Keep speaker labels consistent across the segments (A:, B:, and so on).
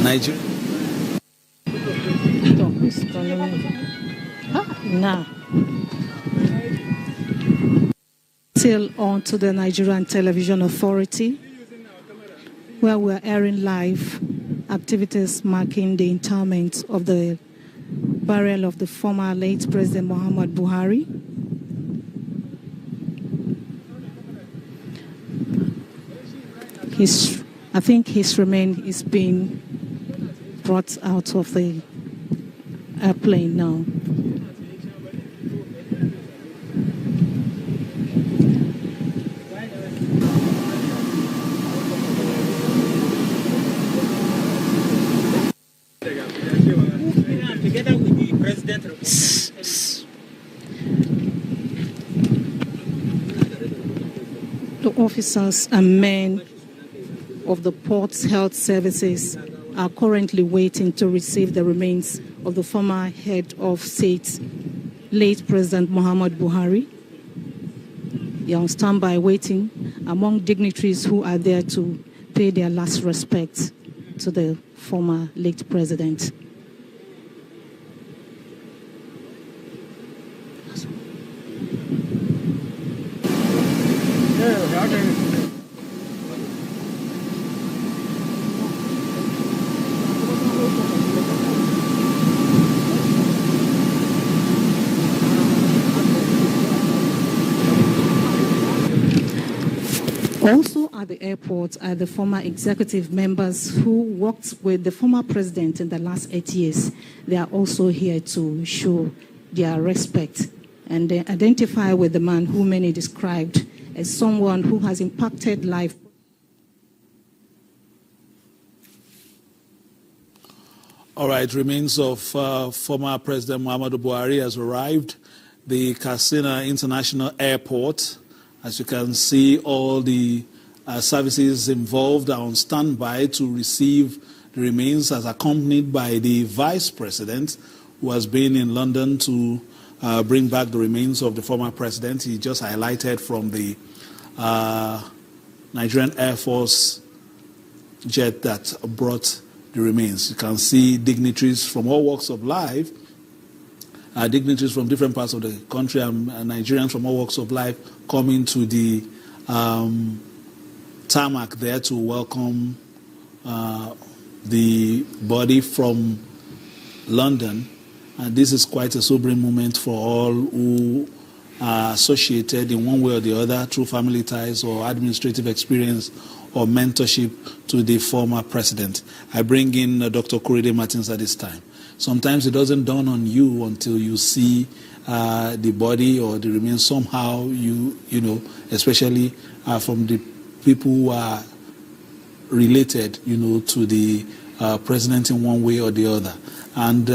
A: Nigeria.
B: Still on to the Nigerian Television Authority, where we're airing live activities marking the interment of the burial of the former late President Muhammadu Buhari. I think his remains is being brought out of the airplane now.
C: Together with the president.
B: The officers and men of the Ports Health Services are currently waiting to receive the remains of the former head of state, late President Muhammadu Buhari. They are on standby waiting among dignitaries who are there to pay their last respects to the former late president. Also at the airport are the former executive members who worked with the former president in the last 8 years. They are also here to show their respect and they identify with the man who many described as someone who has impacted life.
A: All right, remains of former President Muhammadu Buhari has arrived. The Katsina International Airport. As you can see, all the services involved are on standby to receive the remains, as accompanied by the Vice President, who has been in London to bring back the remains of the former president. He just highlighted from the Nigerian Air Force jet that brought the remains. You can see dignitaries from all walks of life, dignitaries from different parts of the country and Nigerians from all walks of life coming to the tarmac there to welcome the body from London. And this is quite a sobering moment for all who are associated in one way or the other through family ties or administrative experience or mentorship to the former president. I bring in Dr. Korede Martins at this time. Sometimes it doesn't dawn on you until you see the body or the remains. Somehow you know, especially from the people who are related, to the president in one way or the other. And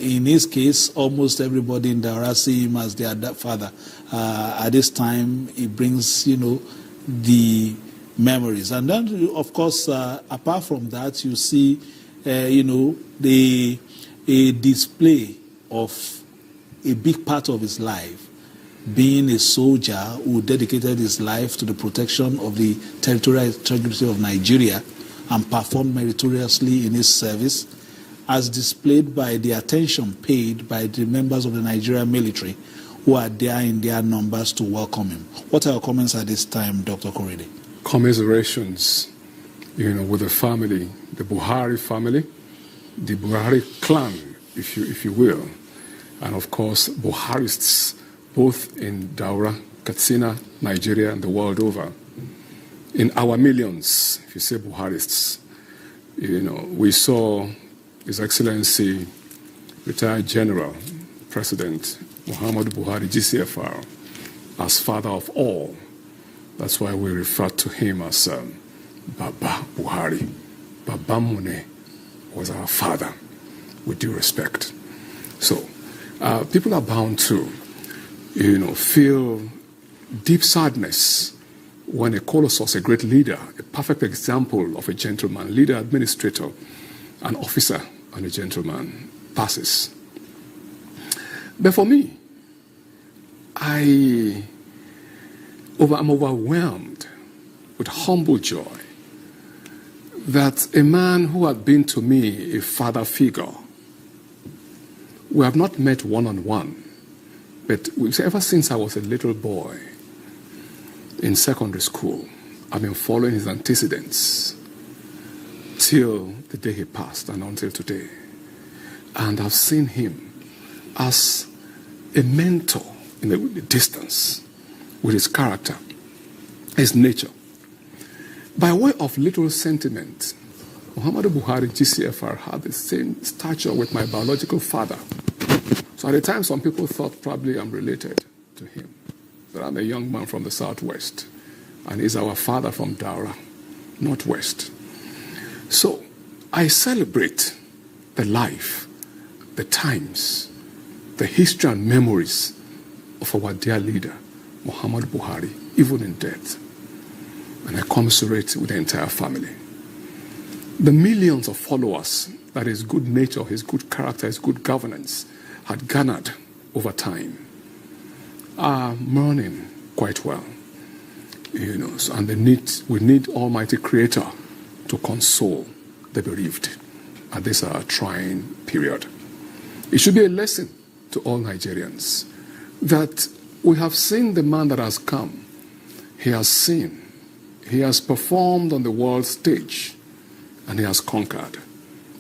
A: in his case, almost everybody in Daura see him as their father. At this time, it brings, the memories. And then, of course, apart from that, you see, a display of a big part of his life, being a soldier who dedicated his life to the protection of the territorial integrity of Nigeria and performed meritoriously in his service, as displayed by the attention paid by the members of the Nigerian military who are there in their numbers to welcome him. What are your comments at this time, Dr. Korede?
D: Commiserations, with the family, the Buhari family, the Buhari clan, if you will, and of course Buharists both in Daura, Katsina, Nigeria, and the world over. In our millions, if you say Buharists, we saw His Excellency, retired General, President Muhammadu Buhari, GCFR, as father of all. That's why we refer to him as Baba Buhari. Baba Mune was our father, with due respect. So, people are bound to, feel deep sadness when a colossus, a great leader, a perfect example of a gentleman, leader, administrator, an officer, and a gentleman passes. But for me, I'm overwhelmed with humble joy that a man who had been to me a father figure, we have not met one-on-one, but ever since I was a little boy in secondary school, I've been following his antecedents till the day he passed and until today. And I've seen him as a mentor in the distance with his character, his nature. By way of little sentiment, Muhammadu Buhari, GCFR, had the same stature with my biological father. So at the time, some people thought probably I'm related to him. But I'm a young man from the southwest, and he's our father from Daura, northwest. So I celebrate the life, the times, the history and memories of our dear leader, Muhammadu Buhari, even in death. And I commiserate with the entire family. The millions of followers that his good nature, his good character, his good governance had garnered over time are mourning quite well. And we need Almighty Creator to console the bereaved at this trying period. It should be a lesson to all Nigerians that we have seen the man that has come. He has seen. He has performed on the world stage, and he has conquered.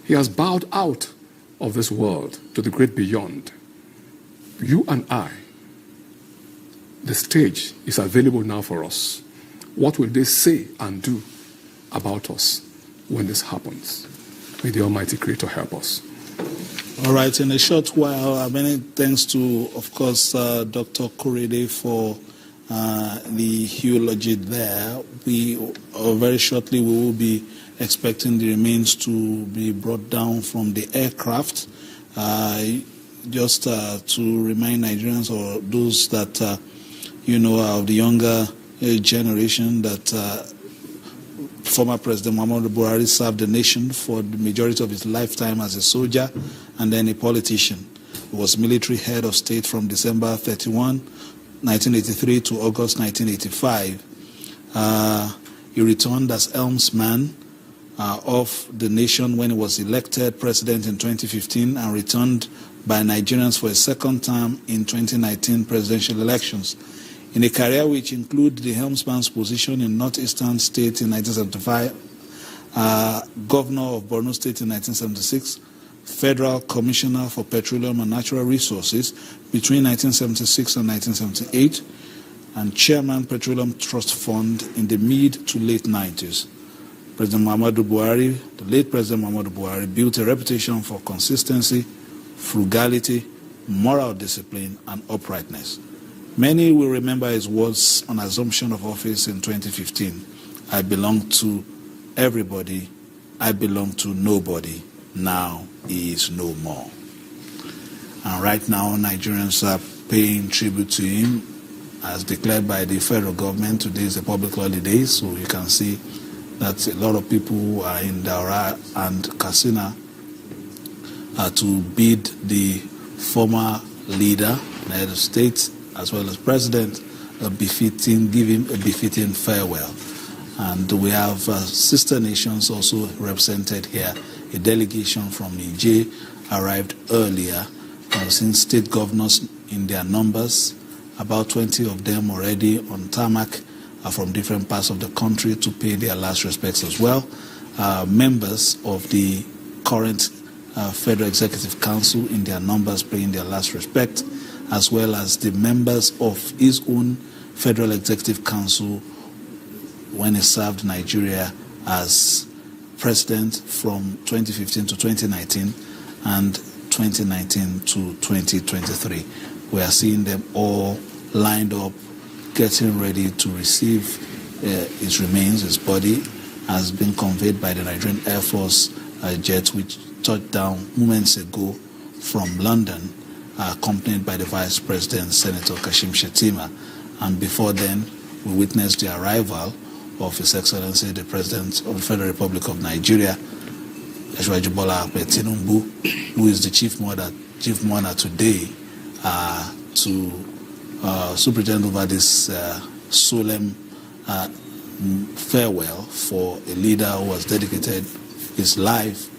D: He has bowed out of this world to the great beyond. You and I, the stage is available now for us. What will they say and do about us when this happens? May the Almighty Creator help us.
A: All right, in a short while, many thanks to, of course, Dr. Korede for the eulogy there. Very shortly we will be expecting the remains to be brought down from the aircraft. Just to remind Nigerians or those that of the younger generation that former President Muhammadu Buhari served the nation for the majority of his lifetime as a soldier and then a politician. He was military head of state from December 31, 1983 to August 1985. He returned as helmsman of the nation when he was elected president in 2015 and returned by Nigerians for a second term in 2019 presidential elections. In a career which included the helmsman's position in northeastern state in 1975, governor of Borno State in 1976, Federal Commissioner for Petroleum and Natural Resources between 1976 and 1978, and Chairman Petroleum Trust Fund in the mid to late 90s. President Muhammadu Buhari, the late President Muhammadu Buhari, built a reputation for consistency, frugality, moral discipline, and uprightness. Many will remember his words on assumption of office in 2015. I belong to everybody, I belong to nobody. Now he is no more. And right now, Nigerians are paying tribute to him as declared by the federal government. Today is a public holiday, so you can see that a lot of people who are in Daura and Katsina to bid the former leader, the head of state, as well as president, give him a befitting farewell. And we have sister nations also represented here. A delegation from Niger arrived earlier. I've seen state governors in their numbers, about 20 of them already on tarmac are from different parts of the country to pay their last respects as well. Members of the current Federal Executive Council in their numbers paying their last respect. as well as the members of his own Federal Executive Council when he served Nigeria as president from 2015 to 2019 and 2019 to 2023. We are seeing them all lined up, getting ready to receive his remains. His body has been conveyed by the Nigerian Air Force jet, which touched down moments ago from London, accompanied by the Vice President, Senator Kashim Shettima. And before then, we witnessed the arrival of His Excellency, the President of the Federal Republic of Nigeria, Asiwaju Bola Ahmed Tinubu, who is the chief mourner today, to superintend over this solemn farewell for a leader who has dedicated his life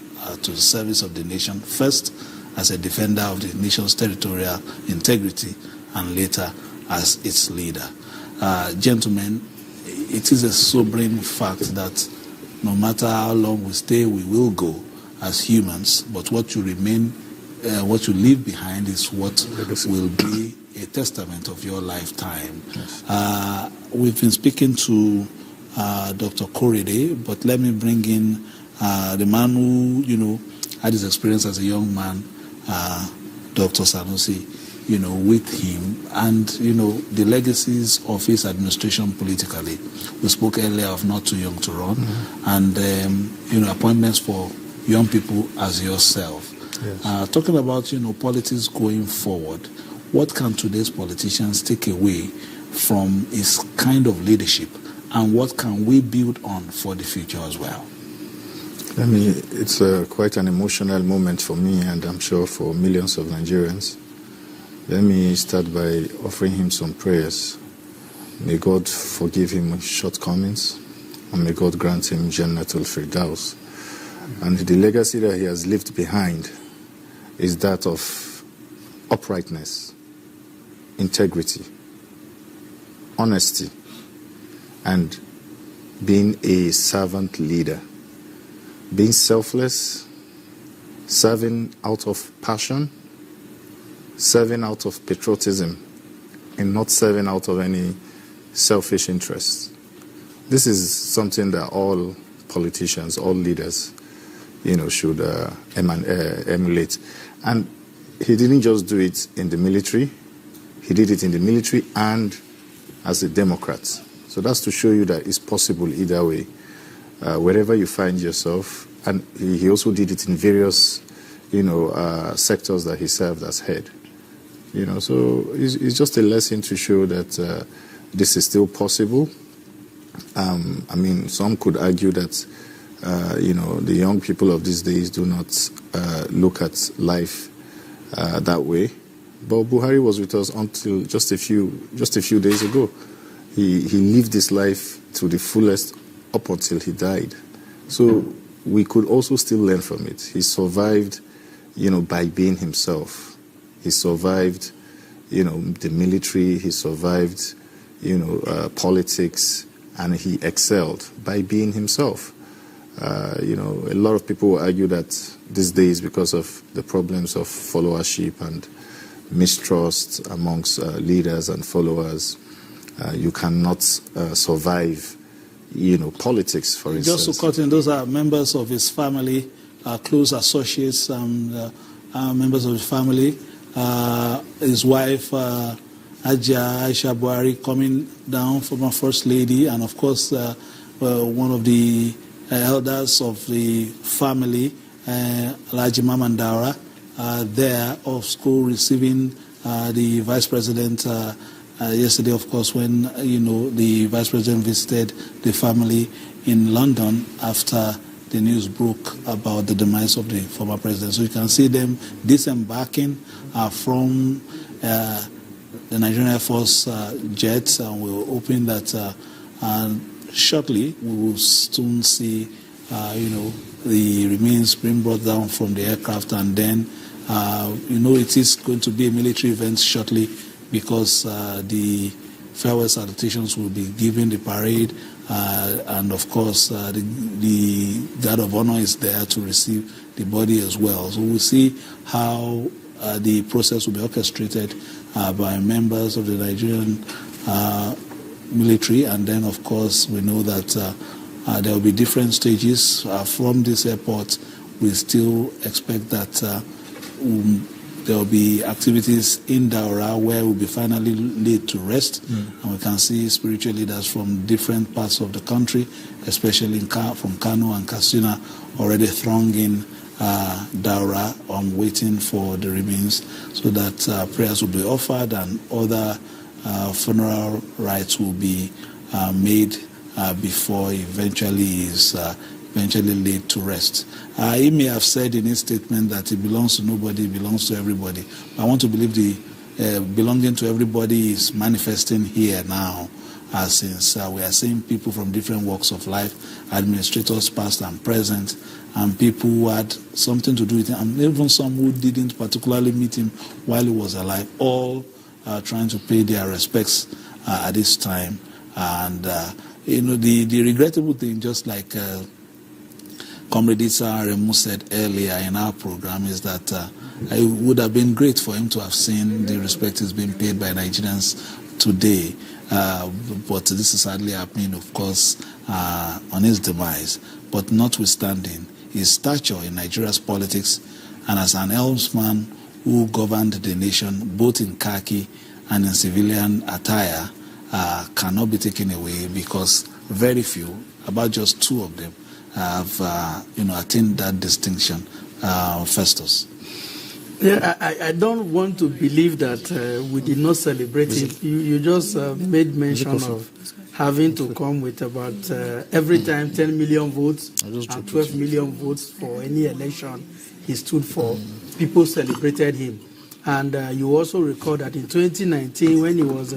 A: to the service of the nation, first as a defender of the nation's territorial integrity and later as its leader. Gentlemen, it is a sobering fact that no matter how long we stay, we will go as humans, but what you leave behind is what will be a testament of your lifetime. Yes. We've been speaking to Dr. Korede, but let me bring in the man who, had his experience as a young man, Dr. Sanusi, with him, and, the legacies of his administration politically. We spoke earlier of not too young to run, and, appointments for young people as yourself. Yes. Talking about, politics going forward, what can today's politicians take away from his kind of leadership, and what can we build on for the future as well?
C: It's quite an emotional moment for me, and I'm sure for millions of Nigerians. Let me start by offering him some prayers. May God forgive him his shortcomings, and may God grant him Jannatul Firdaus. And the legacy that he has left behind is that of uprightness, integrity, honesty, and being a servant leader. Being selfless, serving out of passion, serving out of patriotism, and not serving out of any selfish interests. This is something that all politicians, all leaders, should emulate. And he didn't just do it in the military. He did it in the military and as a Democrat. So that's to show you that it's possible either way, wherever you find yourself. And he also did it in various, sectors that he served as head. So it's just a lesson to show that this is still possible. Some could argue that, the young people of these days do not look at life that way. But Buhari was with us until just a few days ago. He lived his life to the fullest up until he died. So we could also still learn from it. He survived, by being himself. He survived, the military. He survived, politics, and he excelled by being himself. A lot of people will argue that these days, because of the problems of followership and mistrust amongst leaders and followers, you cannot survive, politics, for instance.
A: Just to cut in, those are members of his family, close associates, members of his family. His wife, Aisha Buhari, coming down from our First Lady, and of course, one of the elders of the family, Alhaji Muhammadu Daura, there of school receiving the Vice President yesterday, of course, when, the Vice President visited the family in London after the news broke about the demise of the former president. So you can see them disembarking from the Nigerian Air Force jets, and we're hoping that shortly we will soon see, the remains being brought down from the aircraft, and then, it is going to be a military event shortly, because the farewell salutations will be given, the parade, and of course the guard of honor is there to receive the body as well. So we'll see how the process will be orchestrated by members of the Nigerian military. And then, of course, we know that there will be different stages from this airport. We still expect that there will be activities in Daura where we'll be finally laid to rest. And we can see spiritual leaders from different parts of the country, especially from Kano and Katsina, already thronging Daura, waiting for the remains, so that prayers will be offered and other funeral rites will be made before eventually is laid to rest. He may have said in his statement that it belongs to nobody, it belongs to everybody. I want to believe the belonging to everybody is manifesting here now, since we are seeing people from different walks of life, administrators past and present, and people who had something to do with him, and even some who didn't particularly meet him while he was alive, all trying to pay their respects at this time. And the regrettable thing, just like Comrade Remu said earlier in our program, is that it would have been great for him to have seen the respect is being paid by Nigerians today. But this is sadly happening, of course, on his demise. But notwithstanding his stature in Nigeria's politics and as an helmsman who governed the nation both in khaki and in civilian attire, cannot be taken away, because very few, about just 2 of them, have attained that distinction. Festus.
E: Yeah, I don't want to believe that we did not celebrate it. You just made mention of having to come with about every time 10 million votes and 12 million votes for any election he stood for. People celebrated him. And you also recall that in 2019, when he was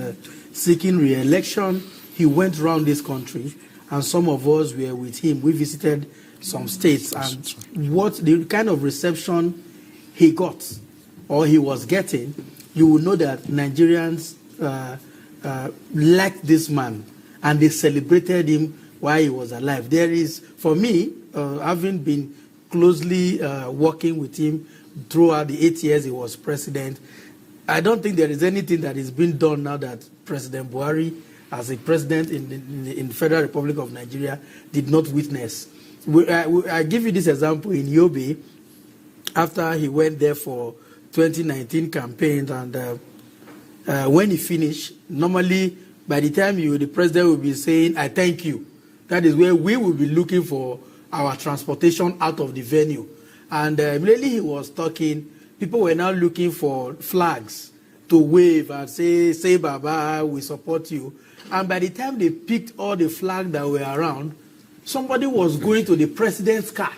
E: seeking re-election, he went around this country, and some of us were with him. We visited some states, and what the kind of reception he got or he was getting, you will know that Nigerians liked this man, and they celebrated him while he was alive. There is, for me, having been closely working with him throughout the 8 years he was president, I don't think there is anything that is being done now that President Buhari, as a president in the Federal Republic of Nigeria, did not witness. I give you this example in Yobe, after he went there for 2019 campaigns, and when he finished, normally by the time the president will be saying, "I thank you," that is where we will be looking for our transportation out of the venue. And immediately he was talking, people were now looking for flags to wave and say Baba, we support you. And by the time they picked all the flags that were around, somebody was going to the president's car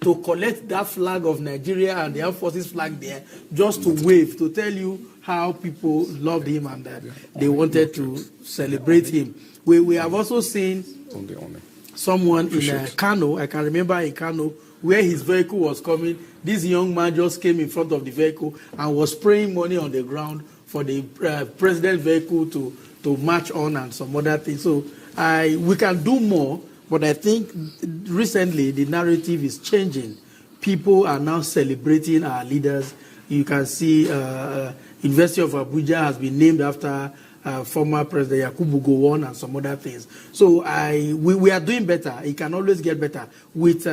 E: to collect that flag of Nigeria and the Armed Forces flag there, just to wave, to tell you how people loved him and that they wanted to celebrate him. We have also seen someone in Kano, I can remember in Kano, where his vehicle was coming, this young man just came in front of the vehicle and was spraying money on the ground for the president's vehicle to march on and some other things. So we can do more, but I think recently the narrative is changing. People are now celebrating our leaders. You can see University of Abuja has been named after former President Yakubu Gowon and some other things. So we are doing better. It can always get better. With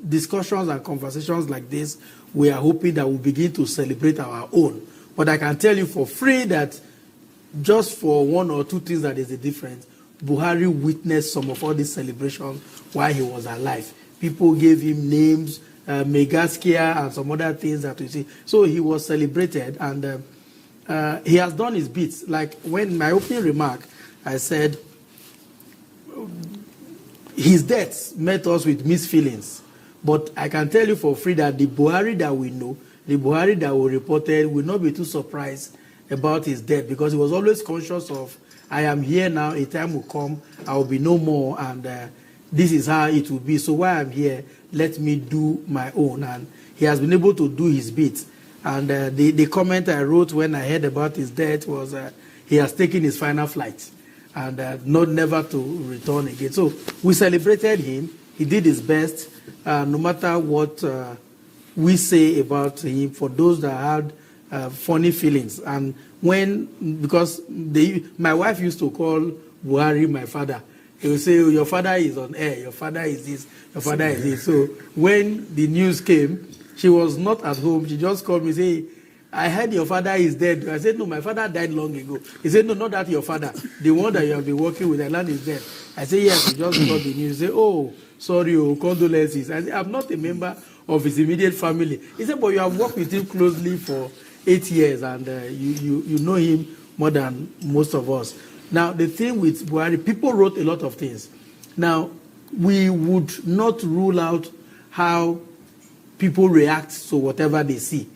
E: discussions and conversations like this, we are hoping that we'll begin to celebrate our own. But I can tell you for free that just for 1 or 2 things that is a difference, Buhari witnessed some of all these celebrations while he was alive. People gave him names, Megaskia and some other things that we see. So he was celebrated, and he has done his bits. Like when my opening remark, I said his death met us with mixed feelings. But I can tell you for free that the Buhari that we know, the Buhari that we reported, will not be too surprised about his death, because he was always conscious of, I am here now, a time will come, I will be no more, and this is how it will be. So while I'm here, let me do my own. And he has been able to do his bit. And the comment I wrote when I heard about his death was he has taken his final flight and never to return again. So we celebrated him. He did his best. No matter what we say about him, for those that had funny feelings. And because my wife used to call Buhari my father. He would say, oh, your father is on air, your father is this, your father is this. So when the news came, she was not at home. She just called me and said, I heard your father is dead. I said, no, my father died long ago. He said, no, not that your father. The one that you have been working with, I learned is dead. I said, yes, he just got the news. He said, oh, sorry, condolences. I said, I'm not a member of his immediate family. He said, but you have worked with him closely for 8 years, and you know him more than most of us. Now, the thing with Buhari, people wrote a lot of things. Now, we would not rule out how people react to whatever they see.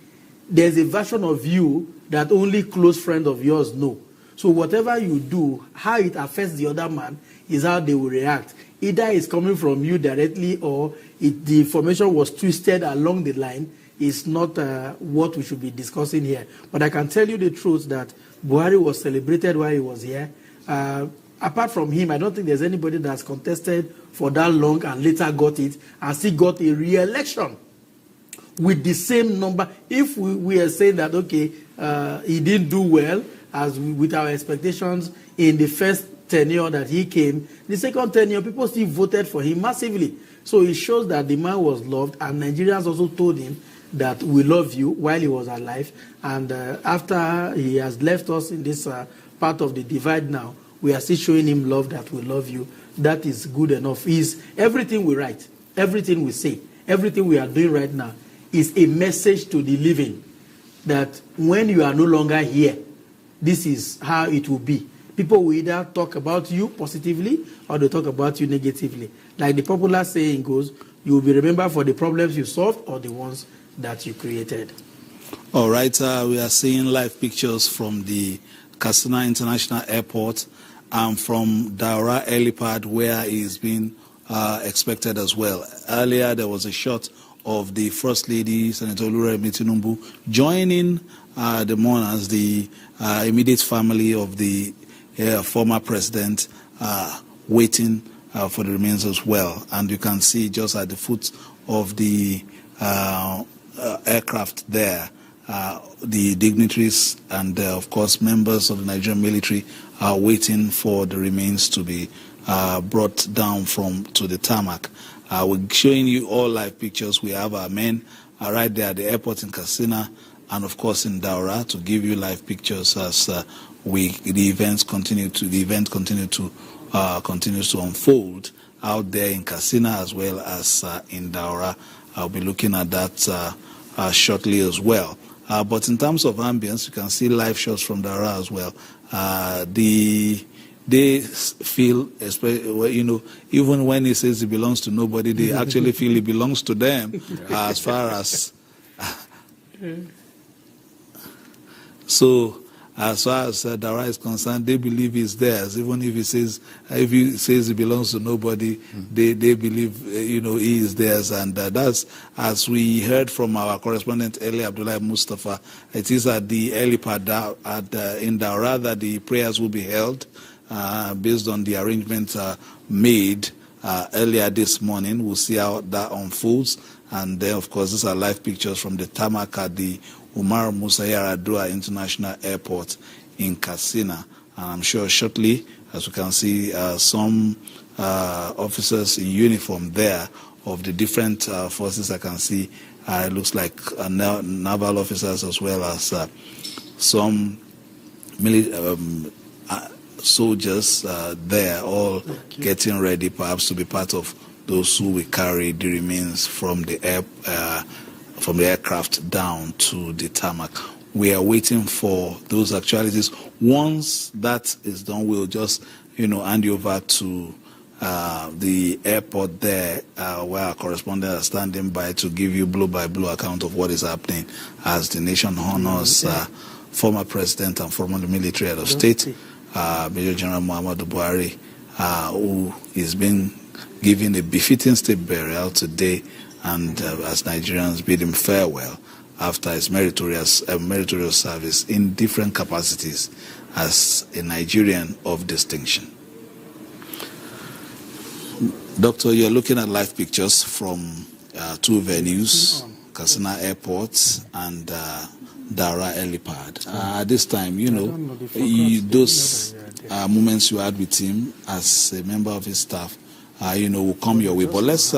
E: There's a version of you that only close friends of yours know. So whatever you do, how it affects the other man is how they will react. Either it's coming from you directly, or the information was twisted along the line. Is not what we should be discussing here. But I can tell you the truth that Buhari was celebrated while he was here. Apart from him, I don't think there's anybody that's contested for that long and later got it and still got a re-election with the same number. If we are saying that, okay, he didn't do well as with our expectations in the first tenure that he came, the second tenure, people still voted for him massively. So it shows that the man was loved, and Nigerians also told him that we love you while he was alive. And after he has left us in this part of the divide now, we are still showing him love, that we love you. That is good enough. Everything we write, everything we say, everything we are doing right now is a message to the living that when you are no longer here, this is how it will be. People will either talk about you positively or they talk about you negatively. Like the popular saying goes, you will be remembered for the problems you solved or the ones that you created.
A: All right, we are seeing live pictures from the Katsina International Airport and from Daura helipad, where he is being expected as well. Earlier, there was a shot of the First Lady, Senator Oluremi Tinubu, joining the mourners, the immediate family of the former president, waiting for the remains as well. And you can see just at the foot of the aircraft there, the dignitaries and, of course, members of the Nigerian military are waiting for the remains to be brought down to the tarmac. We're showing you all live pictures. We have our men right there at the airport in Katsina and, of course, in Daura to give you live pictures as the event continues to unfold out there in Katsina as well as in Daura. I'll be looking at that shortly as well. But in terms of ambience, you can see live shots from Daura as well. They feel, even when he says it belongs to nobody, they actually feel it belongs to them. As far as Daura is concerned, they believe it's theirs. Even if he says it belongs to nobody, they believe he is theirs. And that's, as we heard from our correspondent earlier, Abdullah Mustafa. It is at the helipad in Daura that the prayers will be held. Based on the arrangements made earlier this morning. We'll see how that unfolds. And then, of course, these are live pictures from the tarmac at the Umar Musa Yar'Adua International Airport in Katsina. And I'm sure shortly, as we can see, some officers in uniform there of the different forces I can see. It looks like naval officers as well as some soldiers there, all getting ready perhaps to be part of those who will carry the remains from the aircraft down to the tarmac. We are waiting for those actualities. Once that is done, we'll just hand you over to the airport there, where our correspondents are standing by to give you blow-by-blow account of what is happening as the nation honors former president and former military head of state, Major General Muhammadu Buhari, who is being given a befitting state burial today, and as Nigerians bid him farewell after his meritorious service in different capacities as a Nigerian of distinction. Doctor, you're looking at live pictures from two venues, Katsina Airport and Daura helipad. At this time, those moments you had with him as a member of his staff, will come your way. But let's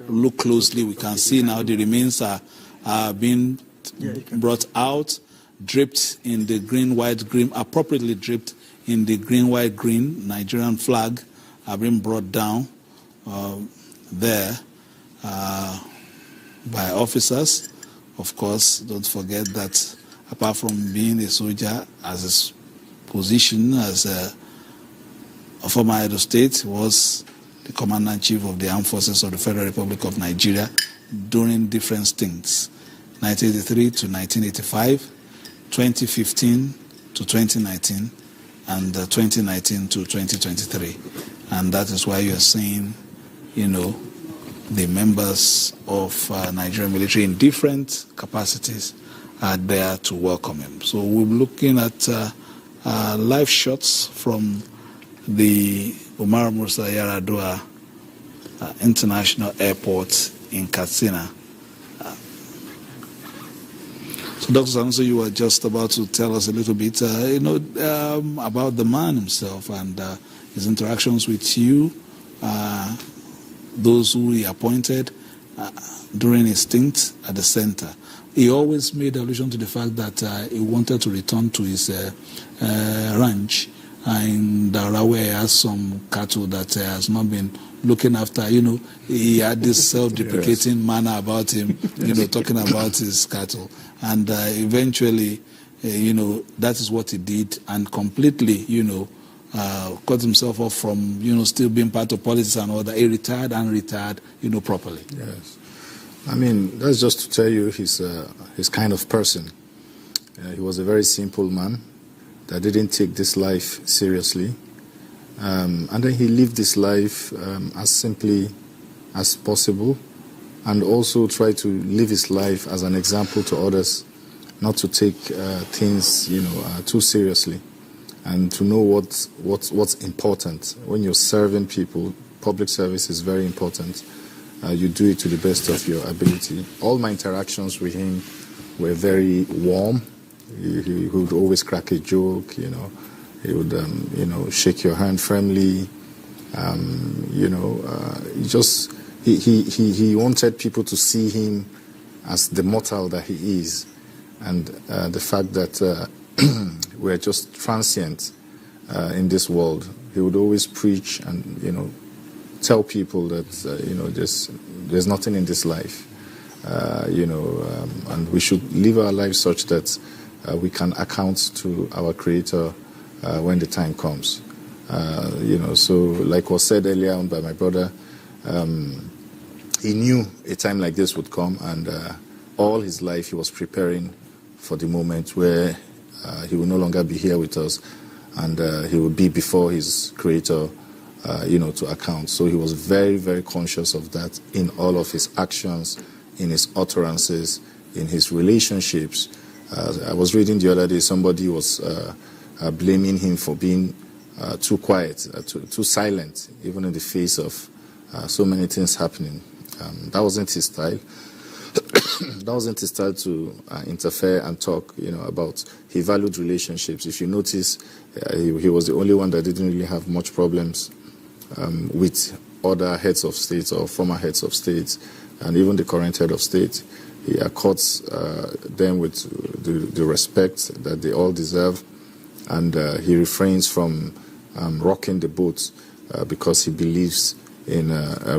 A: look closely. We can see now the remains are being brought out, draped in the green, white, green, appropriately draped in the green, white, green Nigerian flag, are being brought down there by officers. Of course, don't forget that apart from being a soldier, as his position as a former head of state, was the Commander-in-Chief of the Armed Forces of the Federal Republic of Nigeria during different stints, 1983 to 1985, 2015 to 2019, and 2019 to 2023. And that is why you're seeing, the members of Nigerian military in different capacities are there to welcome him. So we're looking at live shots from the Umar Musa Yar'Adua International Airport in Katsina. So Dr. Sanusi, you were just about to tell us a little bit, about the man himself and his interactions with you, those who he appointed during his stint at the center. He always made allusion to the fact that he wanted to return to his ranch in Daura, where he has some cattle that has not been looking after. He had this self-deprecating manner about him, talking about his cattle. And eventually, that is what he did, and completely, cut himself off from, still being part of politics and all that. He retired properly.
C: Yes. I mean, that's just to tell you his kind of person. He was a very simple man that didn't take this life seriously. And then he lived this life as simply as possible, and also tried to live his life as an example to others, not to take things, too seriously, and to know what's important. When you're serving people, public service is very important. You do it to the best of your ability. All my interactions with him were very warm. He would always crack a joke, He would, shake your hand firmly. He wanted people to see him as the mortal that he is, and the fact that we're just transient in this world. He would always preach and, tell people that, there's nothing in this life, and we should live our lives such that we can account to our Creator when the time comes. So like was said earlier on by my brother, he knew a time like this would come, and all his life he was preparing for the moment where he will no longer be here with us, and he will be before his Creator, to account. So he was very, very conscious of that in all of his actions, in his utterances, in his relationships. I was reading the other day, somebody was blaming him for being too quiet, too silent, even in the face of so many things happening. That wasn't his style. That wasn't his style to interfere and talk, about. He valued relationships. If you notice, he was the only one that didn't really have much problems with other heads of states or former heads of states, and even the current head of state. He accords them with the respect that they all deserve, and he refrains from rocking the boat because he believes in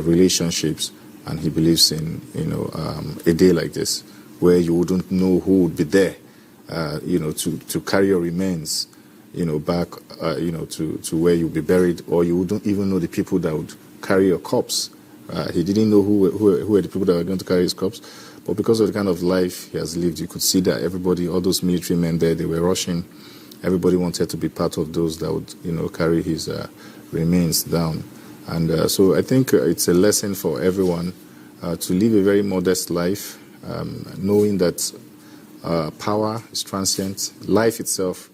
C: relationships, and he believes in a day like this where you wouldn't know who would be there, to carry your remains, back, to where you'll be buried, or you wouldn't even know the people that would carry your corpse. He didn't know who were the people that were going to carry his corpse. But because of the kind of life he has lived, you could see that everybody, all those military men there, they were rushing. Everybody wanted to be part of those that would, carry his remains down. And so I think it's a lesson for everyone to live a very modest life, knowing that power is transient, life itself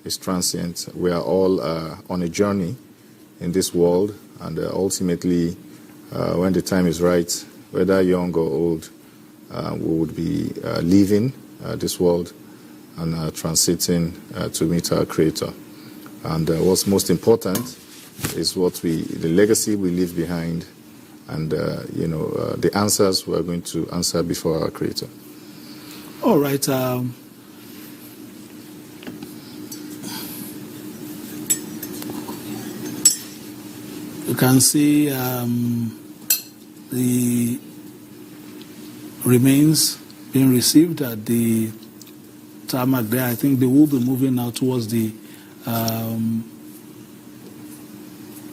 C: is transient. We are all on a journey in this world, and ultimately, when the time is right, whether young or old, we would be leaving this world, and transiting to meet our Creator. And what's most important is the legacy we leave behind, and the answers we are going to answer before our Creator.
A: All right. You can see the remains being received at the tarmac there. I think they will be moving now towards the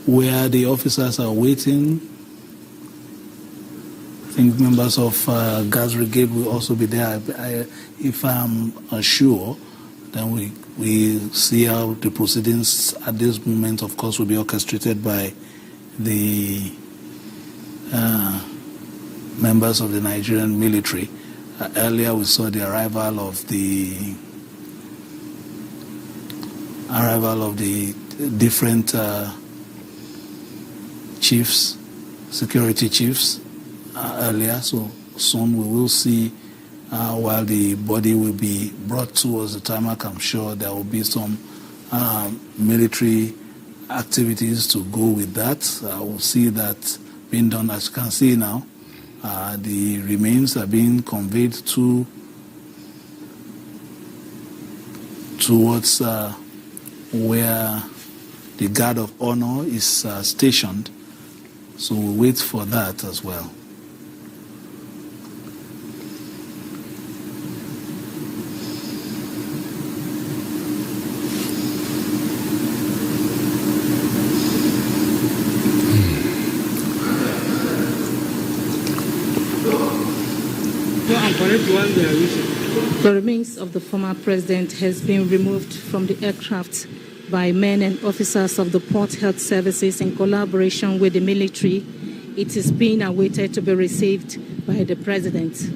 A: where the officers are waiting. I think members of Gas Brigade will also be there. If I'm sure, then we see how the proceedings at this moment, of course, will be orchestrated by the members of the Nigerian military. Earlier, we saw the arrival of the different chiefs, security chiefs earlier. So soon we will see, while the body will be brought towards the tarmac, I'm sure there will be some military activities to go with that. I will see that being done. As you can see now, the remains are being conveyed towards where the guard of honor is stationed. So we'll wait for that as well.
B: The remains of the former president has been removed from the aircraft by men and officers of the Port Health Services in collaboration with the military. It is being awaited to be received by the president.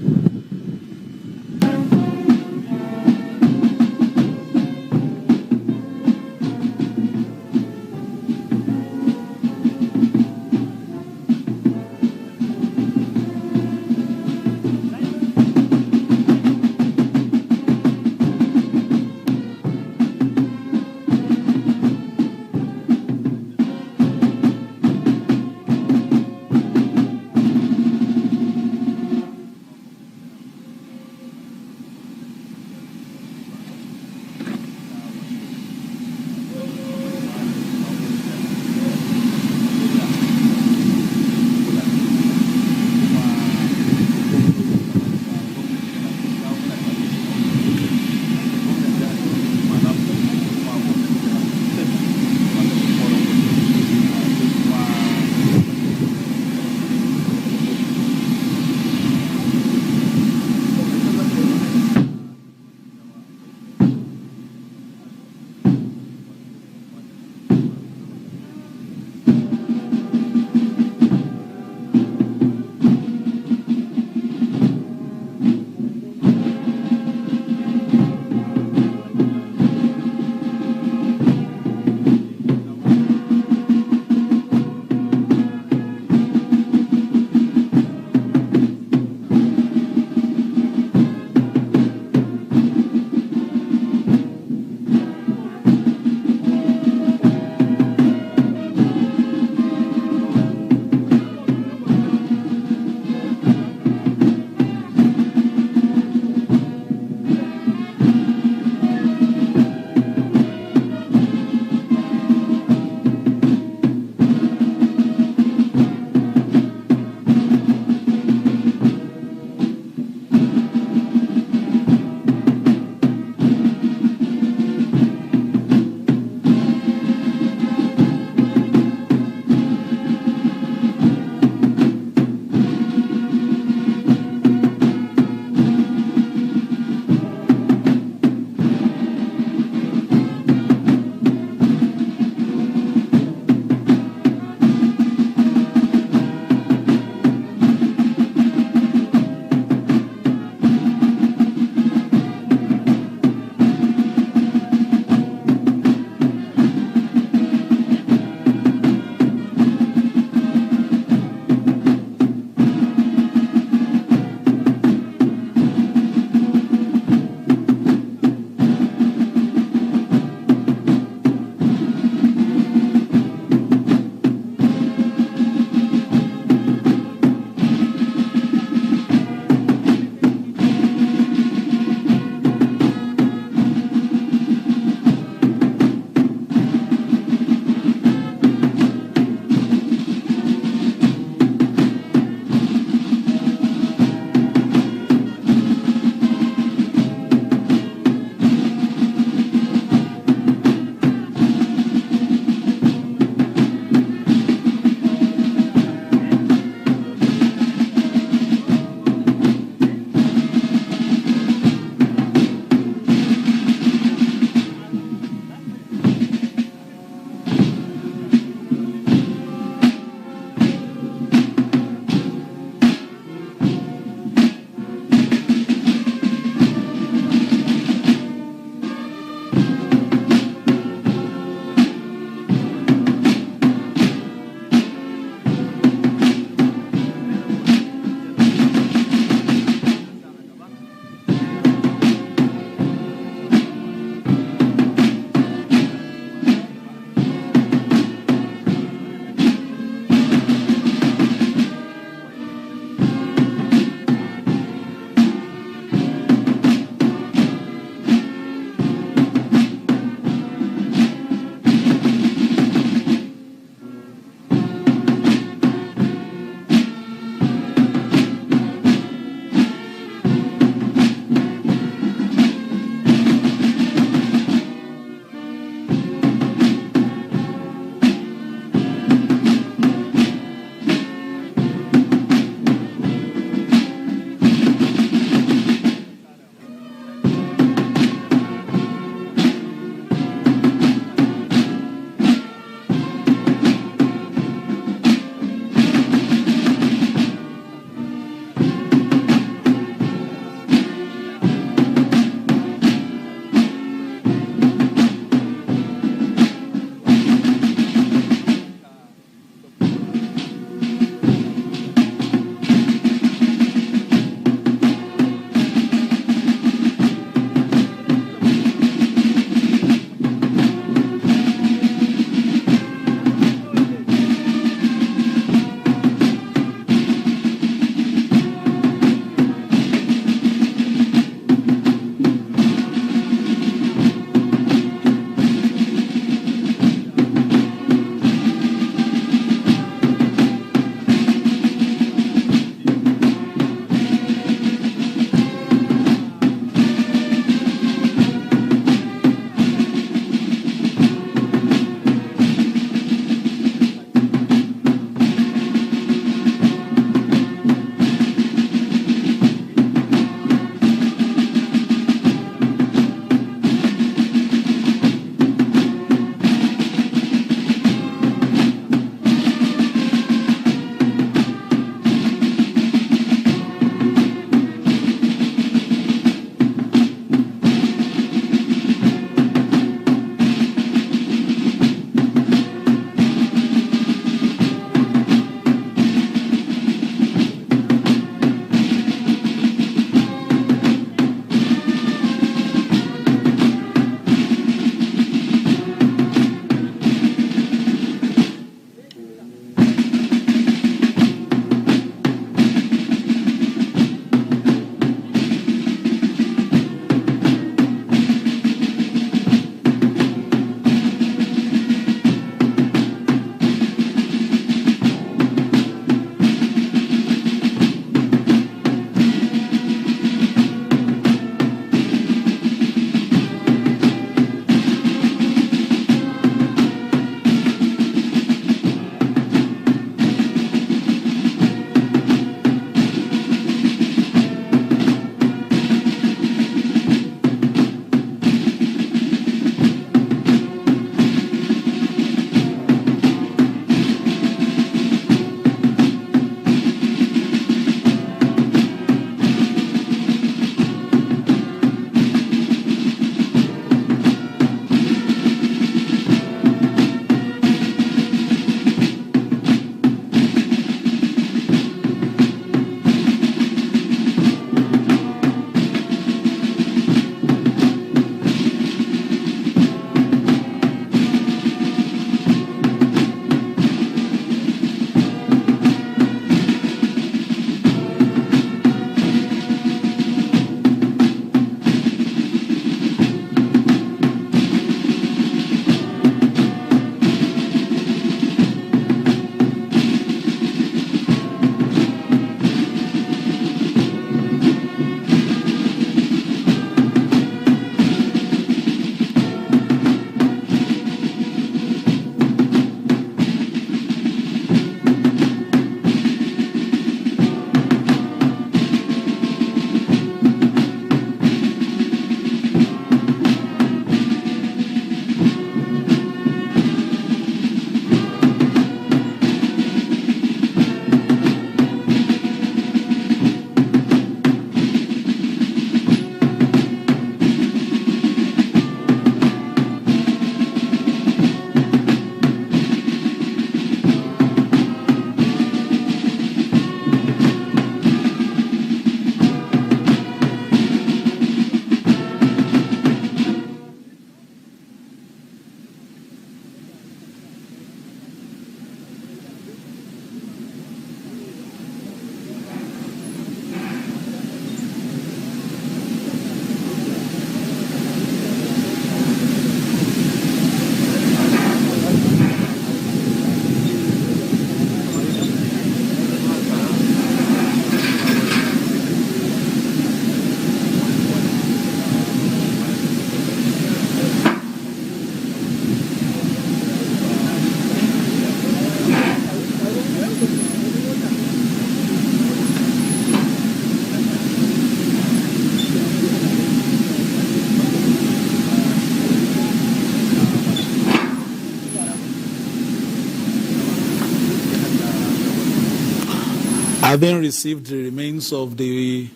A: Having received the remains of the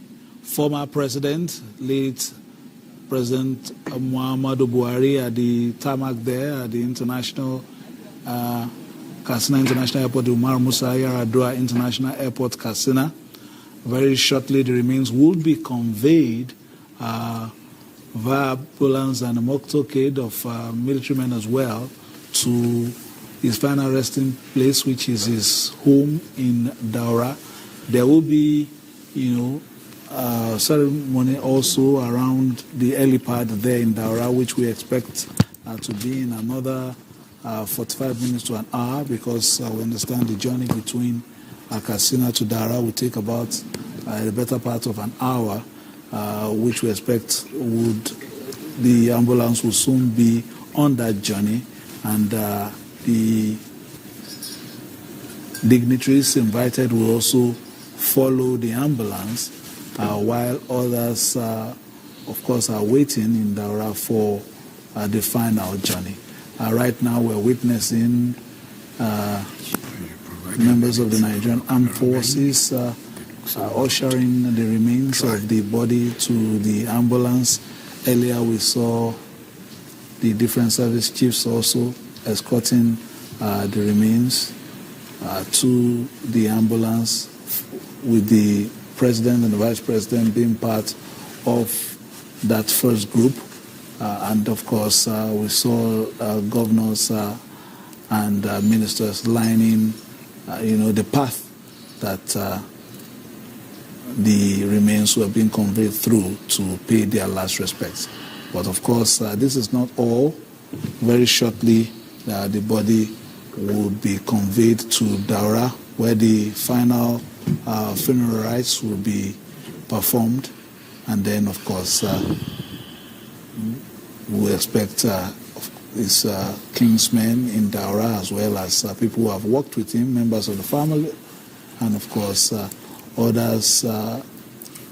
A: former president, late President Muhammadu Buhari, at the tarmac there at the Katsina International Airport, the Umar Musa Yar'Adua International Airport, Katsina. Very shortly, the remains will be conveyed via ambulance and a motorcade of military men as well to his final resting place, which is his home in Daura. There will be, ceremony also around the helipad there in Daura, which we expect to be in another 45 minutes to an hour, because we understand the journey between Katsina to Daura will take about the better part of an hour, which we expect the ambulance will soon be on that journey, and the dignitaries invited will also follow the ambulance, while others, of course, are waiting in Daura for the final journey. Right now, we're witnessing members of the Nigerian Armed Forces ushering the remains of the body to the ambulance. Earlier, we saw the different service chiefs also escorting the remains to the ambulance, with the president and the vice president being part of that first group. And of course, we saw governors and ministers lining, the path that the remains were being conveyed through to pay their last respects. But of course, this is not all. Very shortly, the body would be conveyed to Daura, where the final funeral rites will be performed. And then, of course, we expect his kinsmen in Daura, as well as people who have worked with him, members of the family, and of course others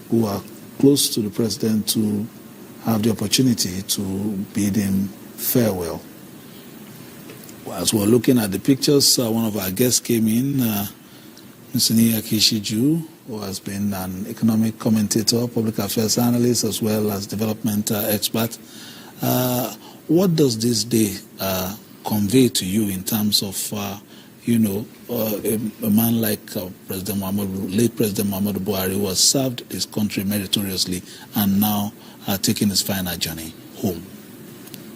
A: who are close to the president, to have the opportunity to bid him farewell. As we're looking at the pictures, one of our guests came in, Mr. Kishiju, who has been an economic commentator, public affairs analyst, as well as development expert. What does this day convey to you in terms of, a man like President Muhammadu, late President Muhammadu Buhari, who has served his country meritoriously and now taking his final journey home?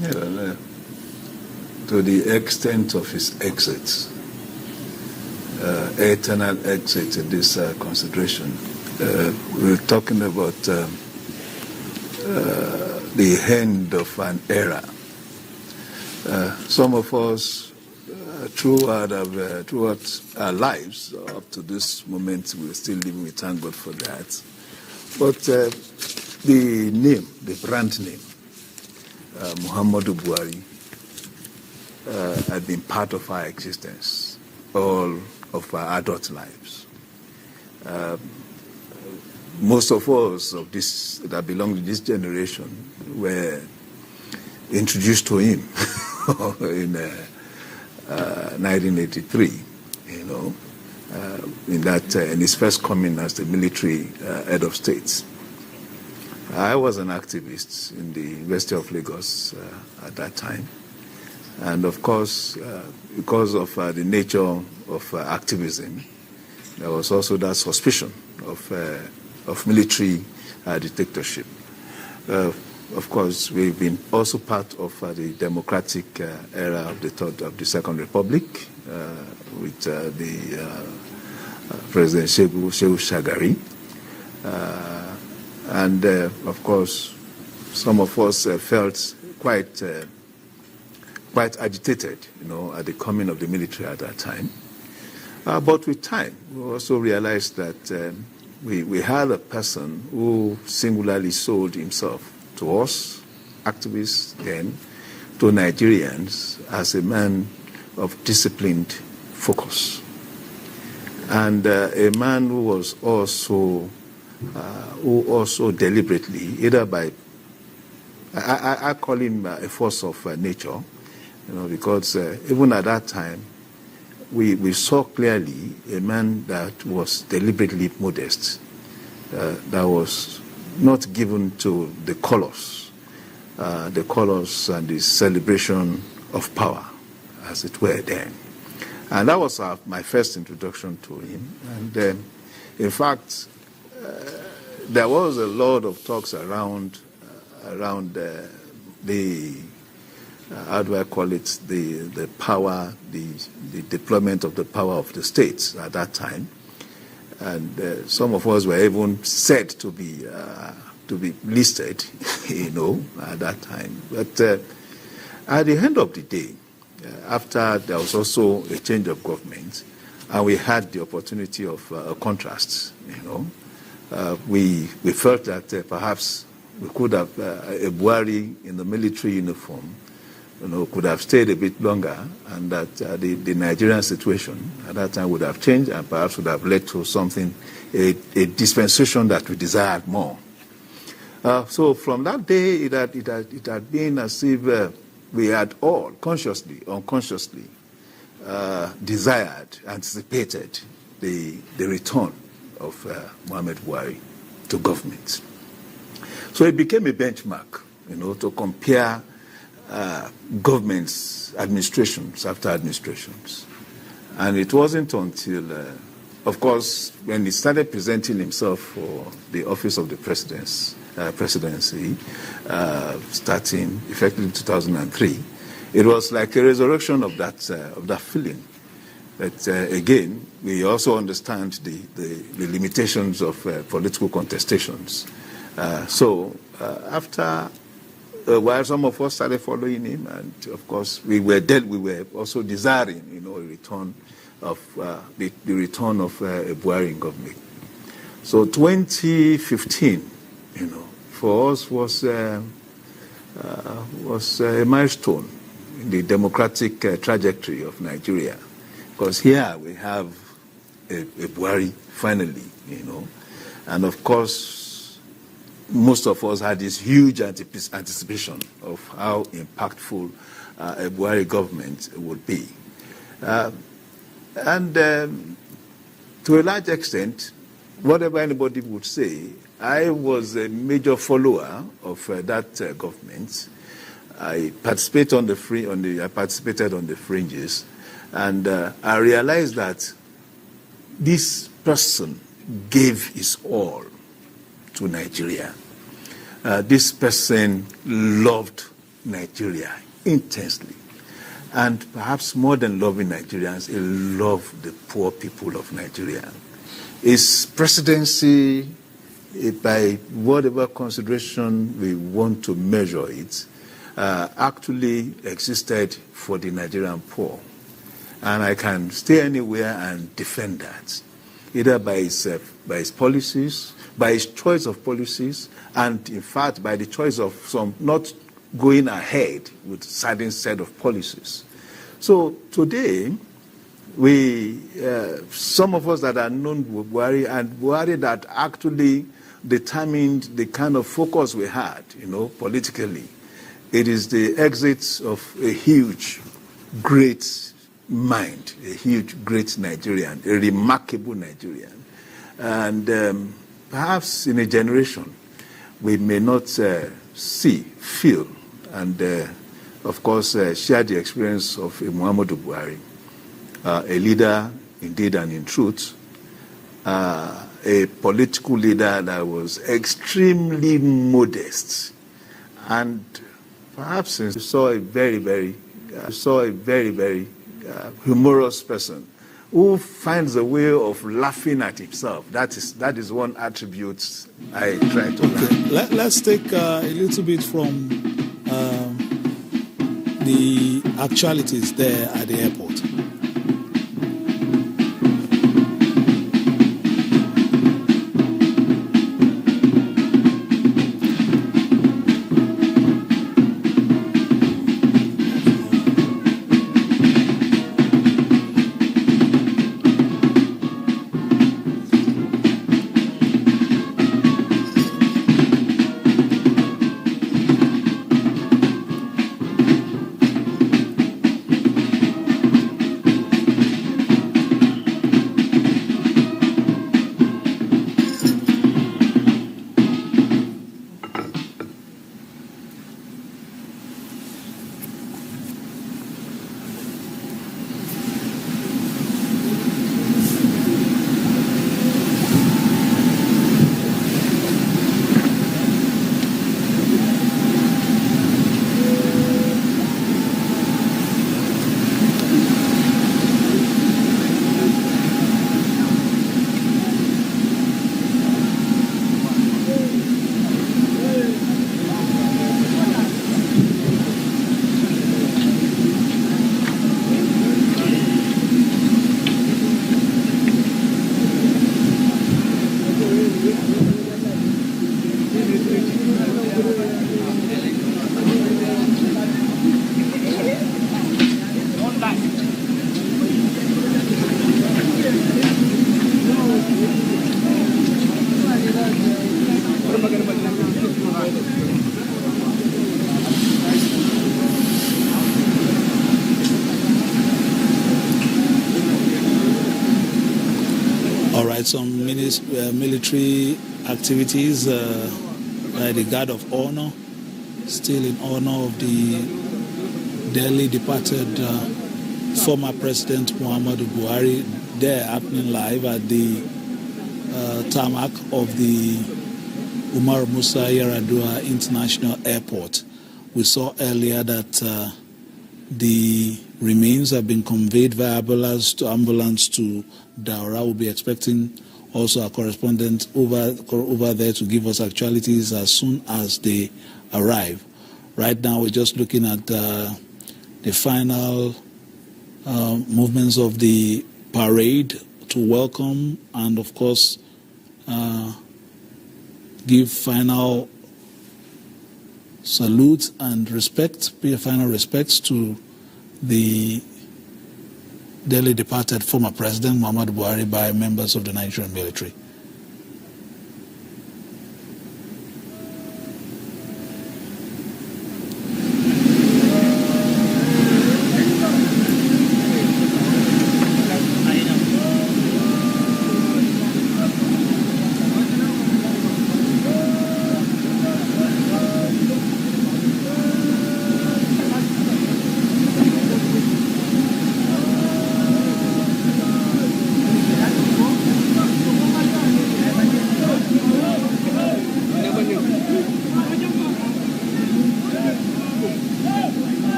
F: Yeah, to the extent of his exit, eternal exit in this consideration, we're talking about the end of an era. Some of us, throughout our lives, up to this moment, we're still living. We thank God for that. But the name, the brand name, Muhammadu Buhari, had been part of our existence, all of our adult lives. Most of us that belong to this generation were introduced to him in 1983, in his first coming as the military head of state. I was an activist in the University of Lagos at that time. And of course, because of the nature of activism, there was also that suspicion of military dictatorship. Of course, we've been also part of the democratic era of the Second Republic with the President Shehu Shagari. And of course, some of us felt quite agitated, at the coming of the military at that time. But with time, we also realized that we had a person who singularly sold himself to us, activists then, to Nigerians, as a man of disciplined focus. And a man who was also deliberately, either by, I call him a force of nature, because even at that time, we saw clearly a man that was deliberately modest, that was not given to the colors and the celebration of power, as it were then. And that was my first introduction to him. And in fact, there was a lot of talks around the how do I call it, the power, the deployment of the power of the states at that time. And some of us were even said to be listed, at that time. But at the end of the day, after there was also a change of government, and we had the opportunity of a contrast, we felt that perhaps we could have a Buhari in the military uniform, could have stayed a bit longer, and that the Nigerian situation at that time would have changed and perhaps would have led to something, a dispensation that we desired more. So from that day, it had been as if we had all, consciously, unconsciously, desired, anticipated the return of Muhammadu Buhari to government. So it became a benchmark, to compare governments, administrations after administrations. And it wasn't until, of course, when he started presenting himself for the office of the presidency, starting effectively in 2003, it was like a resurrection of that feeling. But again, we also understand the limitations of political contestations. So after while some of us started following him, and of course we were also desiring, a return of the return of a Buhari in government. So 2015, for us was a milestone in the democratic trajectory of Nigeria, because here we have a Buhari finally, and of course, most of us had this huge anticipation of how impactful a Buhari government would be. And to a large extent, whatever anybody would say, I was a major follower of that government. I participated on the fringes, and I realized that this person gave his all to Nigeria. This person loved Nigeria intensely. And perhaps more than loving Nigerians, he loved the poor people of Nigeria. His presidency, by whatever consideration we want to measure it, actually existed for the Nigerian poor. And I can stay anywhere and defend that, either by his policies, by his choice of policies, and in fact by the choice of some not going ahead with certain set of policies. So today, some of us that are known with Buhari, and Buhari that actually determined the kind of focus we had, politically. It is the exit of a huge, great mind, a huge, great Nigerian, a remarkable Nigerian. And perhaps in a generation, we may not see, feel, and of course share the experience of Muhammadu Buhari, a leader indeed and in truth, a political leader that was extremely modest, and perhaps saw a very, very humorous person who finds a way of laughing at himself. That is one attribute I try to learn.
A: Let's take a little bit from the actualities there at the airport. right, some military activities by the Guard of Honor, still in honor of the dearly departed former President Muhammadu Buhari, there happening live at the tarmac of the Umar Musa Yar'Adua International Airport. We saw earlier that the remains have been conveyed via ambulance to Daura. We'll be expecting also a correspondent over there to give us actualities as soon as they arrive. Right now, we're just looking at the final movements of the parade to welcome and, of course, give final salute and respect, pay final respects to the dearly departed former President Muhammadu Buhari by members of the Nigerian military.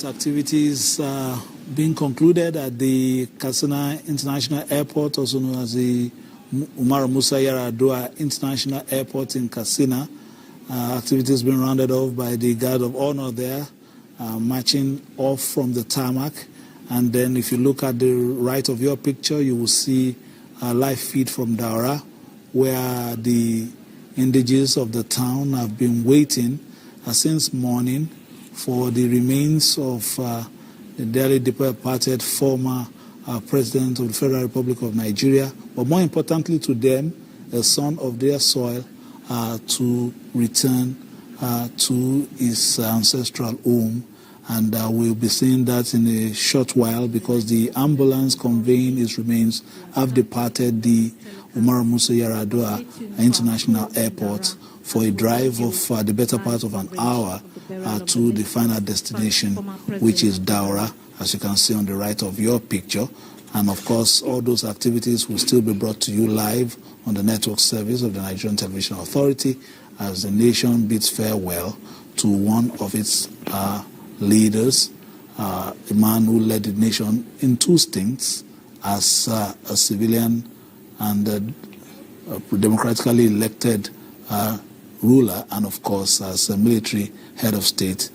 A: Activities being concluded at the Katsina International Airport, also known as the Umar Musa Yar'Adua International Airport in Katsina. Activities being rounded off by the Guard of Honor there, marching off from the tarmac. And then if you look at the right of your picture, you will see a live feed from Daura, where the indigenes of the town have been waiting since morning for the remains of the dearly departed former President of the Federal Republic of Nigeria, but more importantly to them, a son of their soil, to return to his ancestral home. And we'll be seeing that in a short while, because the ambulance conveying his remains have departed the Umar Musa Yar'Adua International Airport for a drive of the better part of an hour to the final destination, which is Daura, as you can see on the right of your picture. And of course, all those activities will still be brought to you live on the network service of the Nigerian Television Authority as the nation bids farewell to one of its leaders, a man who led the nation in two stints as a civilian and democratically elected ruler, and of course as a military head of state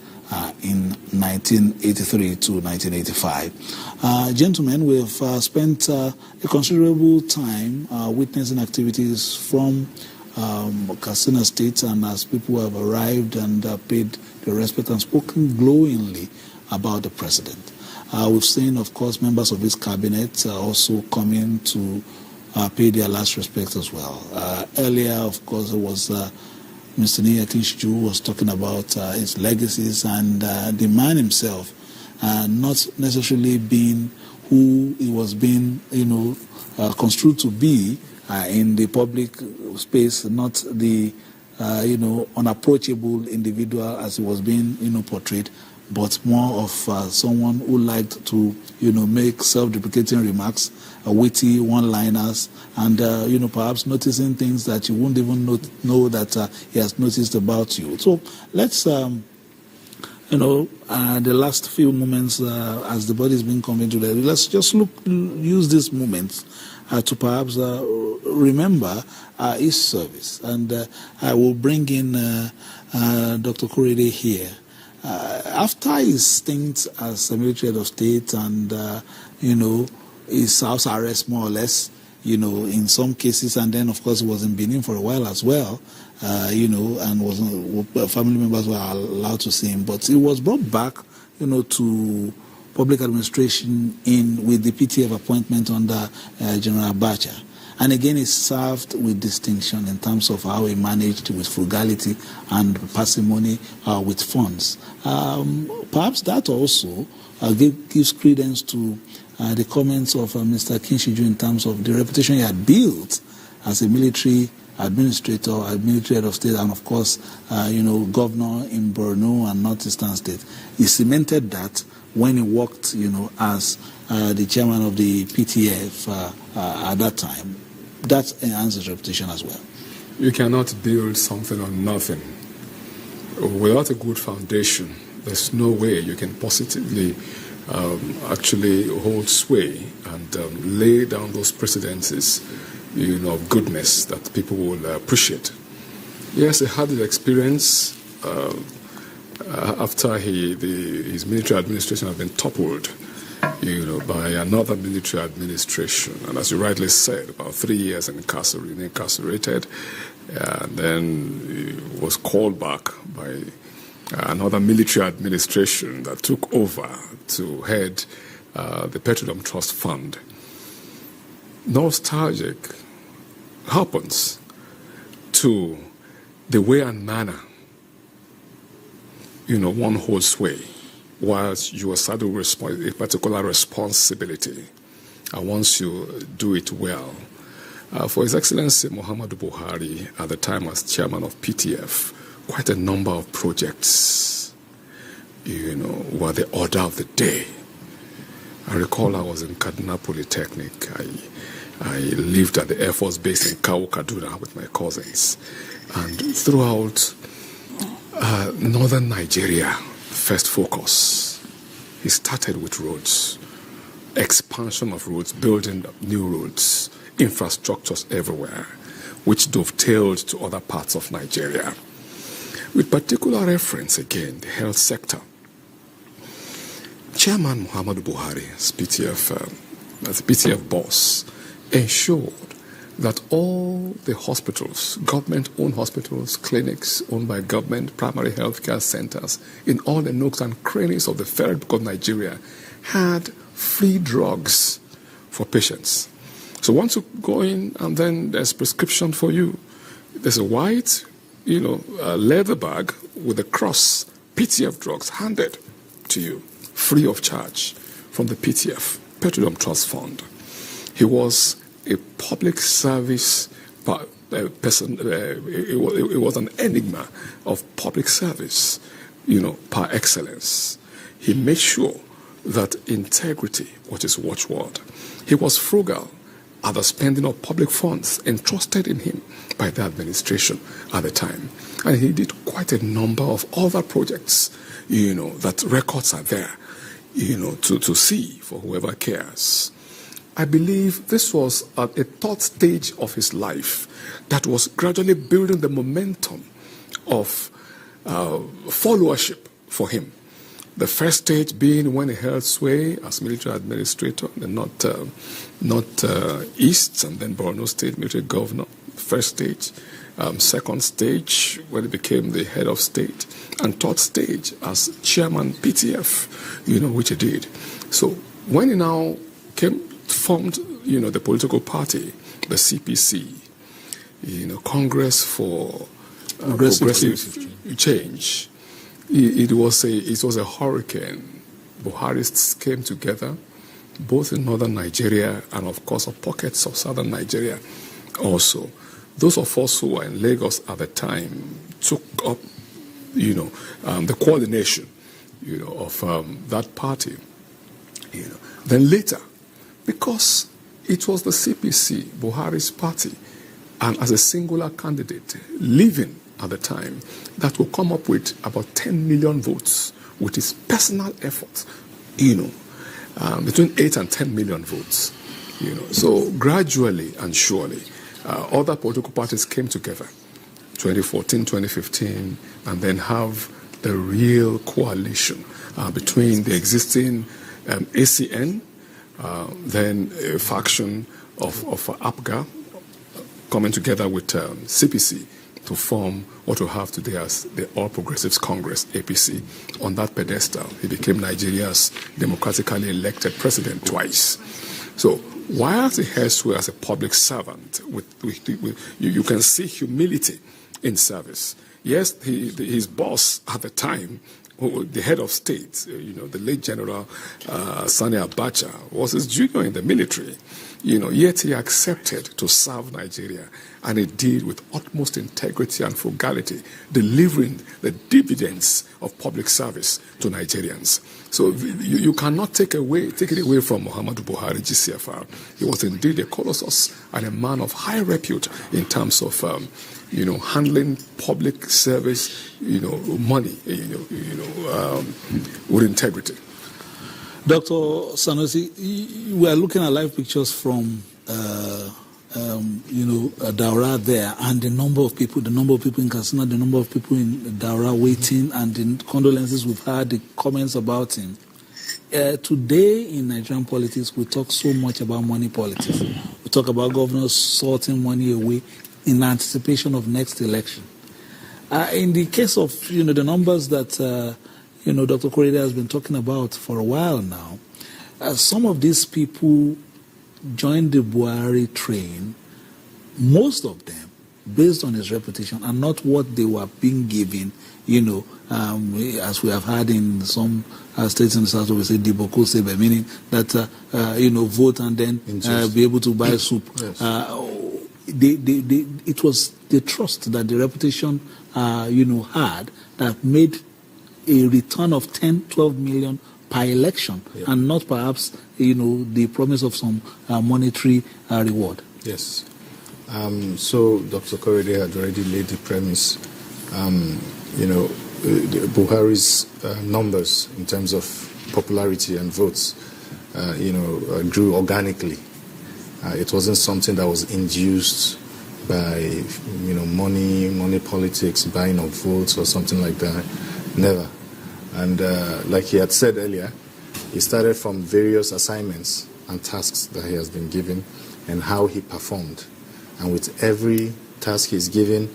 A: in 1983 to 1985. Gentlemen, we have spent a considerable time witnessing activities from Katsina State, and as people have arrived and paid their respect and spoken glowingly about the president. We've seen, of course, members of his cabinet also coming to pay their last respects as well. Earlier, of course, it was Mr. Niyakishju was talking about his legacies, and the man himself not necessarily being who he was being, construed to be in the public space, not the, unapproachable individual as he was being, portrayed, but more of someone who liked to, make self-deprecating remarks witty one-liners, and perhaps noticing things that you wouldn't even know that he has noticed about you. So let's, the last few moments as the body is being conveyed today, let's just use these moments to perhaps remember his service. And I will bring in Dr. Korede here. After his stint as a military head of state and, his house arrest more or less, in some cases, and then of course he was in Benin for a while as well, and family members were allowed to see him. But he was brought back, to public administration with the PTF appointment under General Abacha. And again, he served with distinction in terms of how he managed with frugality and parsimony with funds. Perhaps that also gives credence to the comments of Mr. Kinshiju in terms of the reputation he had built as a military administrator, a military head of state, and of course, governor in Borno and Northeastern State. He cemented that when he worked, as the chairman of the PTF at that time. That enhances his reputation as well.
D: You cannot build something on nothing. Without a good foundation, there's no way you can positively actually hold sway and lay down those precedences, of goodness that people will appreciate. Yes, he had the experience after his military administration had been toppled, by another military administration. And as you rightly said, about 3 years incarcerated, and then he was called back by another military administration that took over to head the Petroleum Trust Fund. Nostalgic happens to the way and manner, one holds sway whilst you are saddled with a particular responsibility. And once you do it well, for His Excellency Muhammadu Buhari, at the time as chairman of PTF, quite a number of projects, were the order of the day. I recall I was in Kaduna Polytechnic. I lived at the Air Force Base in Kawo, Kaduna with my cousins. And throughout northern Nigeria, first focus, he started with roads, expansion of roads, building new roads, infrastructures everywhere, which dovetailed to other parts of Nigeria. With particular reference, again, the health sector. Chairman Muhammadu Buhari, as PTF boss, ensured that all the hospitals, government-owned hospitals, clinics owned by government, primary health care centers, in all the nooks and crannies of the Federal Republic of Nigeria, had free drugs for patients. So once you go in and then there's prescription for you, there's a white, leather bag with a cross, PTF drugs handed to you, free of charge, from the PTF, Petroleum Trust Fund. He was a public service person. It was an enigma of public service, par excellence. He made sure that integrity was his watchword. He was frugal at the spending of public funds entrusted in him by the administration at the time. And he did quite a number of other projects, that records are there, to see for whoever cares. I believe this was at a third stage of his life that was gradually building the momentum of followership for him. The first stage being when he held sway as military administrator, then not East, and then Borno State military governor. First stage. Second stage, when he became the head of state. And third stage as chairman PTF, which he did. So when he now formed, the political party, the CPC, Congress for Progressive Change. It was a hurricane. Buharists came together, both in northern Nigeria and, of course, pockets of southern Nigeria also. Those of us who were in Lagos at the time took up, the coordination, of that party. Then later, because it was the CPC, Buhari's party, and as a singular candidate, living at the time, that will come up with about 10 million votes with his personal efforts, between 8 and 10 million votes. So gradually and surely, other political parties came together, 2014, 2015, and then have the real coalition between the existing ACN, then a faction of APGA, coming together with CPC to form what we have today as the All Progressives Congress, APC. On that pedestal, he became Nigeria's democratically elected president twice. So whilst he has as a public servant, you can see humility in service. Yes, his boss at the time, the head of state, the late General Sani Abacha, was his junior in the military. Yet he accepted to serve Nigeria, and he did with utmost integrity and frugality, delivering the dividends of public service to Nigerians. So you cannot take it away from Muhammadu Buhari, GCFR. He was indeed a colossus and a man of high repute in terms of handling public service, money, with integrity.
A: Dr. Sanusi, we are looking at live pictures from, Daura there, and the number of people in Katsina, the number of people in Daura waiting, and the condolences we've had, the comments about him. Today in Nigerian politics, we talk so much about money politics. We talk about governors sorting money away in anticipation of next election. In the case of, the numbers that, Dr. Korede has been talking about for a while now, some of these people joined the Buhari train, most of them, based on his reputation and not what they were being given, as we have had in some states in the south, we say Diboko Sebe, meaning that, vote and then be able to buy soup.
C: Yes.
A: It was the trust that the reputation, had that made a return of 10, 12 million per election, and not perhaps, the promise of some monetary reward.
C: Yes. So Dr. Korede had already laid the premise. Buhari's numbers in terms of popularity and votes, grew organically. It wasn't something that was induced by, money politics, buying of votes or something like that. Never. And like he had said earlier, he started from various assignments and tasks that he has been given and how he performed. And with every task he's given,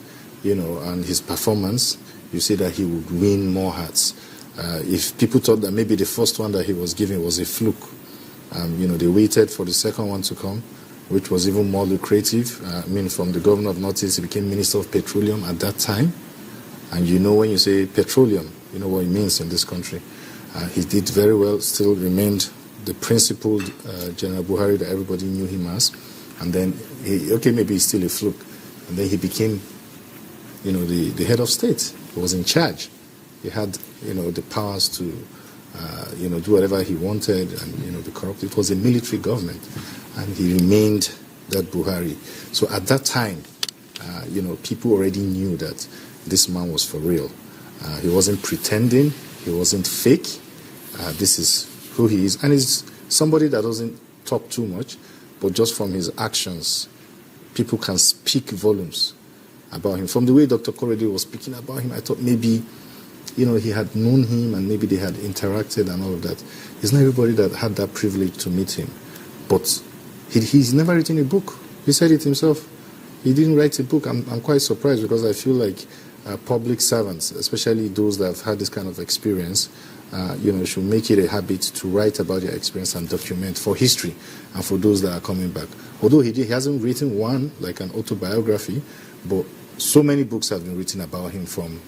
C: and his performance, you see that he would win more hearts. If people thought that maybe the first one that he was given was a fluke, they waited for the second one to come, which was even more lucrative. From the governor of Northeast, he became Minister of Petroleum at that time. And when you say petroleum, you know what it means in this country. He did very well, still remained the principled General Buhari that everybody knew him as. And then, maybe he's still a fluke. And then he became, the head of state. He was in charge. He had, the powers to, do whatever he wanted and, be corrupt. It was a military government. And he remained that Buhari. So at that time, people already knew that this man was for real. He wasn't pretending. He wasn't fake. This is who he is. And he's somebody that doesn't talk too much, but just from his actions, people can speak volumes about him. From the way Dr. Korede was speaking about him, I thought maybe, he had known him and maybe they had interacted and all of that. It's not everybody that had that privilege to meet him. But he's never written a book. He said it himself. He didn't write a book. I'm quite surprised because I feel like public servants, especially those that have had this kind of experience, should make it a habit to write about their experience and document for history and for those that are coming back. Although he hasn't written one, like an autobiography, but so many books have been written about him from,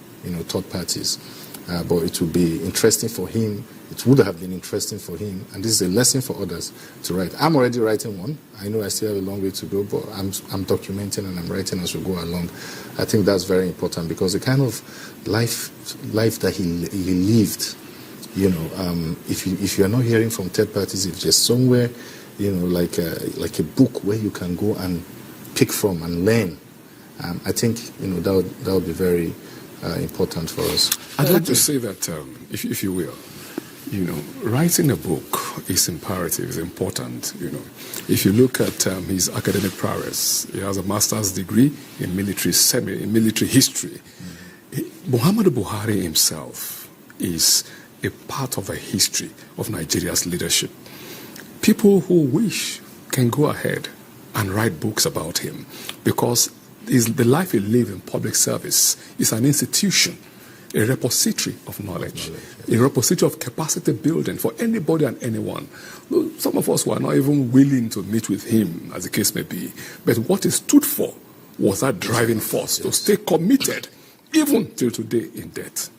C: third parties. But it would be interesting for him. It would have been interesting for him, and this is a lesson for others to write. I'm already writing one. I know I still have a long way to go, but I'm documenting and I'm writing as we go along. I think that's very important because the kind of life that he lived, if you are not hearing from third parties, if just somewhere, like a book where you can go and pick from and learn. I think that would be very important for us.
D: I'd like to say that, if you will, writing a book is imperative, is important. If you look at his academic prowess, he has a master's degree in military history. Muhammadu Buhari himself is a part of a history of Nigeria's leadership. People who wish can go ahead and write books about him, because the life he lived in public service is an institution, a repository of knowledge, a repository of capacity building for anybody and anyone. Some of us were not even willing to meet with him, as the case may be, but what he stood for was that driving force to stay committed, even till today, in death.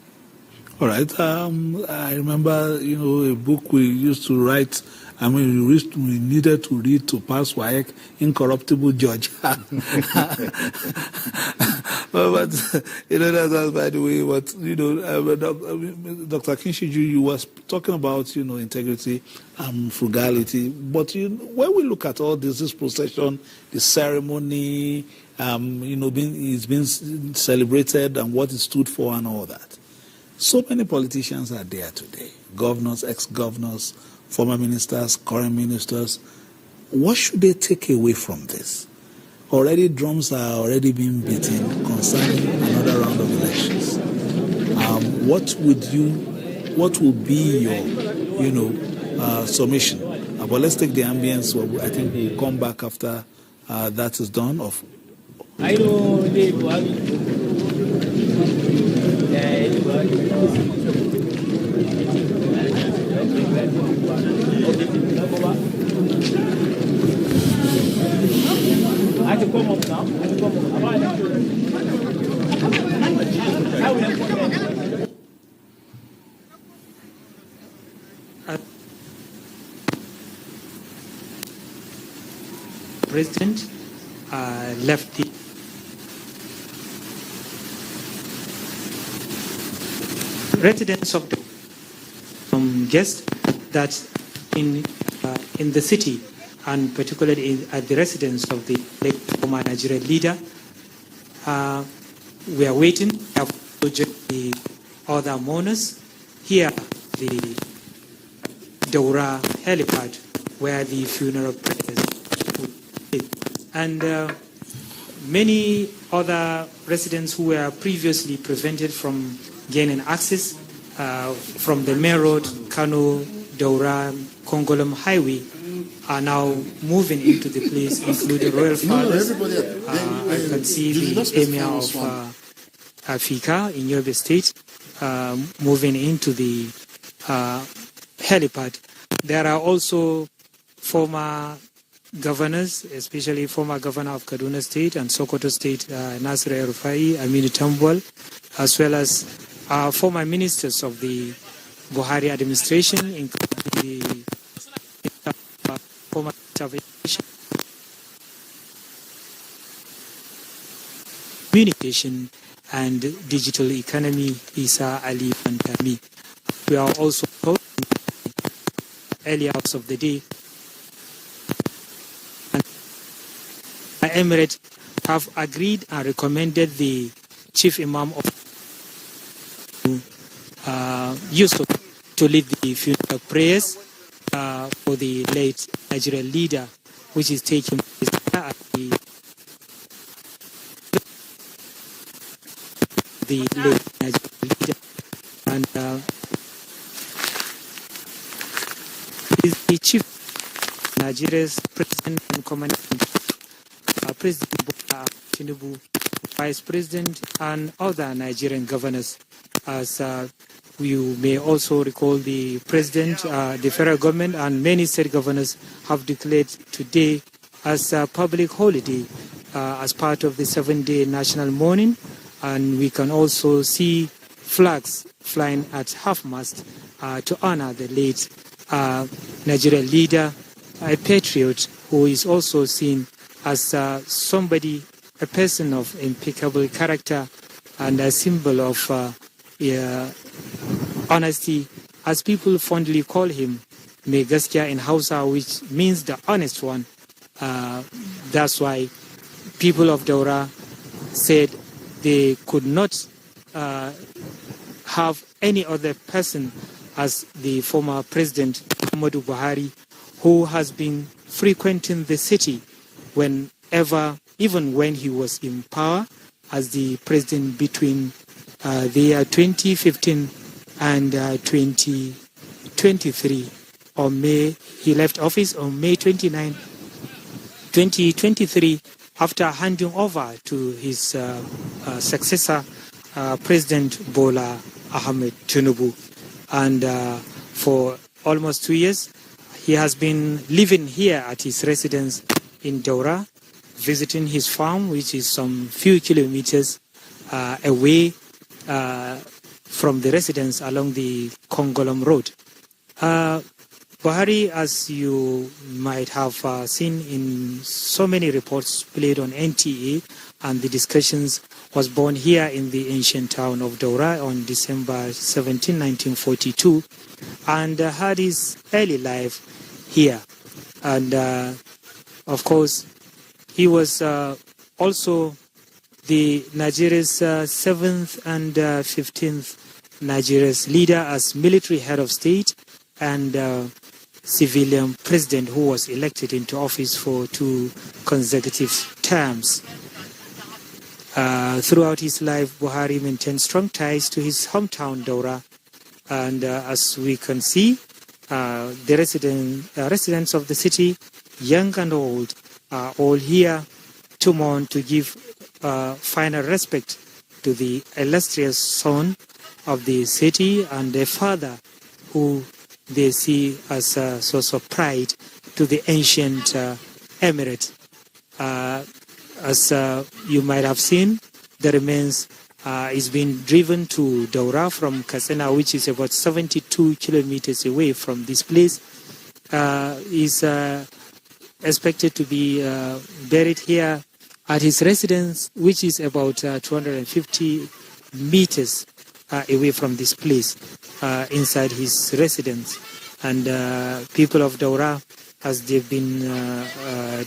A: All right. I remember, a book we used to write. We needed to read to pass WAEC, Incorruptible Judge. But that's by the way. But Dr. Kinshiju, you was talking about integrity and frugality. But when we look at all this procession, the ceremony, it's been celebrated and what it stood for and all that. So many politicians are there today: governors, ex-governors, former ministers, current ministers. What should they take away from this? Already drums are already being beaten concerning another round of elections. What will be your, summation? But let's take the ambience. I think we'll come back after that is done.
G: President left the residents of the guests that in the city, and particularly at the residence of the late former Nigerian leader, we are waiting for the other mourners here, the Daura helipad, where the funeral prayers will be. And many other residents who were previously prevented from gaining access from the main road, Kano, Daura, Kongolam Highway, are now moving into the place, including royal fathers. I can see the emir of Africa in Yobe State moving into the helipad. There are also former governors, especially former governor of Kaduna State and Sokoto State, Nasir El-Rufai, Aminu Tambol, as well as former ministers of the Buhari administration, including the former communication and digital economy, Isa Ali Pantami. We are also told in the early hours of the day, and the Emirates have agreed and recommended the chief imam of Yusuf to lead the funeral prayers for the late Nigerian leader, which is taking place at the late Nigerian leader, and is the chief Nigeria's president and commander, President Bola Tinubu, vice president, and other Nigerian governors. As you may also recall, the president, the federal government, and many state governors have declared today as a public holiday as part of the 7-day national mourning. And we can also see flags flying at half-mast to honor the late Nigerian leader, a patriot who is also seen as somebody, a person of impeccable character and a symbol of honesty, as people fondly call him, mai gaskiya in Hausa, which means the honest one. That's why people of Daura said they could not have any other person as the former president, Muhammadu Buhari, who has been frequenting the city whenever, even when he was in power as the president between the year 2015 and 2023. He left office on May 29, 2023, after handing over to his successor, President Bola Ahmed Tinubu. And for almost 2 years, he has been living here at his residence in Daura, visiting his farm, which is some few kilometers away from the residence along the Congolom Road. Buhari, as you might have seen in so many reports played on NTA and the discussions, was born here in the ancient town of Daura on December 17, 1942, and had his early life here. And of course, he was also the Nigeria's 7th and 15th Nigeria's leader as military head of state and civilian president who was elected into office for 2 consecutive terms. Throughout his life, Buhari maintained strong ties to his hometown, Daura. And as we can see, the residents of the city, young and old, are all here to mourn, to give final respect to the illustrious son of the city and their father, who they see as a source of pride to the ancient emirate. As you might have seen, the remains is being driven to Daura from Katsina, which is about 72 kilometers away from this place. Is expected to be buried here at his residence, which is about 250 meters away from this place, inside his residence. And people of Daura, as they've been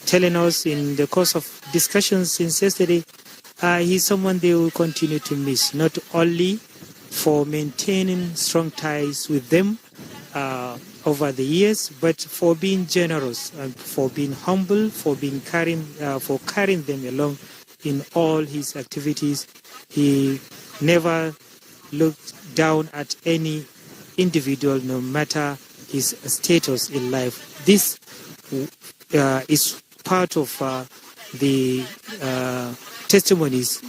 G: telling us in the course of discussions since yesterday, he's someone they will continue to miss, not only for maintaining strong ties with them over the years, but for being generous and for being humble, for carrying them along in all his activities. He never looked down at any individual, no matter his status in life. This is part of the testimonies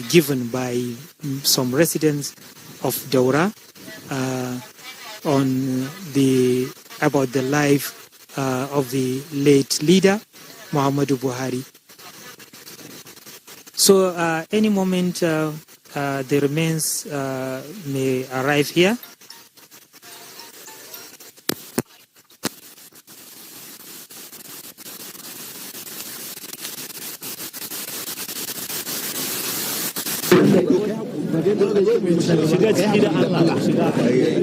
G: given by some residents of Daura about the life of the late leader, Muhammadu Buhari. So any moment the remains may arrive here.
H: shiga ciki da Allah shiga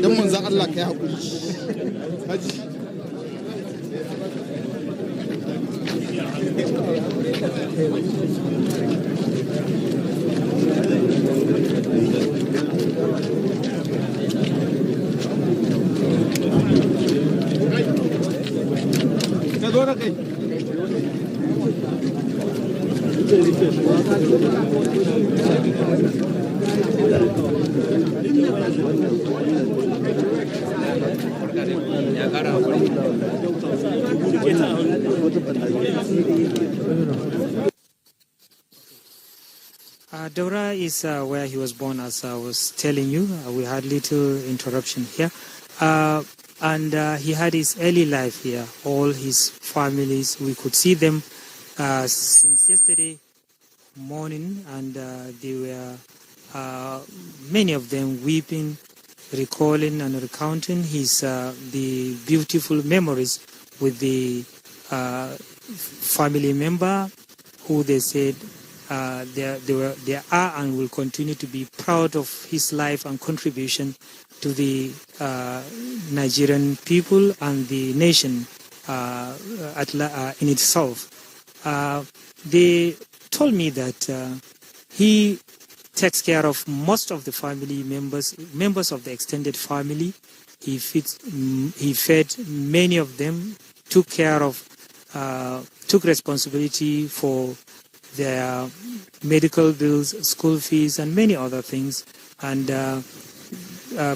H: dan manzon Allah kai hakuri haji ka zo da kai
G: Daura is where he was born, as I was telling you. We had little interruption here. And he had his early life here. All his families, we could see them since yesterday morning, and they were, many of them, weeping, recalling and recounting the beautiful memories with the family member who they said they are and will continue to be proud of his life and contribution to the Nigerian people and the nation in itself. They told me that he takes care of most of the family members of the extended family. He fed many of them, took responsibility for their medical bills, school fees, and many other things, and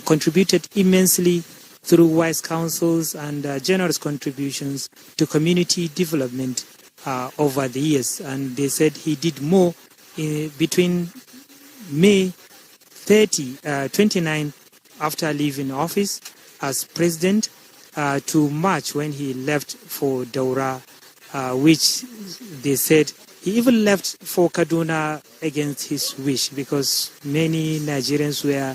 G: contributed immensely through wise counsels and generous contributions to community development over the years. And they said he did more between May 29 after leaving office as president to March when he left for Daura, which they said he even left for Kaduna against his wish, because many Nigerians were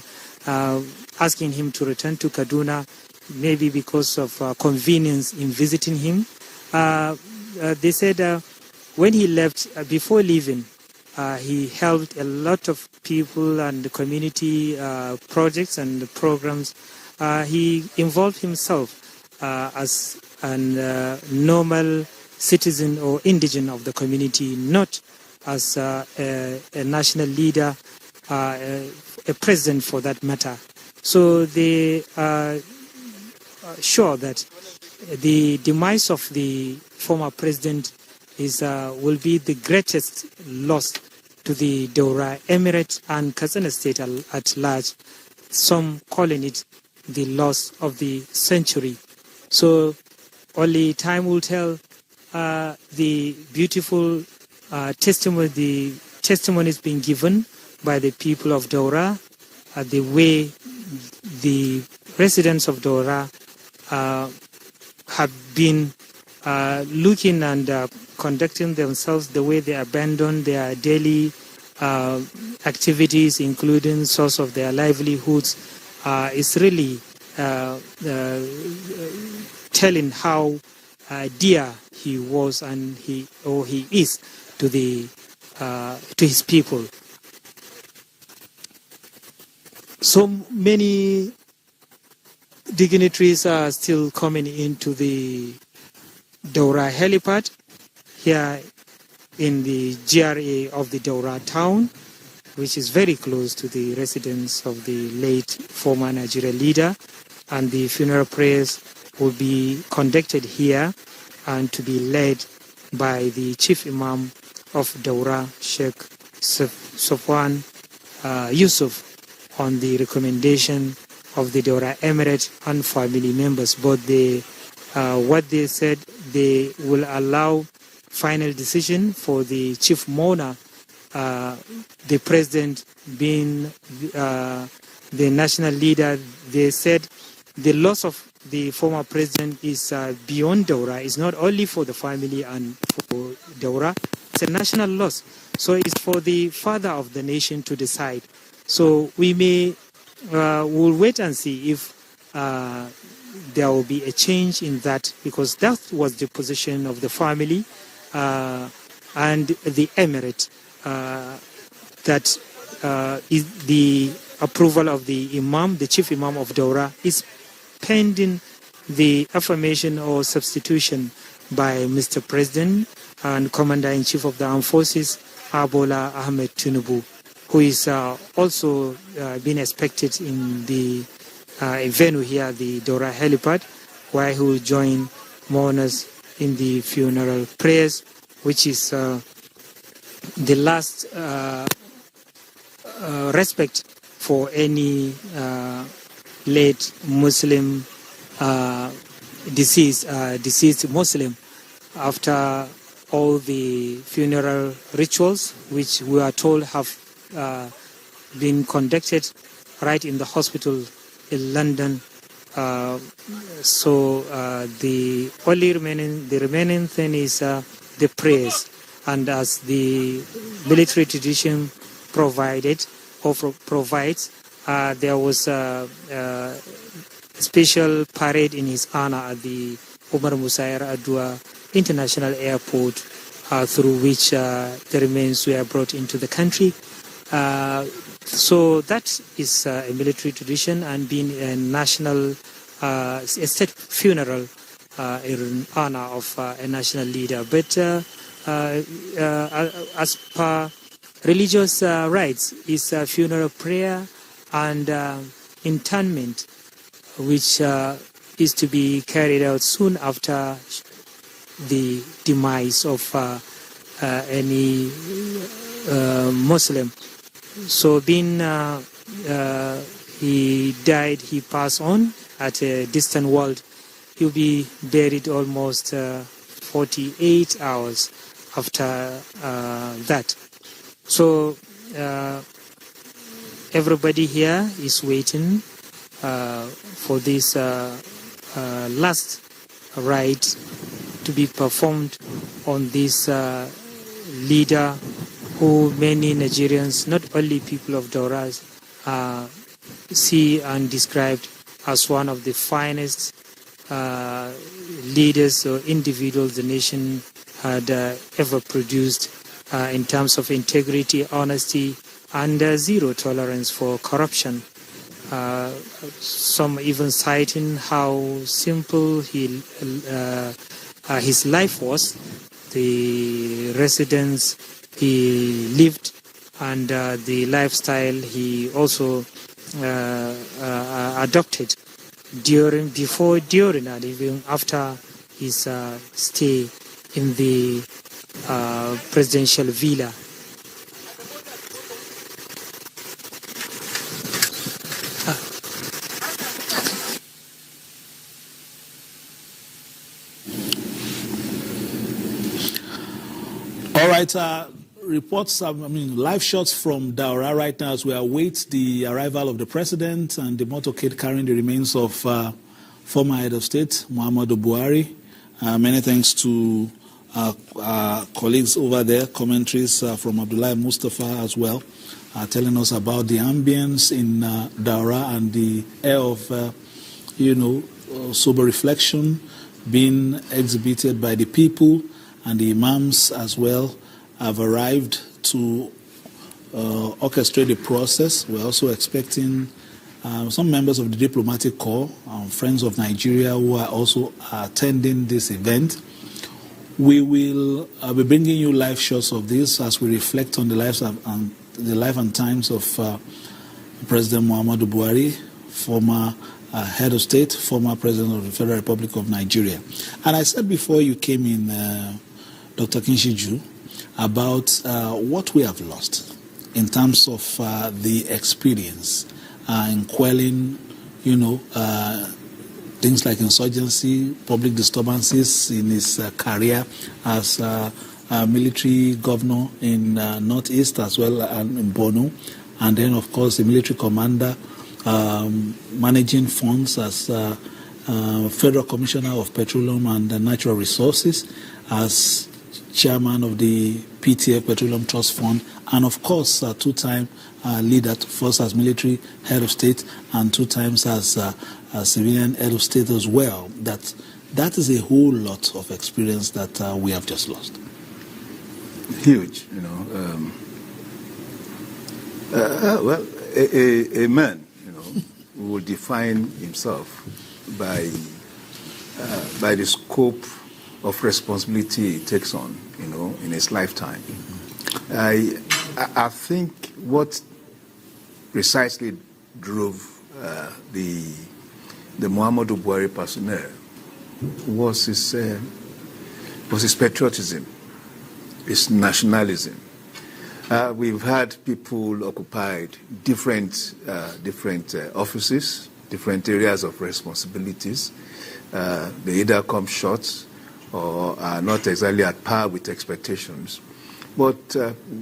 G: asking him to return to Kaduna, maybe because of convenience in visiting him. They said when he left, before leaving, he helped a lot of people and the community projects and programs. He involved himself as a normal citizen or indigene of the community, not as a national leader, a president for that matter. So they are sure that the demise of the former president will be the greatest loss to the Daura Emirate and Katsina State at large, some calling it the loss of the century. So only time will tell. The beautiful testimonies being given by the people of Daura, the way the residents of Daura have been looking and conducting themselves, the way they abandon their daily activities, including source of their livelihoods, is really telling how dear he was and he is to his people. So many dignitaries are still coming into the Daura helipad here in the GRA of the Daura town, which is very close to the residence of the late former Nigeria leader, and the funeral prayers will be conducted here and to be led by the Chief Imam of Daura, Sheikh Sofwan Yusuf, on the recommendation of the Daura Emirate and family members. But what they said, they will allow final decision for the Chief Mourner, the President being the national leader. They said the loss of the former president is beyond Daura. It's not only for the family and for Daura. It's a national loss. So it's for the father of the nation to decide. So we'll wait and see if there will be a change in that, because that was the position of the family and the emirate, that is the approval of the imam, the chief imam of Daura, is pending the affirmation or substitution by Mr. President and Commander-in-Chief of the Armed Forces, Bola Ahmed Tinubu, who is also being expected in the venue here, the Daura helipad, where he will join mourners in the funeral prayers, which is the last respect for any late Muslim, deceased Muslim, after all the funeral rituals, which we are told have been conducted right in the hospital in London. So the remaining thing is the prayers, and as the military tradition provides, there was a special parade in his honor at the Umar Musa Yar'Adua International Airport through which the remains were brought into the country. So that is a military tradition, and being a national state funeral in honor of a national leader. But as per religious rites, is a funeral prayer and interment, which is to be carried out soon after the demise of any Muslim. So being he died, he passed on at a distant world, he'll be buried almost 48 hours after that. So everybody here is waiting for this last rite to be performed on this leader who many Nigerians, not only people of Daura, see and described as one of the finest leaders or individuals the nation had ever produced in terms of integrity, honesty, and zero tolerance for corruption. Some even citing how simple his life was, the residence he lived, and the lifestyle he also adopted before, during, and even after his stay in the presidential villa.
A: All right, reports, live shots from Daura right now as we await the arrival of the president and the motorcade carrying the remains of former head of state, Muhammadu Buhari. Many thanks to our colleagues over there, commentaries from Abdullah Mustafa as well, telling us about the ambience in Daura and the air of, sober reflection being exhibited by the people, and the imams as well have arrived to orchestrate the process. We're also expecting some members of the diplomatic corps, friends of Nigeria, who are also attending this event. We will be bringing you live shots of this as we reflect on the life and times of President Muhammadu Buhari, former head of state, former president of the Federal Republic of Nigeria. And I said before you came in, Dr. Kinshiju, about what we have lost in terms of the experience in quelling, things like insurgency, public disturbances in his career as military governor in Northeast as well and in Borno, and then of course the military commander managing funds as Federal Commissioner of Petroleum and Natural Resources, as chairman of the PTF Petroleum Trust Fund, and of course two-time leader, first as military head of state and two times as civilian head of state as well. That is a whole lot of experience that we have just lost.
F: Huge, well, a man, who will define himself by the scope of responsibility he takes on, in his lifetime. I think what precisely drove the Muhammadu Buhari personnel was his patriotism, his nationalism. We've had people occupied different offices, different areas of responsibilities. They either come short or are not exactly at par with expectations. But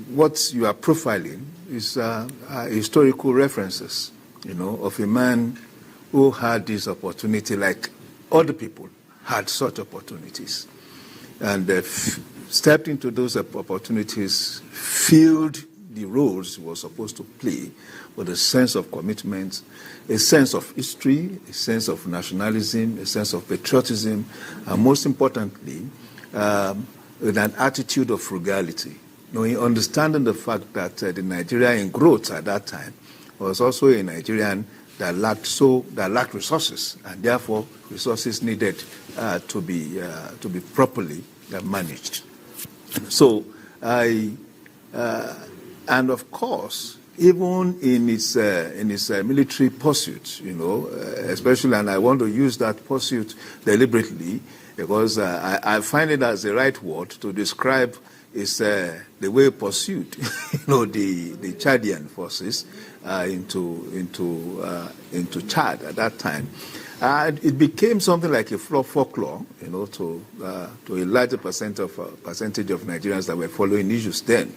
F: what you are profiling is historical references, of a man who had this opportunity like other people had such opportunities. And stepped into those opportunities, filled the roles he was supposed to play with a sense of commitment, a sense of history, a sense of nationalism, a sense of patriotism, and most importantly, with an attitude of frugality, understanding the fact that the Nigeria in growth at that time was also a Nigerian that lacked resources, and therefore resources needed to be properly managed. So and of course, even in its military pursuit, especially, and I want to use that pursuit deliberately because I find it as the right word to describe is the way he pursued, the Chadian forces into Chad at that time. It became something like a folklore, to a larger percentage of Nigerians that were following issues then.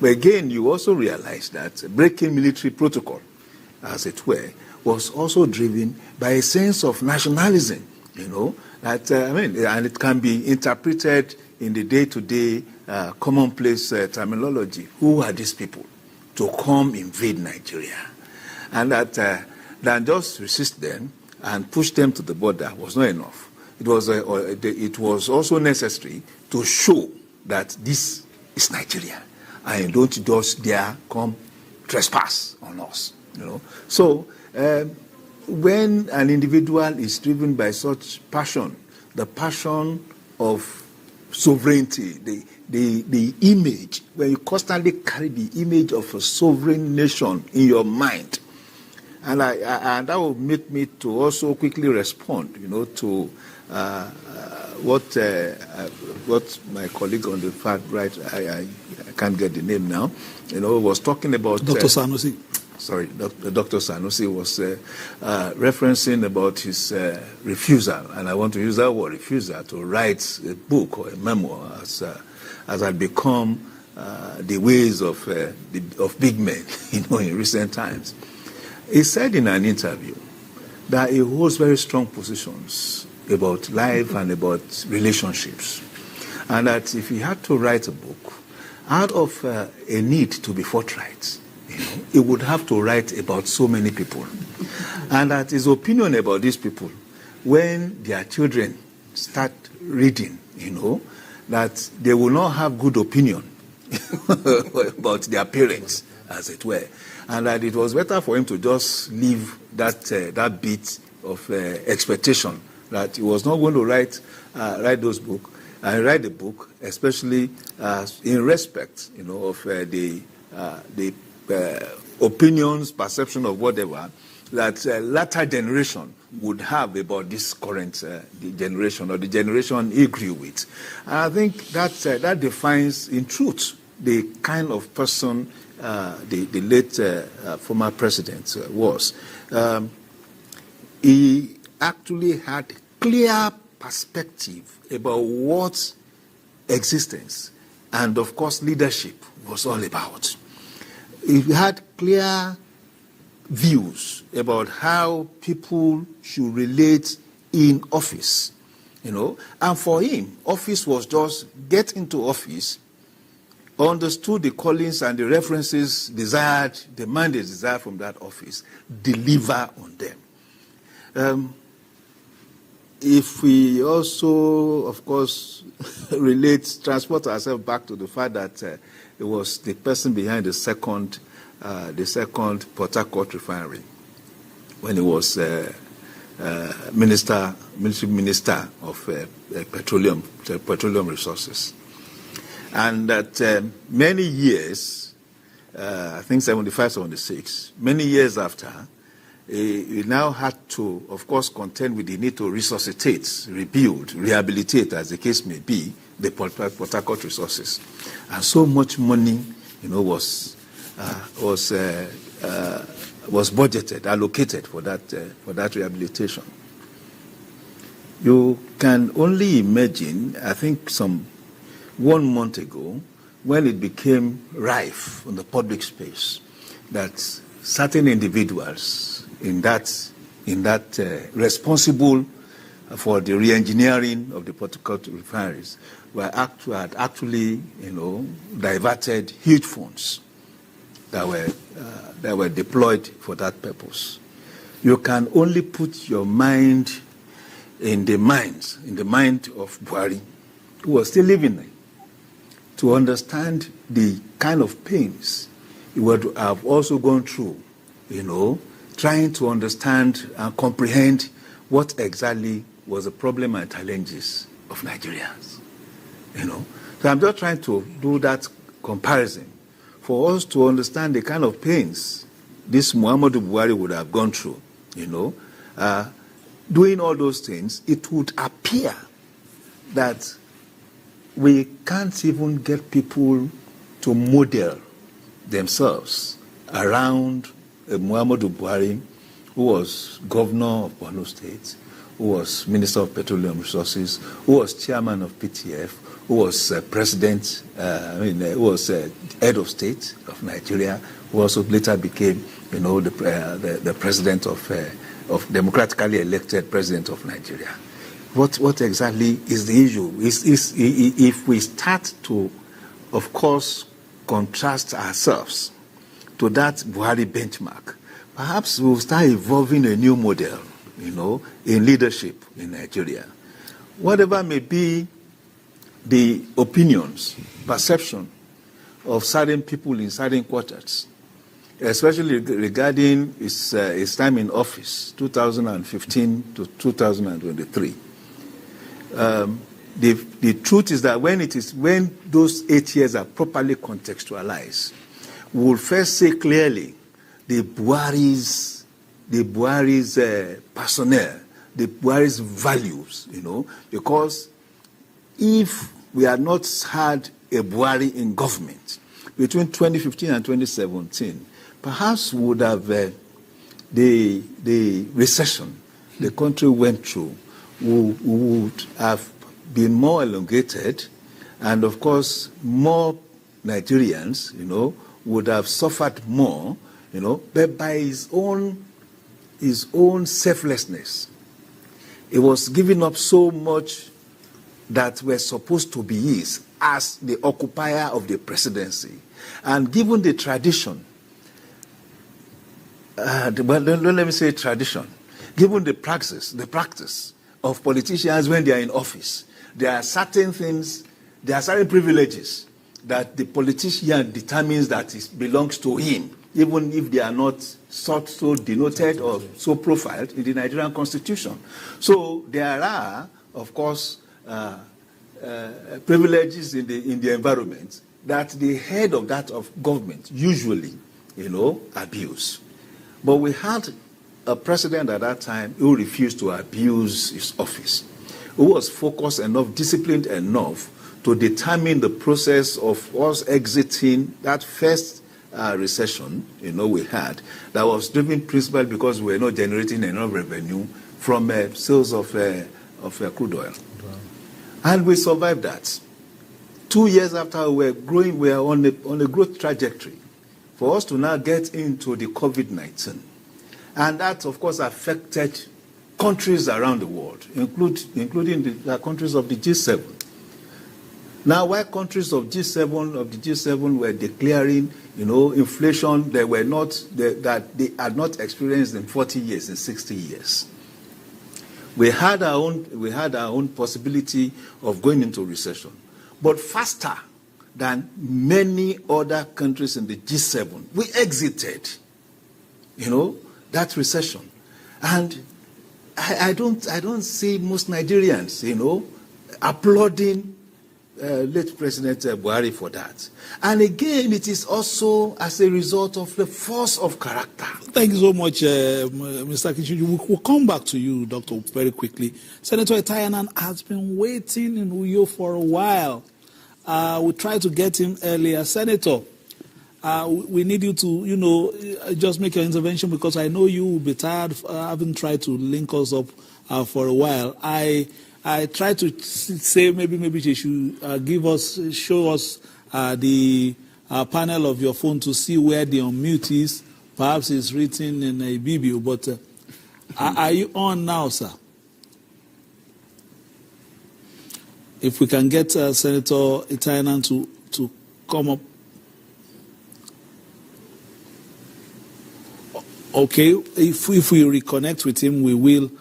F: But again, you also realize that breaking military protocol, as it were, was also driven by a sense of nationalism, and it can be interpreted in the day-to-day commonplace terminology. Who are these people to come invade Nigeria? And that than just resist them and push them to the border was not enough. It was also necessary to show that this is Nigeria, and don't just dare come trespass on us. So when an individual is driven by such passion, the passion of sovereignty, the image, when you constantly carry the image of a sovereign nation in your mind, and that will make me to also quickly respond, to what my colleague on the far right, I can't get the name now, was talking about.
A: Dr. Sanusi.
F: Sorry, Dr. Sanusi was referencing about his refusal, and I want to use that word, refusal, to write a book or a memoir as had become the ways of big men, in recent times. He said in an interview that he holds very strong positions about life and about relationships, and that if he had to write a book out of a need to be forthright, he would have to write about so many people, and that his opinion about these people, when their children start reading, that they will not have good opinion about their parents, as it were, and that it was better for him to just leave that bit of expectation that he was not going to write those books and write the book, especially in respect, of the opinions, perception of whatever that latter generation would have about this current the generation or the generation he grew with. And I think that defines, in truth, the kind of person the late former president was. He actually had clear perspective about what existence and, of course, leadership was all about. He had clear views about how people should relate in office, And for him, office was just get into office, understood the callings and the references desired, the mandates desired from that office, deliver on them. If we also, of course, transport ourselves back to the fact that it was the person behind the second Port Harcourt refinery, when he was military minister of petroleum resources. And that many years, I think 75, 76, many years after, he now had to, of course, contend with the need to resuscitate, rebuild, rehabilitate, as the case may be, the Port Harcourt resources. And so much money, was budgeted, allocated for that rehabilitation. You can only imagine, I think 1 month ago, when it became rife in the public space, that certain individuals in that responsible for the re-engineering of the Port Harcourt refineries had actually, diverted huge funds that were deployed for that purpose. You can only put your mind in the mind of Buhari, who was still living to understand the kind of pains he would have also gone through, trying to understand and comprehend what exactly was the problem and challenges of Nigerians. So I'm just trying to do that comparison for us to understand the kind of pains this Muhammadu Buhari would have gone through. Doing all those things, it would appear that we can't even get people to model themselves around Muhammadu Buhari, who was governor of Borno State, who was Minister of Petroleum Resources, who was chairman of PTF, who was president, who was head of state of Nigeria, who also later became, the president of democratically elected president of Nigeria. What exactly is the issue? If we start to, of course, contrast ourselves to that Buhari benchmark, perhaps we'll start evolving a new model, in leadership in Nigeria. Whatever may be the opinions, perception of certain people in certain quarters, especially regarding his time in office, 2015 to 2023. The truth is that when those 8 years are properly contextualized, we will first say clearly the Buhari's personnel, the Buhari's values, because if we had not had a Buhari in government between 2015 and 2017, perhaps we would have the recession the country went through would have been more elongated, and of course more Nigerians, would have suffered more, but by his own selflessness, he was giving up so much that were supposed to be his as the occupier of the presidency. And given the tradition, don't let me say tradition, given the practice of politicians when they are in office, there are certain things, there are certain privileges that the politician determines that it belongs to him, even if they are not so denoted or so profiled in the Nigerian constitution. So there are, of course, privileges in the environment that the head of government usually, abuse. But we had a president at that time who refused to abuse his office, who was focused enough, disciplined enough to determine the process of us exiting that first recession, we had, that was driven principally because we were not generating enough revenue from sales of crude oil. Wow. And we survived that. 2 years after we were growing, we were on a growth trajectory for us to now get into the COVID-19. And that, of course, affected countries around the world, including the countries of the G7. Now, while countries of the G7 were declaring, inflation that they had not experienced in 40 years, in 60 years, we had our own possibility of going into recession, but faster than many other countries in the G7. We exited, that recession, and I don't see most Nigerians, applauding late President Buhari for that. And again, it is also as a result of the force of character.
A: Thank you so much, Mr. Kichiju. We'll come back to you, Doctor, very quickly. Senator Itayanan has been waiting in Uyo for a while. We tried to get him earlier. Senator, we need you to, just make your intervention, because I know you will be tired having tried to link us up for a while. I tried to say maybe she should show us the panel of your phone to see where the unmute is. Perhaps it's written in a BBO, but are you on now, sir? If we can get Senator Itayanan to come up. Okay, if we reconnect with him, we will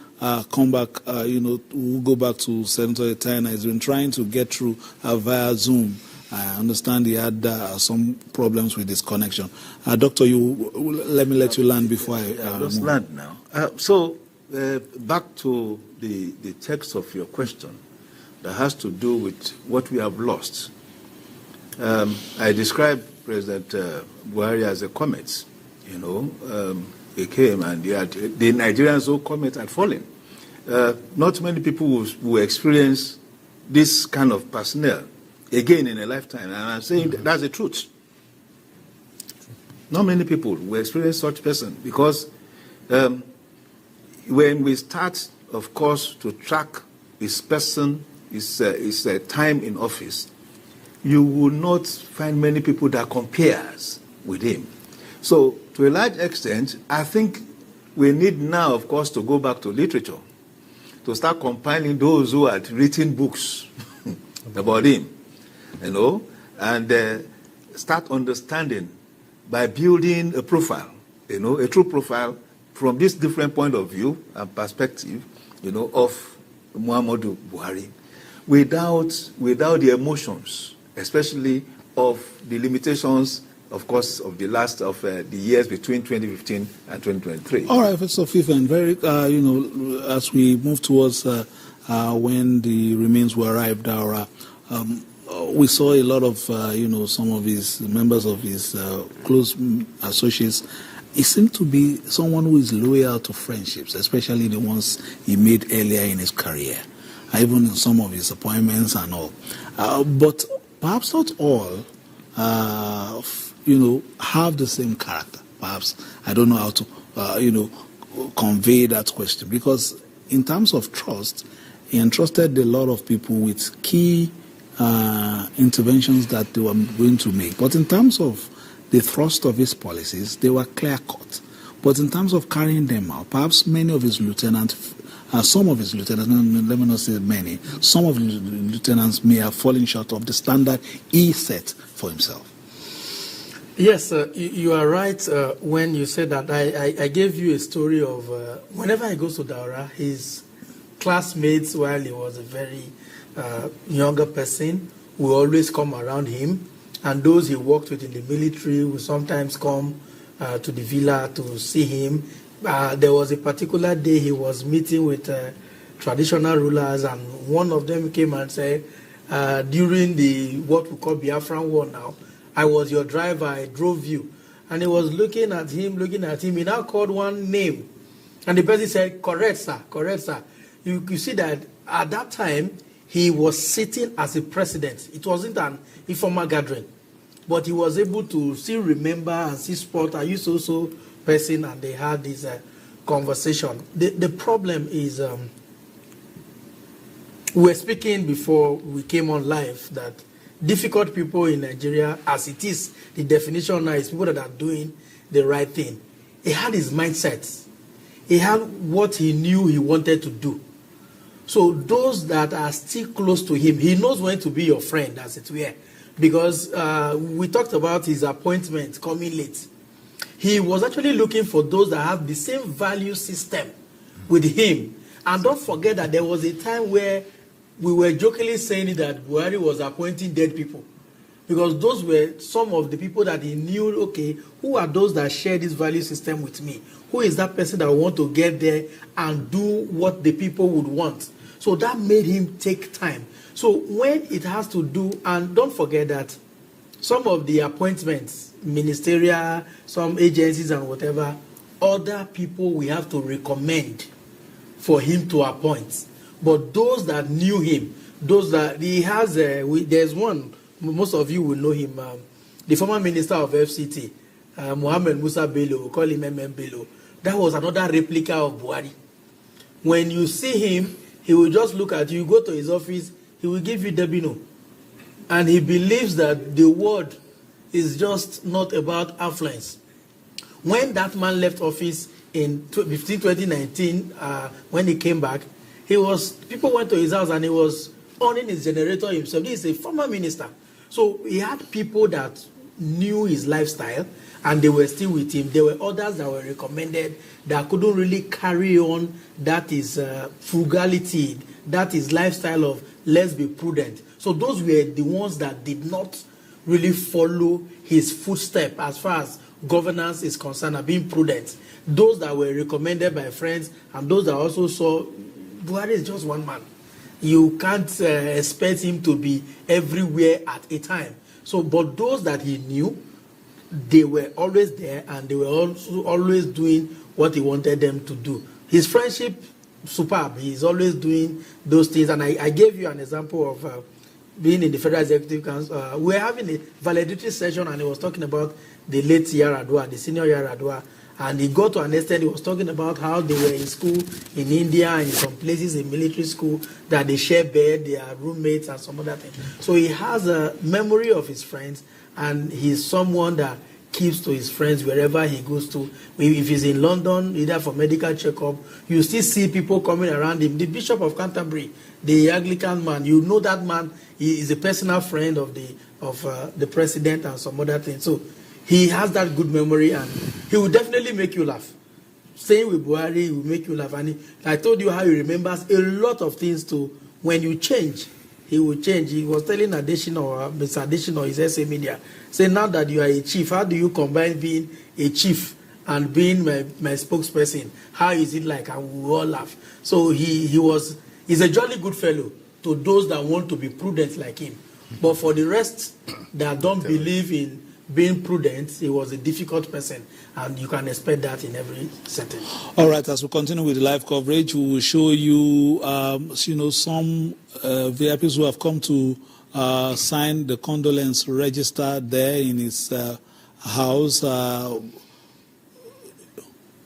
A: come back, we'll go back to Senator Itayanan. He's been trying to get through via Zoom. I understand he had some problems with his connection. Doctor, let me let you land before I
F: just land now. So back to the text of your question that has to do with what we have lost. I described President Buhari as a comet. He came and the Nigerians' own comet had fallen. Not many people will experience this kind of personnel again in a lifetime, and I'm saying that's the truth. Not many people will experience such person because when we start, of course, to track his person, his time in office, you will not find many people that compares with him. So, to a large extent, I think we need now, of course, to go back to literature, to start compiling those who had written books about him, and start understanding by building a profile, a true profile from this different point of view and perspective, of Muhammadu Buhari, without the emotions, especially of the limitations, of course, of the last of the years between 2015 and 2023.
A: All right, Professor Fifen, very, as we move towards when the remains were arrived, Daura, we saw a lot of, some of his members of his close associates. He seemed to be someone who is loyal to friendships, especially the ones he made earlier in his career, even in some of his appointments and all. But perhaps not all, have the same character. Perhaps I don't know how to, convey that question, because in terms of trust, he entrusted a lot of people with key interventions that they were going to make. But in terms of the thrust of his policies, they were clear-cut. But in terms of carrying them out, perhaps many of his lieutenants, some of his lieutenants, let me not say many, some of the lieutenants may have fallen short of the standard he set for himself.
E: Yes, you are right when you said that. I gave you a story of whenever I go to Daura, his classmates, while he was a very younger person, will always come around him. And those he worked with in the military will sometimes come to the villa to see him. There was a particular day he was meeting with traditional rulers, and one of them came and said, during the what we call Biafran War now, I was your driver, I drove you. And he was looking at him. He now called one name. And the person said, correct, sir. You see that at that time, he was sitting as a president. It wasn't an informal gathering. But he was able to still remember and see spot, are you so person? And they had this conversation. The problem is, we were speaking before we came on live that difficult people in Nigeria, as it is, the definition now is people that are doing the right thing. He had his mindset. He had what he knew he wanted to do. So those that are still close to him, he knows when to be your friend, as it were. Because we talked about his appointment coming late. He was actually looking for those that have the same value system with him. And don't forget that there was a time where we were jokingly saying that Buhari was appointing dead people. Because those were some of the people that he knew, okay, who are those that share this value system with me? Who is that person that will want to get there and do what the people would want? So that made him take time. So when it has to do, and don't forget that some of the appointments, ministerial, some agencies and whatever, other people we have to recommend for him to appoint. But those that knew him, those that he has, there's one, most of you will know him, the former minister of FCT, Muhammadu Musa Bello, we call him Bello. That was another replica of Buhari. When you see him, he will just look at you, go to his office, he will give you Debino. And he believes that the world is just not about affluence. When that man left office in 2019, when he came back, people went to his house and he was owning his generator himself. He is a former minister. So he had people that knew his lifestyle and they were still with him. There were others that were recommended that couldn't really carry on. That is frugality. That is lifestyle of let's be prudent. So those were the ones that did not really follow his footsteps as far as governance is concerned and being prudent. Those that were recommended by friends and those that also saw Buhari is just one man. You can't expect him to be everywhere at a time. So, but those that he knew, they were always there and they were also always doing what he wanted them to do. His friendship, superb. He's always doing those things. And I gave you an example of being in the Federal Executive Council. We were having a valedictory session and he was talking about the late Yaradua, the senior Yaradua. And he got to an extent, he was talking about how they were in school in India and in some places in military school, that they share bed, they are roommates and some other things. So he has a memory of his friends, and he's someone that keeps to his friends wherever he goes to. If he's in London, either for medical checkup, you still see people coming around him. The Bishop of Canterbury, the Anglican man, you know that man, he is a personal friend of the president and some other things. So he has that good memory, and he will definitely make you laugh. Staying with Buhari will make you laugh. And I told you how he remembers a lot of things too. When you change, he will change. He was telling Mr. Additional, his SA Media, saying, now that you are a chief, how do you combine being a chief and being my spokesperson? How is it like? And we all laugh. So he's a jolly good fellow to those that want to be prudent like him. But for the rest that don't believe in being prudent, he was a difficult person, and you can expect that in every setting.
A: All right, as we continue with the live coverage, we will show you, some VIPs who have come to sign the condolence register there in his house.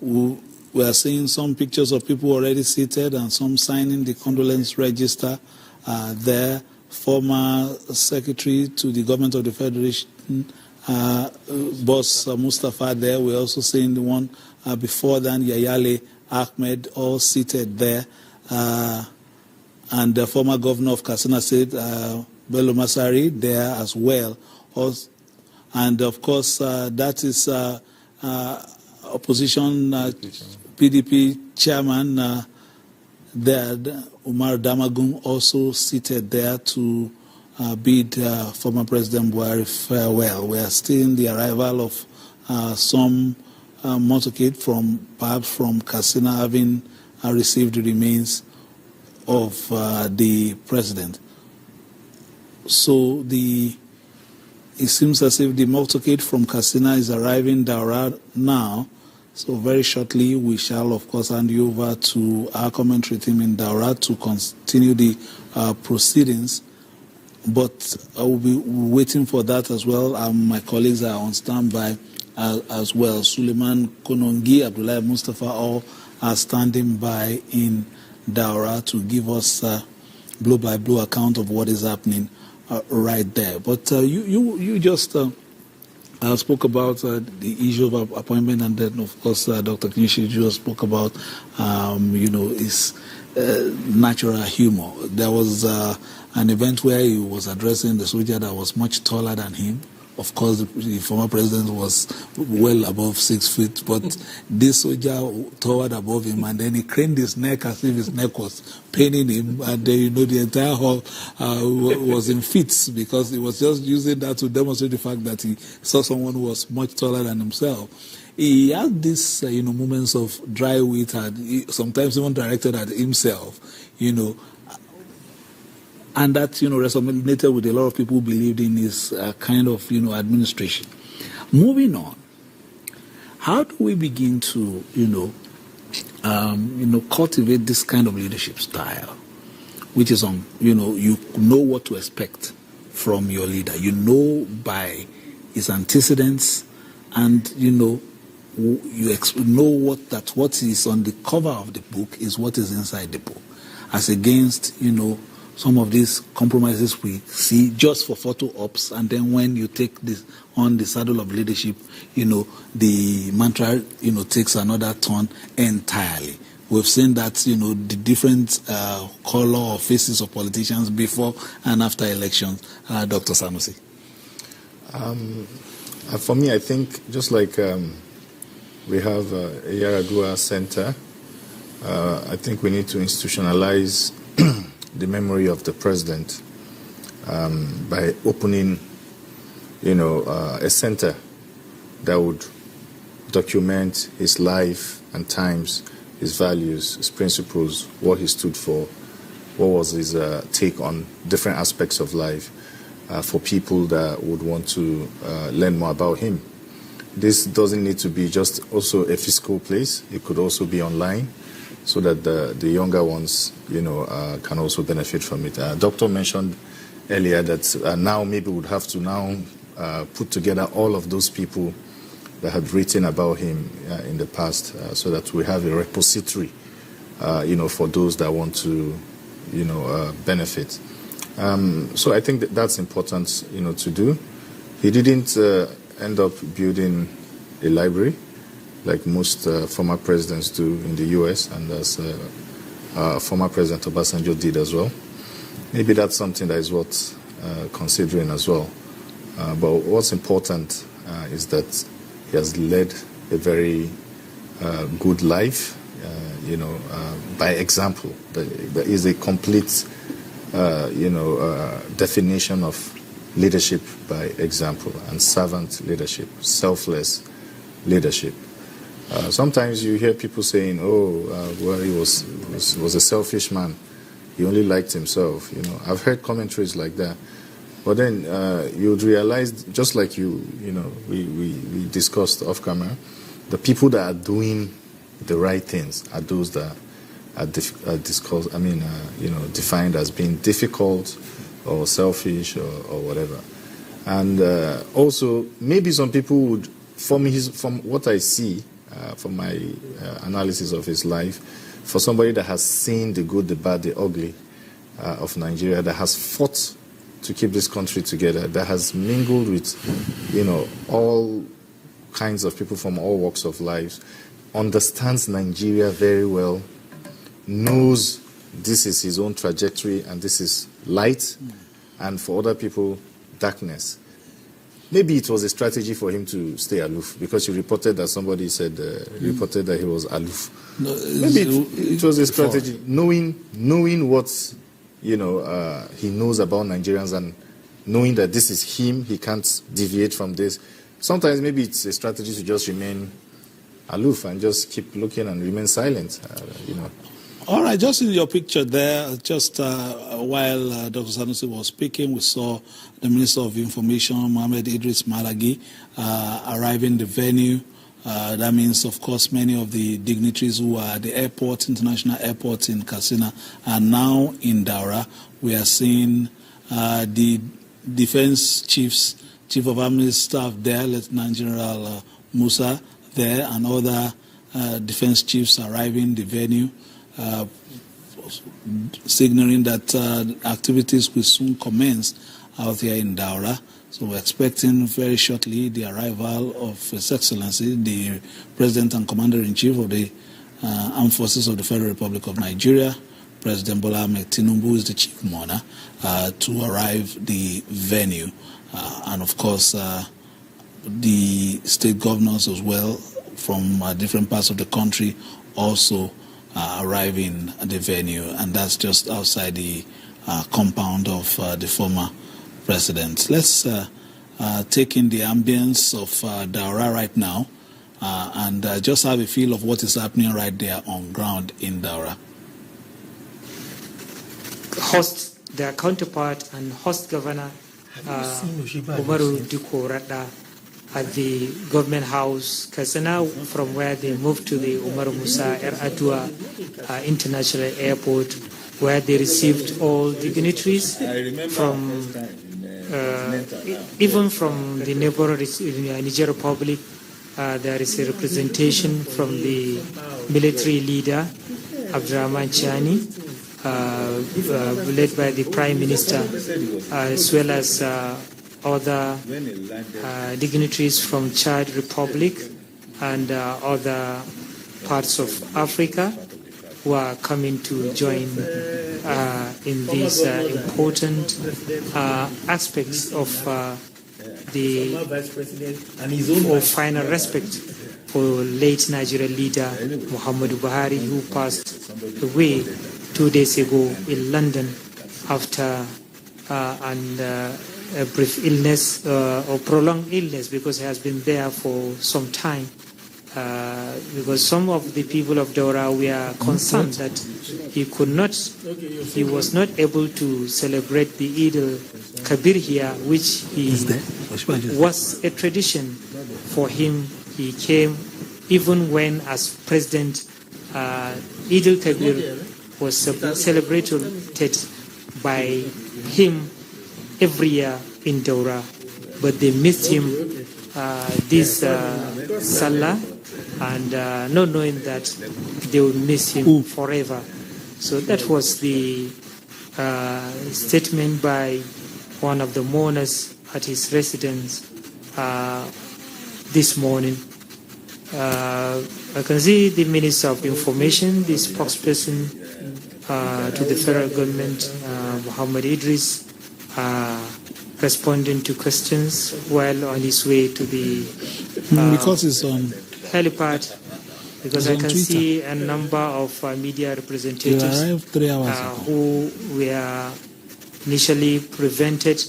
A: We are seeing some pictures of people already seated and some signing the condolence register there. Former Secretary to the Government of the Federation, Boss Mustafa there. We're also seeing the one before then, Yayale Ahmed, all seated there. And the former governor of Katsina State, Bello Masari, there as well. And of course, that is opposition PDP chairman there, Umar Damagum, also seated there to bid former President Buhari farewell. We are still in the arrival of some motorcade perhaps from Katsina, having received the remains of the president. So it seems as if the motorcade from Katsina is arriving Daura now. So very shortly we shall, of course, hand you over to our commentary team in Daura to continue the proceedings. But I will be waiting for that as well. My colleagues are on standby as well. Suleiman Konongi, Abdullah Mustafa, all are standing by in Daura to give us a blow-by-blow account of what is happening right there. But you just spoke about the issue of appointment, and then, of course, Dr. Kinishi just spoke about, his natural humor. There was an event where he was addressing the soldier that was much taller than him. Of course, the former president was well above 6 feet, but this soldier towered above him, and then he craned his neck as if his neck was paining him, and the entire hall was in fits, because he was just using that to demonstrate the fact that he saw someone who was much taller than himself. He had these, moments of dry wit, and sometimes even directed at himself, and that, resonated with a lot of people who believed in his kind of, administration. Moving on, how do we begin to, cultivate this kind of leadership style, which is you know what to expect from your leader. You know by his antecedents, and you know what is on the cover of the book is what is inside the book, as against, some of these compromises we see just for photo ops, and then when you take this on the saddle of leadership, the mantra, takes another turn entirely. We've seen that, the different color or faces of politicians before and after elections. Dr. Sanusi.
C: For me, I think just like we have a Yaradua Center, I think we need to institutionalize the memory of the president by opening, a center that would document his life and times, his values, his principles, what he stood for, what was his take on different aspects of life for people that would want to learn more about him. This doesn't need to be just also a physical place. It could also be online so that the younger ones, can also benefit from it. Doctor mentioned earlier that now maybe we would have to now put together all of those people that had written about him in the past so that we have a repository, for those that want to, benefit. So I think that's important, to do. He didn't end up building a library like most former presidents do in the U.S. and as former President Obasanjo did as well. Maybe that's something that is worth considering as well. But what's important is that he has led a very good life, by example. There is a complete, definition of leadership by example and servant leadership, selfless leadership. Sometimes you hear people saying, Buhari was a selfish man. He only liked himself. I've heard commentaries like that. But then you would realize, just like we discussed off camera, the people that are doing the right things are those that are defined as being difficult or selfish or whatever. And also, maybe some people would, from what I see, from my analysis of his life, for somebody that has seen the good, the bad, the ugly of Nigeria, that has fought to keep this country together, that has mingled with, all kinds of people from all walks of life, understands Nigeria very well, knows this is his own trajectory and this is light, and for other people, darkness. Maybe it was a strategy for him to stay aloof, because you reported that somebody said reported that he was aloof. No, maybe it was a strategy, knowing what he knows about Nigerians and knowing that this is him, he can't deviate from this. Sometimes maybe it's a strategy to just remain aloof and just keep looking and remain silent.
A: All right, just in your picture there, just while Dr. Sanusi was speaking, we saw the Minister of Information, Mohammed Idris Malagi, arriving the venue. That means, of course, many of the dignitaries who are at the airport, international airport in Katsina, are now in Daura. We are seeing the defense chiefs, Chief of Army Staff there, Lieutenant General Musa there, and other defense chiefs arriving the venue, signaling that activities will soon commence out here in Daura. So we're expecting very shortly the arrival of His Excellency, the President and Commander-in-Chief of the Armed Forces of the Federal Republic of Nigeria, President Bola Ahmed Tinubu, who is the chief mourner, to arrive the venue. And of course, the state governors as well from different parts of the country also arriving at the venue, and that's just outside the compound of the former president. Let's take in the ambience of Daura right now and just have a feel of what is happening right there on ground in Daura.
G: Host, their counterpart and host governor, Umaru Diko Radda, at the government house, Katsina, from where they moved to the Umaru Musa Adua International Airport, where they received all dignitaries from, even from the neighboring Niger Republic. There is a representation from the military leader, Abdurrahman Chani, led by the Prime Minister, as well as other dignitaries from Chad Republic and other parts of Africa who are coming to join in these important aspects of the final respect for late Nigerian leader Muhammadu Buhari, who passed away 2 days ago in London after and a brief illness or prolonged illness, because he has been there for some time. Because some of the people of Daura were concerned that he was not able to celebrate the Eid al-Kabir here, which was a tradition for him. He came even when, as president, Eid al-Kabir was celebrated by him every year in Daura, but they missed him this Salah, and not knowing that they would miss him forever. So that was the statement by one of the mourners at his residence this morning. I can see the Minister of Information, the spokesperson to the federal government, Muhammadu, responding to questions while on his way to the
A: because it's on
G: helipad, because I can
A: Twitter.
G: see a number of media representatives
A: arrived 3 hours ago.
G: who were initially prevented.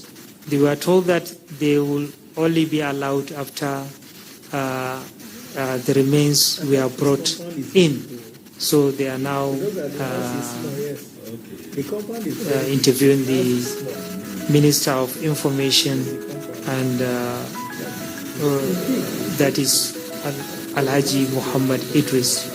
G: They were told that they will only be allowed after the remains were brought in. So they are now interviewing the Minister of Information, and that is Alhaji Muhammad Idris.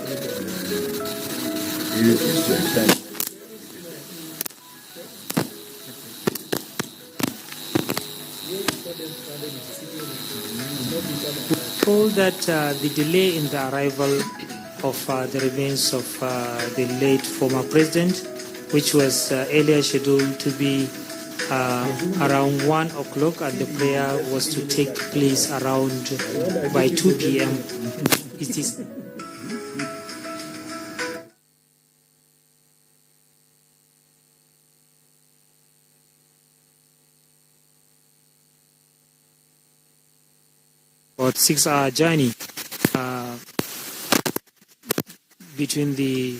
G: Told that the delay in the arrival of the remains of the late former president, which was earlier scheduled to be around 1 o'clock, and the prayer was to take place around by 2 p.m. It is about 6-hour journey between the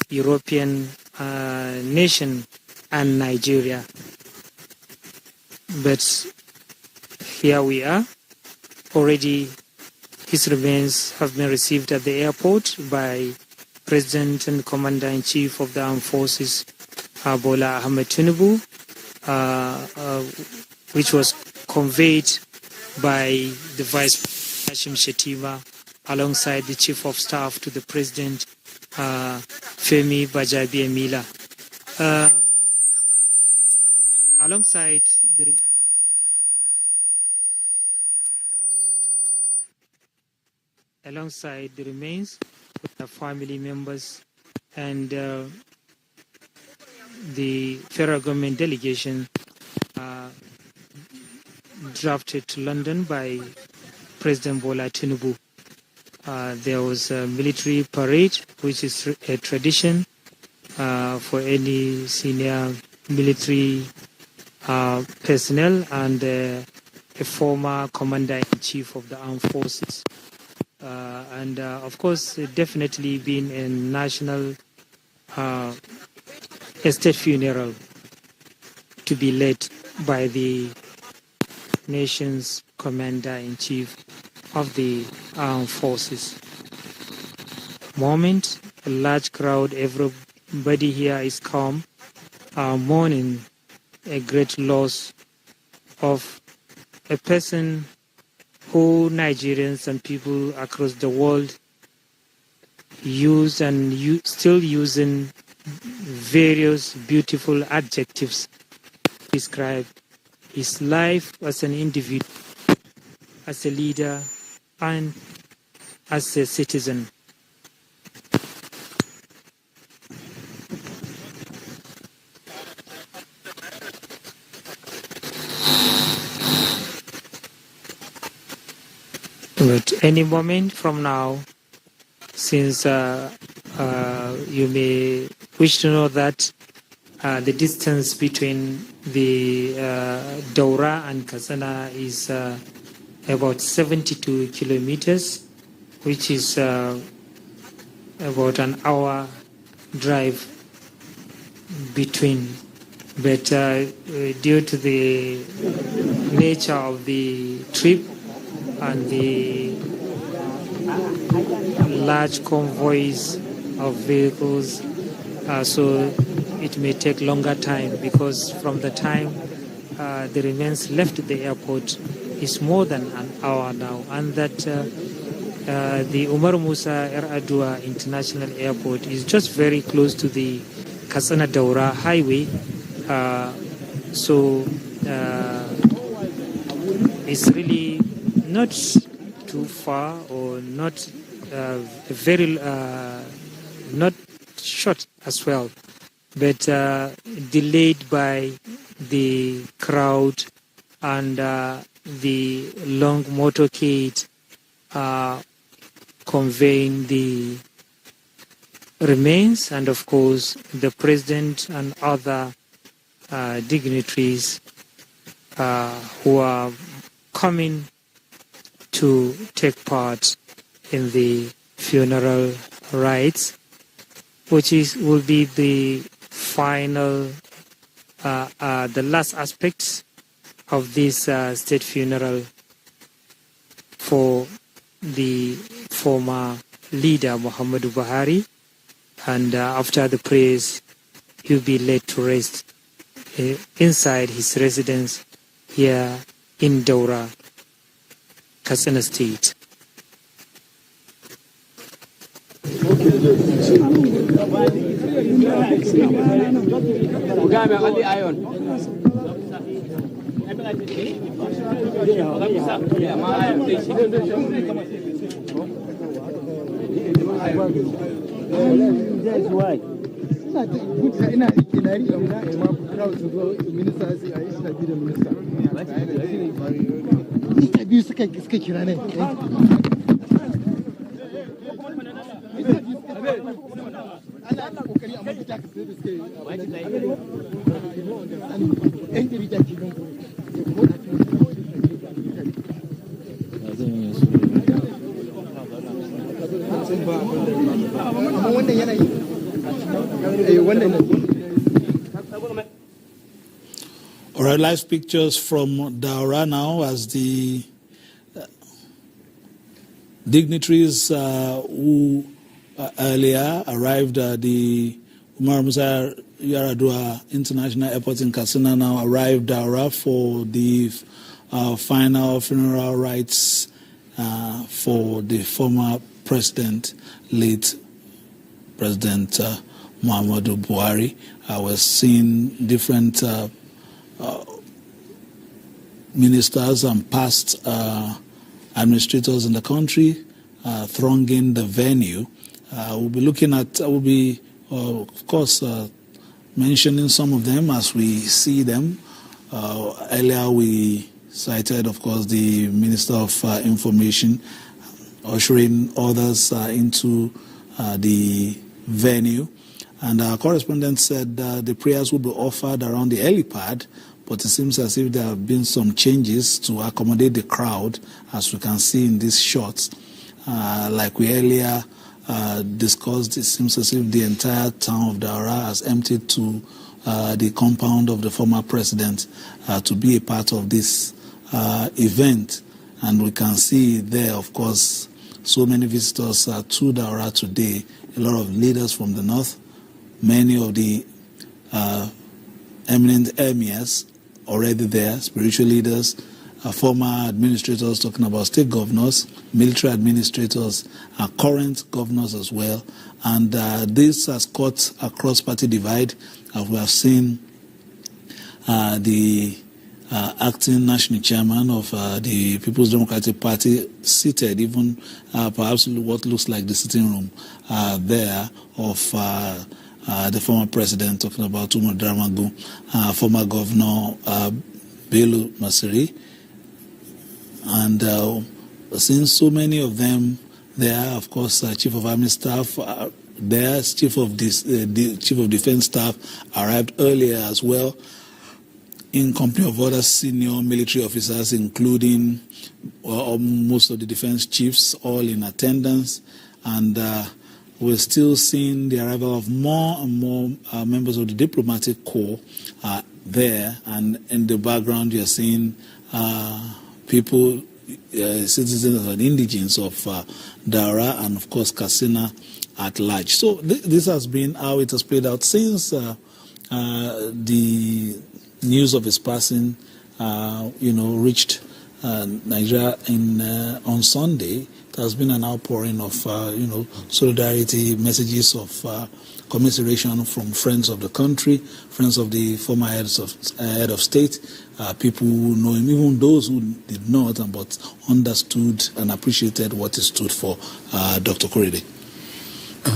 G: European nation and Nigeria. But here we are. Already his remains have been received at the airport by President and Commander-in-Chief of the Armed Forces, Bola Ahmed Tinubu, which was conveyed by the Vice President Hashim Shettima alongside the Chief of Staff to the President, Femi Bajabiamila. Alongside the remains with the family members and the federal government delegation drafted to London by President Bola Tinubu. There was a military parade, which is a tradition for any senior military personnel and a former commander-in-chief of the armed forces. And of course, definitely been a national state funeral to be led by the nation's commander-in-chief of the armed forces. Moment, a large crowd, everybody here is calm, mourning a great loss of a person who Nigerians and people across the world use and still using various beautiful adjectives to describe his life as an individual, as a leader, and as a citizen. But any moment from now, since you may wish to know that the distance between the Daura and Kasana is about 72 kilometers, which is about an hour drive between But due to the nature of the trip and the large convoys of vehicles, so it may take longer time, because from the time the remains left the airport is more than an hour now, and that the Umar Musa Yar'Adua International Airport is just very close to the Katsina Daura highway, so it's really not too far, or not very not short as well, but delayed by the crowd and the long motorcade conveying the remains, and of course the president and other dignitaries who are coming to take part in the funeral rites, which will be the final, the last aspects of this state funeral for the former leader Muhammadu Buhari, and after the prayers he'll be laid to rest inside his residence here in Daura, Katsina State.
A: All right, live pictures from Daura now, as the dignitaries who earlier arrived at the Umar Musa Yar'Adua International Airport in Katsina now arrived Daura for the final funeral rites for the former president, late President Muhammadu Buhari. We're seeing different ministers and past administrators in the country thronging the venue. We'll be looking at, of course, mentioning some of them as we see them. Earlier we cited, of course, the Minister of Information ushering others into the venue. And our correspondent said the prayers will be offered around the helipad, but it seems as if there have been some changes to accommodate the crowd, as we can see in these shots. Like we earlier discussed, it seems as if the entire town of Daura has emptied to the compound of the former president to be a part of this event. And we can see there, of course, so many visitors to Daura today, a lot of leaders from the north, many of the eminent emirs already there, spiritual leaders, former administrators, talking about state governors, military administrators, current governors as well. And this has caught a cross-party divide. We have seen the acting national chairman of the People's Democratic Party seated, even perhaps what looks like the sitting room there of the former president, talking about Umar Dramagu, former governor Bello Masiri, and since so many of them there, of course, Chief of Army Staff there, Chief of Defense Staff arrived earlier as well, in company of other senior military officers, including most of the defense chiefs, all in attendance. And we're still seeing the arrival of more and more members of the diplomatic corps there, and in the background you're seeing people, citizens and indigents of Daura and of course Katsina at large. So this has been how it has played out since the news of his passing, reached Nigeria on Sunday. There has been an outpouring of, solidarity, messages of commiseration from friends of the country, friends of the former head of state, people who know him, even those who did not, but understood and appreciated what he stood for, Dr. Korede.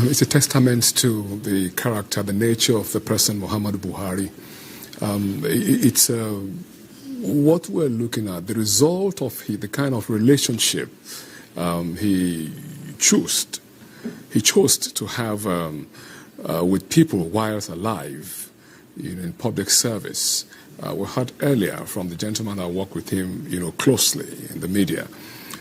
D: It's a testament to the character, the nature of the person, Muhammadu Buhari. It's what we're looking at, the result of the kind of relationship he chose to have with people whilst alive, in public service. We heard earlier from the gentleman that worked with him, closely in the media,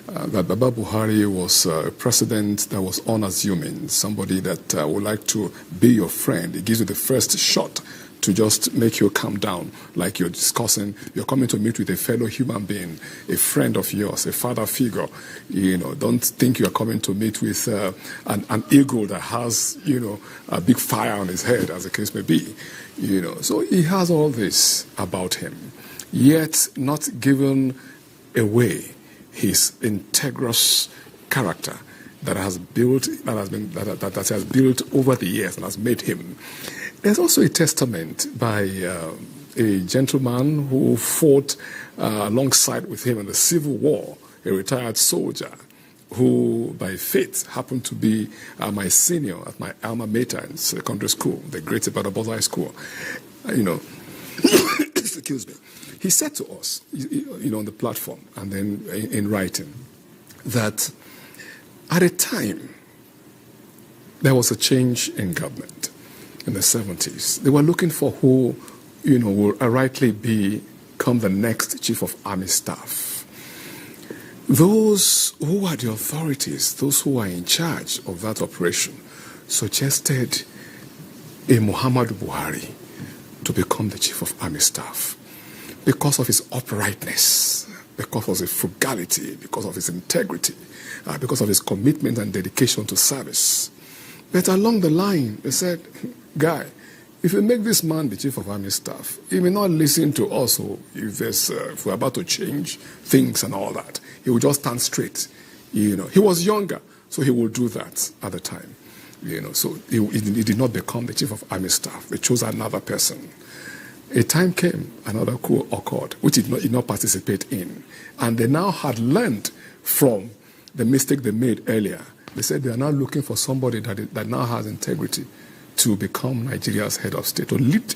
D: that Baba Buhari was a president that was unassuming, somebody that would like to be your friend. He gives you the first shot to just make you calm down, like you're discussing, you're coming to meet with a fellow human being, a friend of yours, a father figure. Don't think you're coming to meet with an eagle that has, a big fire on his head, as the case may be. So he has all this about him, yet not given away his integrous character that has built over the years and has made him. There's also a testament by a gentleman who fought alongside with him in the Civil War, a retired soldier who, by fate, happened to be my senior at my alma mater in secondary school, the Great Ibadan High School. Excuse me. He said to us, on the platform and then in writing, that at a time there was a change in government in the 70s. They were looking for who, will rightly become the next chief of army staff. Those who are the authorities, those who are in charge of that operation, suggested a Muhammadu Buhari to become the chief of army staff because of his uprightness, because of his frugality, because of his integrity, because of his commitment and dedication to service. But along the line, they said, guy, if you make this man the chief of army staff, he may not listen to us if we're about to change things and all that. He will just stand straight. He was younger, so he will do that at the time. So he did not become the chief of army staff. They chose another person. A time came, another coup occurred, which he did not participate in. And they now had learned from the mistake they made earlier. They said they are now looking for somebody that now has integrity to become Nigeria's head of state, to lead,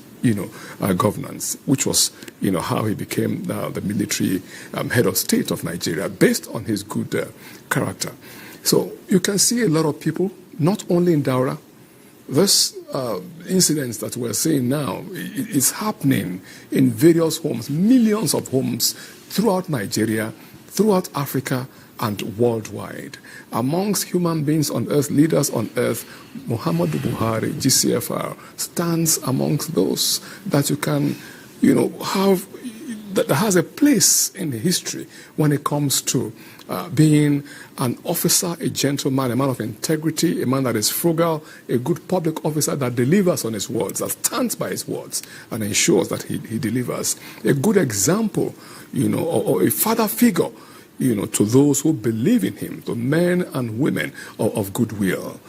D: governance, which was, how he became the military head of state of Nigeria, based on his good character. So you can see a lot of people, not only in Daura. This incidents that we're seeing now is happening in various homes, millions of homes throughout Nigeria, throughout Africa, and worldwide. Amongst human beings on earth, leaders on earth, Muhammadu Buhari, GCFR, stands amongst those that you can, have, that has a place in history when it comes to being an officer, a gentleman, a man of integrity, a man that is frugal, a good public officer that delivers on his words, that stands by his words and ensures that he delivers. A good example, or a father figure, to those who believe in him, to men and women of goodwill.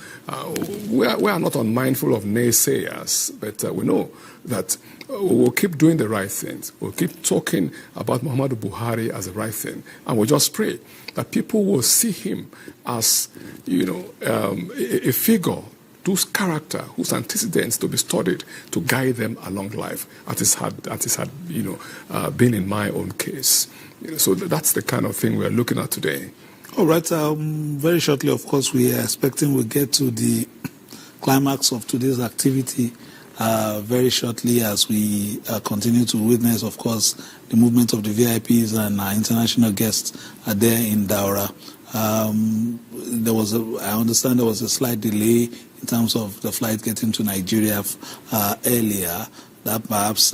D: We are not unmindful of naysayers, but we know that we'll keep doing the right things. We'll keep talking about Muhammadu Buhari as the right thing. And we'll just pray that people will see him as, a figure whose character, whose antecedents to be studied to guide them along life, as it had been in my own case. So that's the kind of thing we're looking at today.
A: All right. Very shortly, of course, we are expecting we'll get to the climax of today's activity very shortly as we continue to witness, of course, the movement of the VIPs and our international guests are there in Daura. I understand there was a slight delay in terms of the flight getting to Nigeria earlier, that perhaps,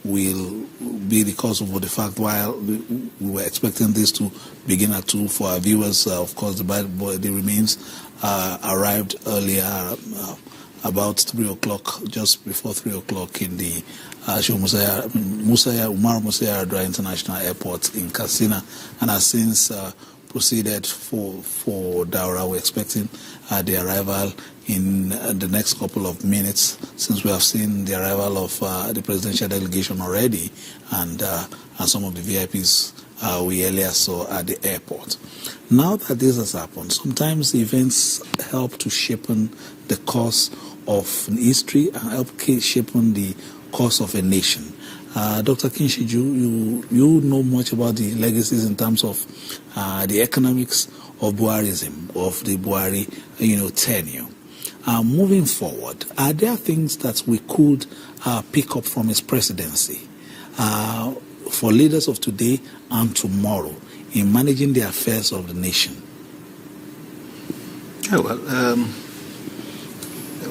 A: will be the cause of the fact while we were expecting this to begin at 2 for our viewers. Of course, the remains arrived earlier, about 3 o'clock, just before 3 o'clock in the Umar Musa Yar'Adua International Airport in Katsina, and has since proceeded for Daura. We're expecting the arrival in the next couple of minutes, since we have seen the arrival of the presidential delegation already, and some of the VIPs we earlier saw at the airport. Now that this has happened, sometimes events help to shapen the course of history and help shapen the course of a nation. Dr. Kinshiju, you know much about the legacies in terms of the economics of Buharism, of the Buhari, tenure. Moving forward, are there things that we could pick up from his presidency for leaders of today and tomorrow in managing the affairs of the nation?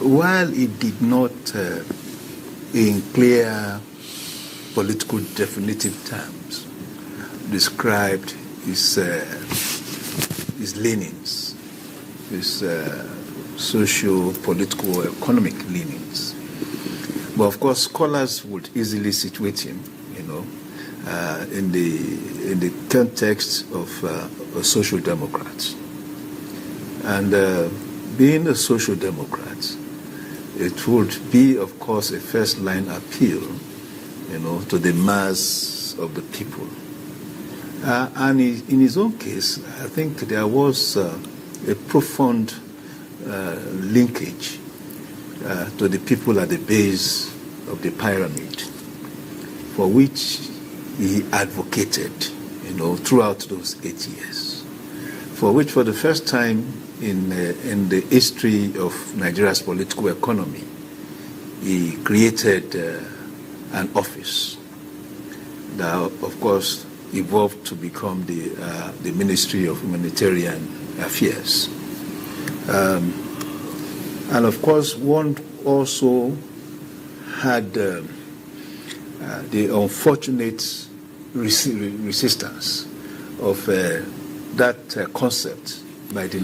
F: While it did not, in clear political definitive terms, described his leanings, his socio-political, economic leanings. But of course, scholars would easily situate him, in the context of a social democrat. And being a social democrat, it would be, of course, a first-line appeal, to the mass of the people. And in his own case, I think there was a profound linkage to the people at the base of the pyramid, for which he advocated, throughout those 8 years, for which, for the first time in the history of Nigeria's political economy, he created an office that, of course, evolved to become the Ministry of Humanitarian Affairs. And of course, one also had the unfortunate resistance of that concept by the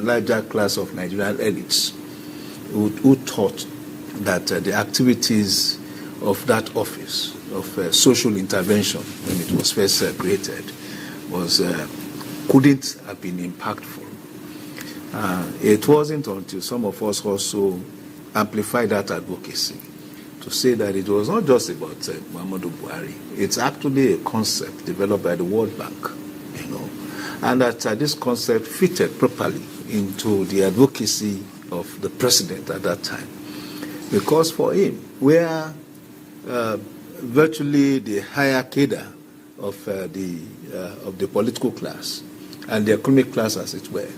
F: larger class of Nigerian elites who thought that the activities of that office of social intervention, when it was first created, couldn't have been impactful. It wasn't until some of us also amplified that advocacy to say that it was not just about Muhammadu Buhari. It's actually a concept developed by the World Bank, and that this concept fitted properly into the advocacy of the president at that time. Because for him, where virtually the higher cadre of the political class and the economic class, as it were,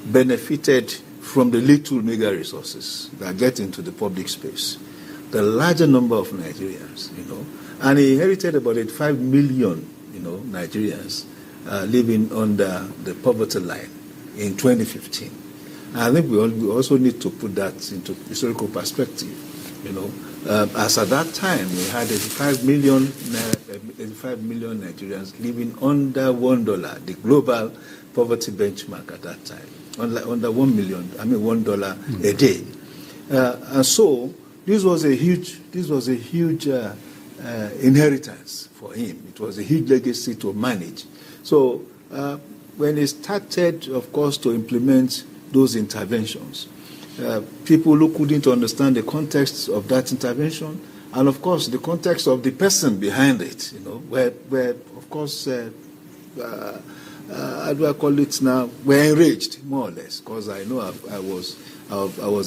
F: benefited from the little meager resources that get into the public space, the larger number of Nigerians, and he inherited about 85 million, Nigerians living under the poverty line in 2015. And I think we also need to put that into historical perspective, as at that time we had 85 million Nigerians living under $1, the global poverty benchmark at that time, under $1 a day. And so this was a huge inheritance for him. It was a huge legacy to manage. So when he started, of course, to implement those interventions, people who couldn't understand the context of that intervention, and of course the context of the person behind it, where of course, how do I call it now? We're enraged, more or less, because I know I was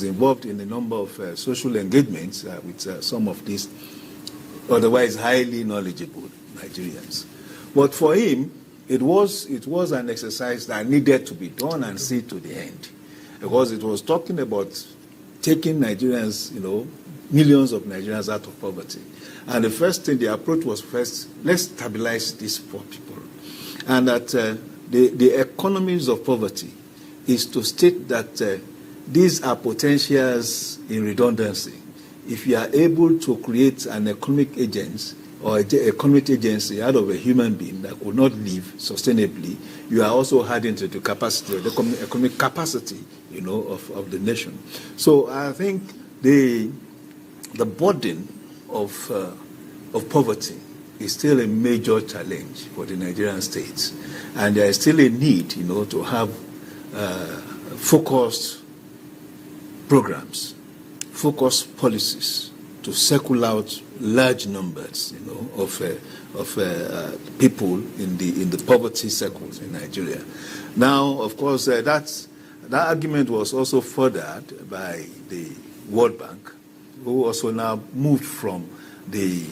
F: involved in a number of social engagements with some of these otherwise highly knowledgeable Nigerians. But for him, it was an exercise that needed to be done and see to the end, because it was talking about taking Nigerians, millions of Nigerians out of poverty. And the first thing, the approach was first, let's stabilize these poor people. And that the economies of poverty is to state that these are potentials in redundancy. If you are able to create an economic agency or economic agency out of a human being that could not live sustainably, you are also adding to the capacity, or the economic capacity, of the nation. So I think the burden of poverty is still a major challenge for the Nigerian states, and there is still a need, to have focused programs, focused policies to circle out large numbers, of people in the poverty circles in Nigeria. Now, of course, that argument was also furthered by the World Bank, who also now moved from the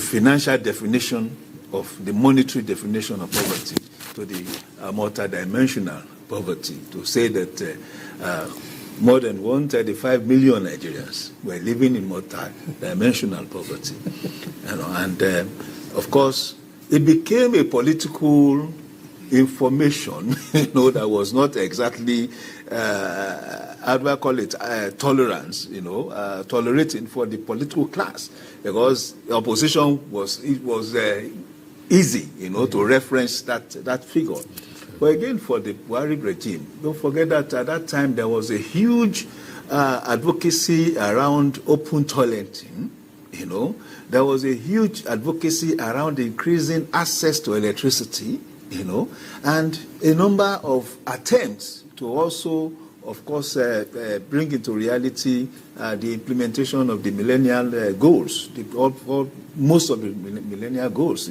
F: financial definition of the monetary definition of poverty to the multidimensional poverty, to say that more than 135 million Nigerians were living in multidimensional poverty. And of course, it became a political information, that was not exactly, how do I call it, tolerance, tolerating for the political class, because the opposition was easy, to reference that figure. But again, for the Buhari regime, don't forget that at that time there was a huge advocacy around open toileting, There was a huge advocacy around increasing access to electricity, and a number of attempts to also, of course, bring into reality the implementation of the millennial goals, most of the millennial goals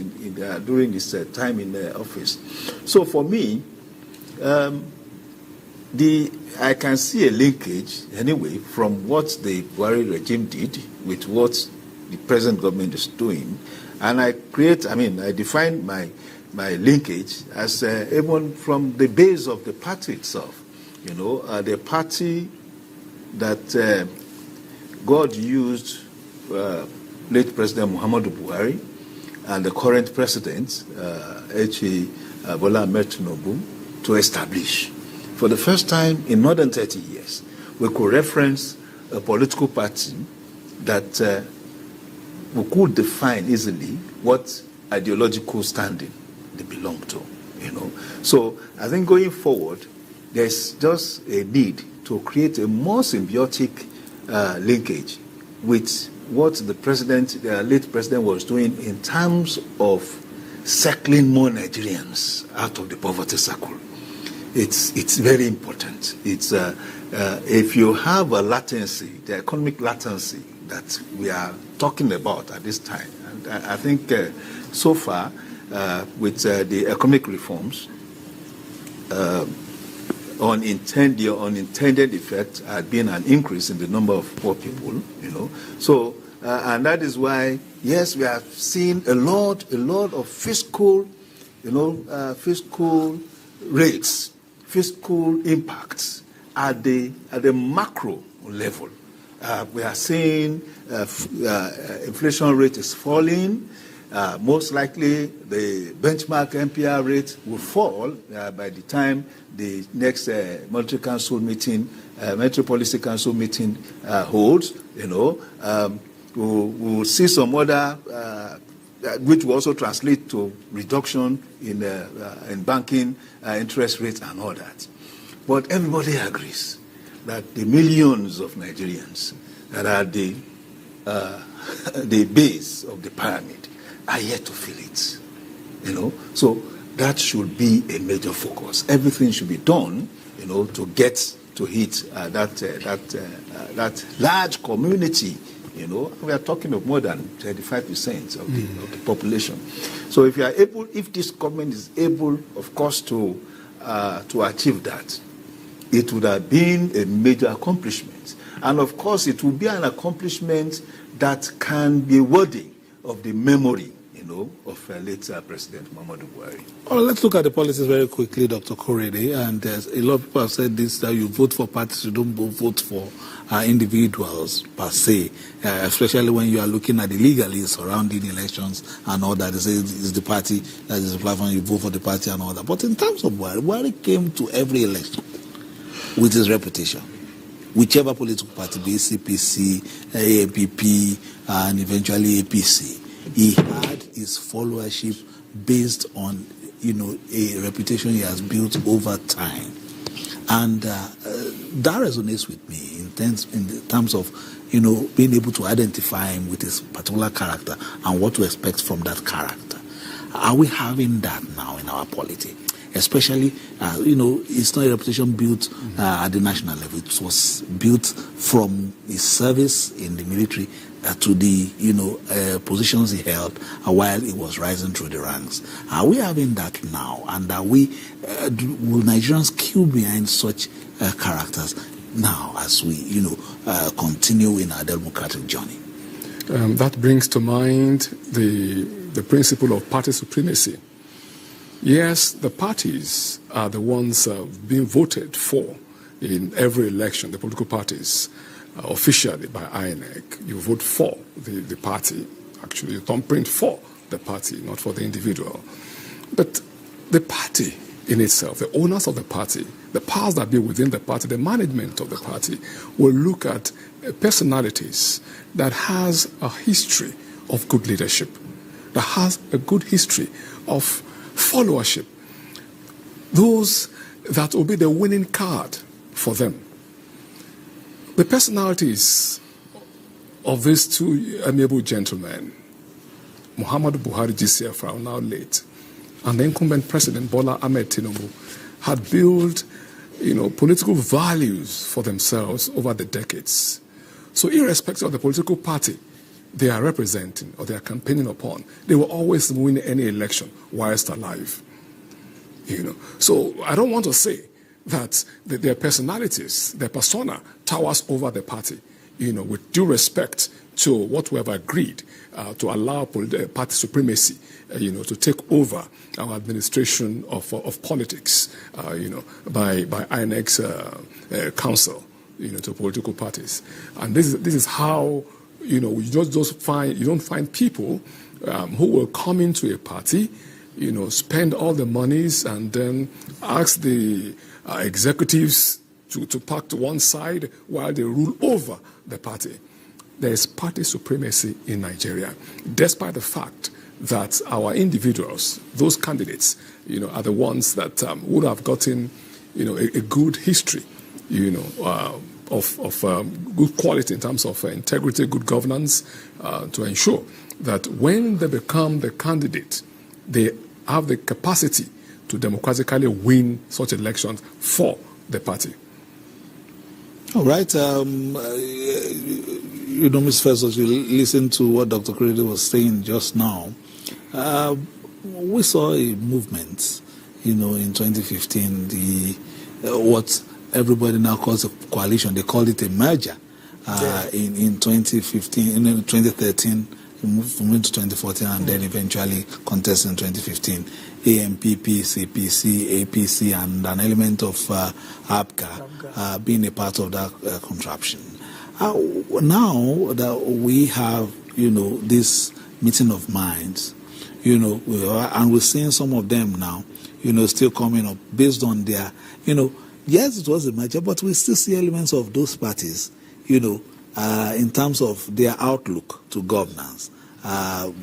F: during this time in office. So for me, I can see a linkage anyway from what the Buhari regime did with what the present government is doing, and I define my linkage as even from the base of the party itself. The party that God used late President Muhammadu Buhari and the current president, Bola Ahmed Tinubu, to establish. For the first time in more than 30 years, we could reference a political party that we could define easily what ideological standing they belong to. So I think going forward, there's just a need to create a more symbiotic linkage with what the late president was doing in terms of circling more Nigerians out of the poverty circle. It's very important. It's if you have a latency, the economic latency that we are talking about at this time, and I think so far with the economic reforms, the unintended effect had been an increase in the number of poor people, So, and that is why, yes, we have seen a lot of fiscal, fiscal rates, fiscal impacts at the macro level. We are seeing inflation rate is falling. Most likely, the benchmark MPR rate will fall by the time the next Monetary Council meeting, Monetary Policy Council meeting holds. We'll see some other, which will also translate to reduction in banking interest rates and all that. But everybody agrees that the millions of Nigerians that are the base of the pyramid are yet to feel it, So that should be a major focus. Everything should be done, to get to hit that large community. We are talking of more than 35% of the population. So if this government is able, of course, to achieve that, it would have been a major accomplishment. And of course, it will be an accomplishment that can be worthy of the memory, of late President Muhammadu Buhari.
A: Well, let's look at the policies very quickly, Dr. Korede. And a lot of people have said this, that you vote for parties, you don't vote for individuals per se, especially when you are looking at the legalese surrounding elections and all that. They say it's the party that is the platform, you vote for the party and all that. But in terms of Buhari came to every election with his reputation. whichever political party, be it CPC, AMPP, and eventually APC. He had his followership based on, a reputation he has built over time. And that resonates with me in terms of, being able to identify him with his particular character and what to expect from that character. Are we having that now in our polity? Especially, it's not a reputation built at the national level. It was built from his service in the military to the, positions he held while he was rising through the ranks. Are we having that now? And are we, will Nigerians queue behind such characters now as we, continue in our democratic journey?
D: That brings to mind the principle of party supremacy. Yes, the parties are the ones being voted for in every election, the political parties, officially by INEC. You vote for the party. Actually, you thumbprint for the party, not for the individual. But the party in itself, the owners of the party, the powers that be within the party, the management of the party, will look at personalities that has a history of good leadership, that has a good history of followership, those that will be the winning card for them. The personalities of these two amiable gentlemen, Muhammadu Buhari GCFR, now late, and the incumbent president Bola Ahmed Tinubu, had built, political values for themselves over the decades. So irrespective of the political party they are representing or they are campaigning upon, they will always win any election whilst alive. So I don't want to say that their personalities, their persona, towers over the party, with due respect to what we have agreed to allow party supremacy, to take over our administration of politics, by INEC's council, to political parties. And this is how, you don't find people who will come into a party, spend all the monies and then ask the executives to park to one side while they rule over the party. There is party supremacy in Nigeria, despite the fact that our individuals, those candidates, are the ones that would have gotten, a good history, of good quality in terms of integrity, good governance, to ensure that when they become the candidate, they have the capacity to democratically win such elections for the party.
A: All right. Mr. Festus, you listen to what Dr. Korede was saying just now. We saw a movement, in 2015, what everybody now calls a coalition. They called it a merger in 2015, in 2013, moved to 2014, and then eventually contest in 2015. AMPP, CPC, APC, and an element of APGA being a part of that contraption. Now that we have, this meeting of minds, and we're seeing some of them now, still coming up based on their, yes, it was a merger, but we still see elements of those parties, in terms of their outlook to governance.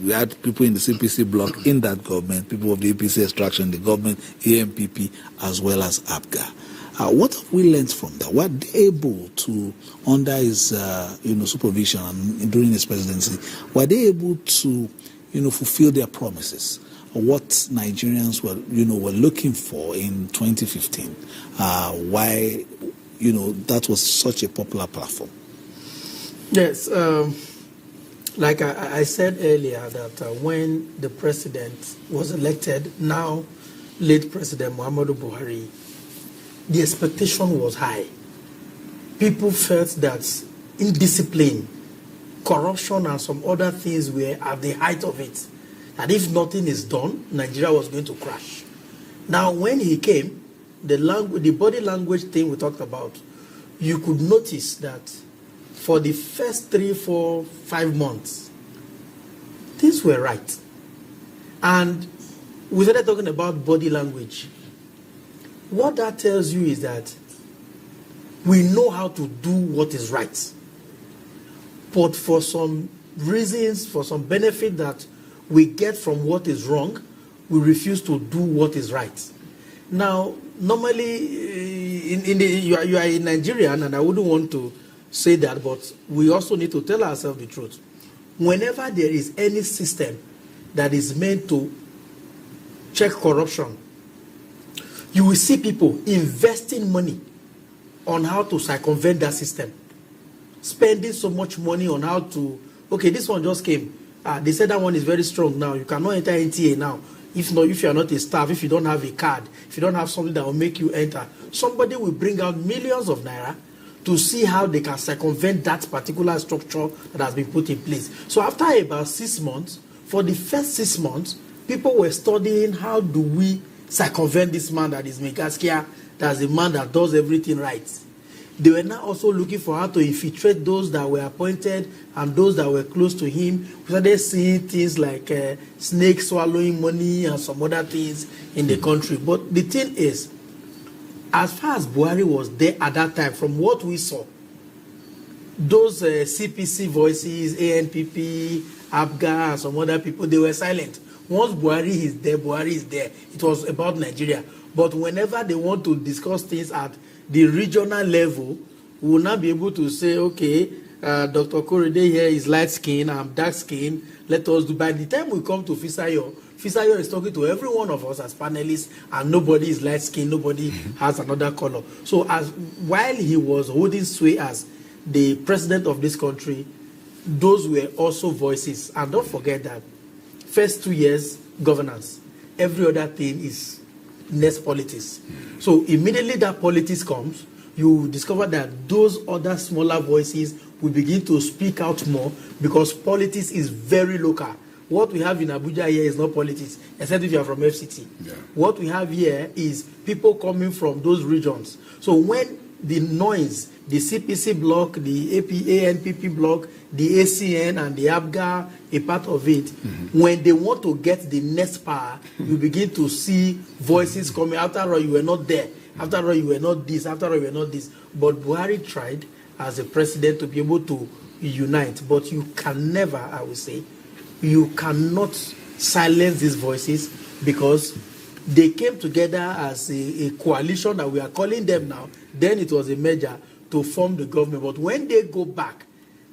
A: We had people in the CPC bloc in that government, people of the APC extraction, the government, AMPP, as well as APGA. What have we learned from that? Were they able to, under his supervision and during his presidency, were they able to fulfill their promises? What Nigerians were looking for in 2015? Why that was such a popular platform?
E: Yes, like I said earlier, that when the president was elected, now late President Muhammadu Buhari, the expectation was high. People felt that indiscipline, corruption, and some other things were at the height of it. And if nothing is done, Nigeria was going to crash. Now, when he came, the body language thing we talked about, you could notice that for the first 3, 4, 5 months, things were right. And we started talking about body language. What that tells you is that We know how to do what is right. But for some reasons, for some benefit that we get from what is wrong, we refuse to do what is right. Now, normally, you are a Nigerian, and I wouldn't want to say that, but we also need to tell ourselves the truth. Whenever there is any system that is meant to check corruption, you will see people investing money on how to circumvent that system. Spending so much money on how to, okay, this one just came. They said that one is very strong now. You cannot enter NTA now. If you are not a staff, if you don't have a card, if you don't have something that will make you enter, somebody will bring out millions of naira to see how they can circumvent that particular structure that has been put in place. So after about 6 months, for the first 6 months, people were studying how do we circumvent this man that is Megaskia, that's a man that does everything right. They were now also looking for how to infiltrate those that were appointed and those that were close to him. We started seeing things like snakes swallowing money and some other things in the country. But the thing is, as far as Buhari was there at that time, from what we saw, those CPC voices, ANPP, ABGA, and some other people, they were silent. Once Buhari is there, Buhari is there. It was about Nigeria. But whenever they want to discuss things at the regional level, we will not be able to say, okay, Dr. Korede here is light skin, I'm dark skin, let us do. By the time we come to Fisayo is talking to every one of us as panelists, and nobody is light skin, nobody has another color. So while he was holding sway as the president of this country, those were also voices. And don't forget that first 2 years, governance. Every other thing is next politics. So immediately that politics comes, you discover that those other smaller voices will begin to speak out more, because politics is very local. What we have in Abuja here is not politics, except if you are from FCT. Yeah. What we have here is people coming from those regions. So when the noise, the CPC block, the ANPP block, the ACN and the ABGA, a part of it, when they want to get the next power, you begin to see voices coming. After all, you were not there. After all, you were not this. After all, you were not this. But Buhari tried as a president to be able to unite. But you can never, I would say, you cannot silence these voices, because they came together as a coalition that we are calling them now. Then it was a merger to form the government. But when they go back,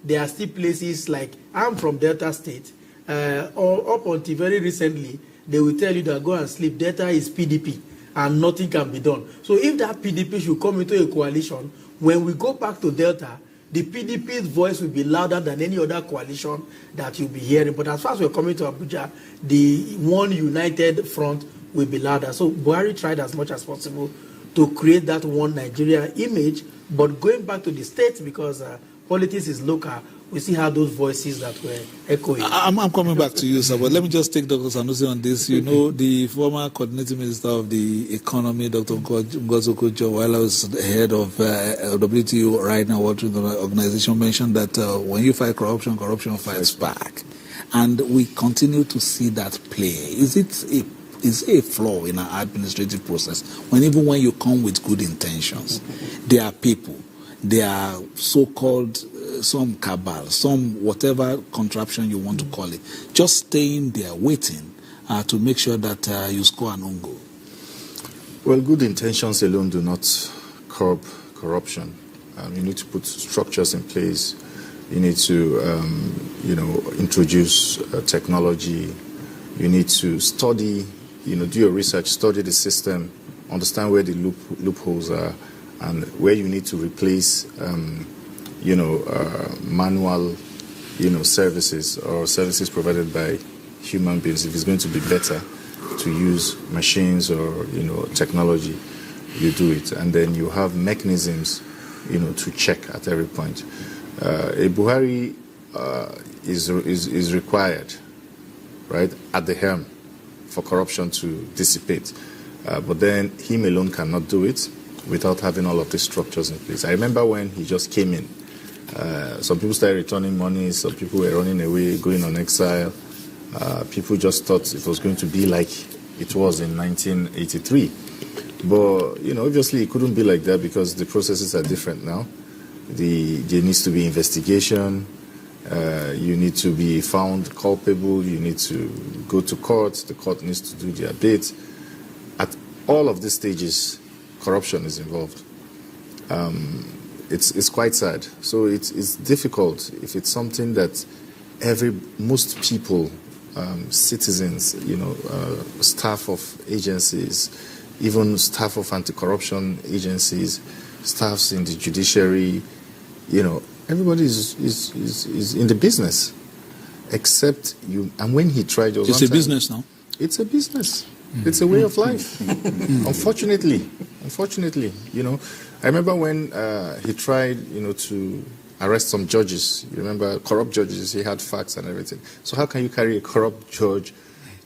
E: there are still places like, I'm from Delta State, or up until very recently, they will tell you that go and sleep. Delta is PDP, and nothing can be done. So if that PDP should come into a coalition, when we go back to Delta, the PDP's voice will be louder than any other coalition that you'll be hearing. But as far as we're coming to Abuja, the one united front will be louder. So Buhari tried as much as possible to create that one Nigeria image. But going back to the states, because politics is local, we see how those voices that were echoing.
A: I'm coming back to you, sir, but let me just take Dr. Sanusi on this. You know, the former coordinating minister of the economy, Dr. Ngozi Okonjo, while I was the head of WTO right now, World Trade Organization, mentioned that when you fight corruption, corruption fights back. And we continue to see that play. Is a flaw in our administrative process even when you come with good intentions? There are people, there are so-called some cabal, some whatever contraption you want to call it, just staying there waiting to make sure that you score an own goal.
C: Well, good intentions alone do not curb corruption. You need to put structures in place. You need to, introduce technology. You need to study, do your research, study the system, understand where the loopholes are, and where you need to replace, manual, services or services provided by human beings. If it's going to be better to use machines or, technology, you do it. And then you have mechanisms, to check at every point. A Buhari is required, right, at the helm for corruption to dissipate. But then him alone cannot do it without having all of these structures in place. I remember when he just came in, some people started returning money, some people were running away, going on exile. People just thought it was going to be like it was in 1983. But, obviously it couldn't be like that because the processes are different now. There needs to be investigation. You need to be found culpable. You need to go to court. The court needs to do their bit. At all of these stages, corruption is involved. It's quite sad. So it's difficult if it's something that most people, citizens, staff of agencies, even staff of anti-corruption agencies, staffs in the judiciary, everybody is in the business, except you. And when he tried,
A: it's a business now.
C: It's a business. It's a way of life. Unfortunately, I remember when he tried, to arrest some judges. You remember corrupt judges? He had facts and everything. So how can you carry a corrupt judge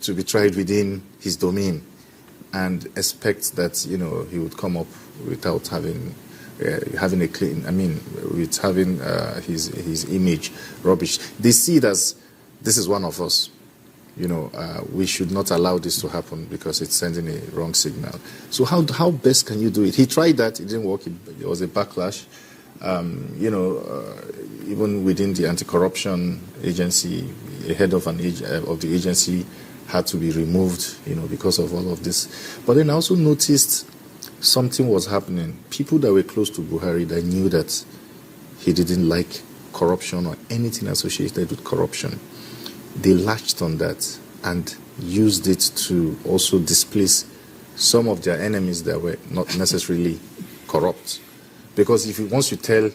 C: to be tried within his domain and expect that he would come up without having a clean? With having his image rubbish. They see it as this is one of us. We should not allow this to happen because it's sending a wrong signal. So how best can you do it? He tried that, it didn't work. There was a backlash. Even within the anti-corruption agency, a head of the agency had to be removed, because of all of this. But then I also noticed something was happening. People that were close to Buhari that knew that he didn't like corruption or anything associated with corruption, they latched on that and used it to also displace some of their enemies that were not necessarily corrupt. Because once you tell a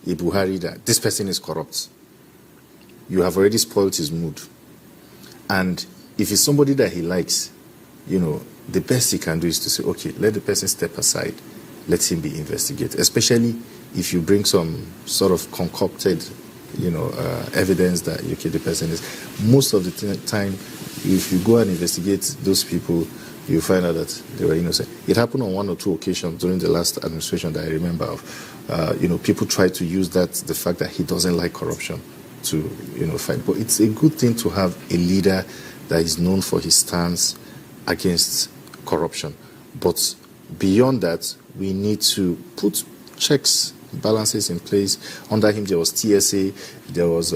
C: Buhari that this person is corrupt, you have already spoiled his mood. And if it's somebody that he likes, the best he can do is to say, okay, let the person step aside, let him be investigated, especially if you bring some sort of concocted evidence that, okay, the person is. Most of the time, if you go and investigate those people, you find out that they were innocent. It happened on 1 or 2 occasions during the last administration that I remember of. People try to use the fact that he doesn't like corruption to, fight. But it's a good thing to have a leader that is known for his stance against corruption. But beyond that, we need to put checks, balances in place. Under him, there was TSA, there was,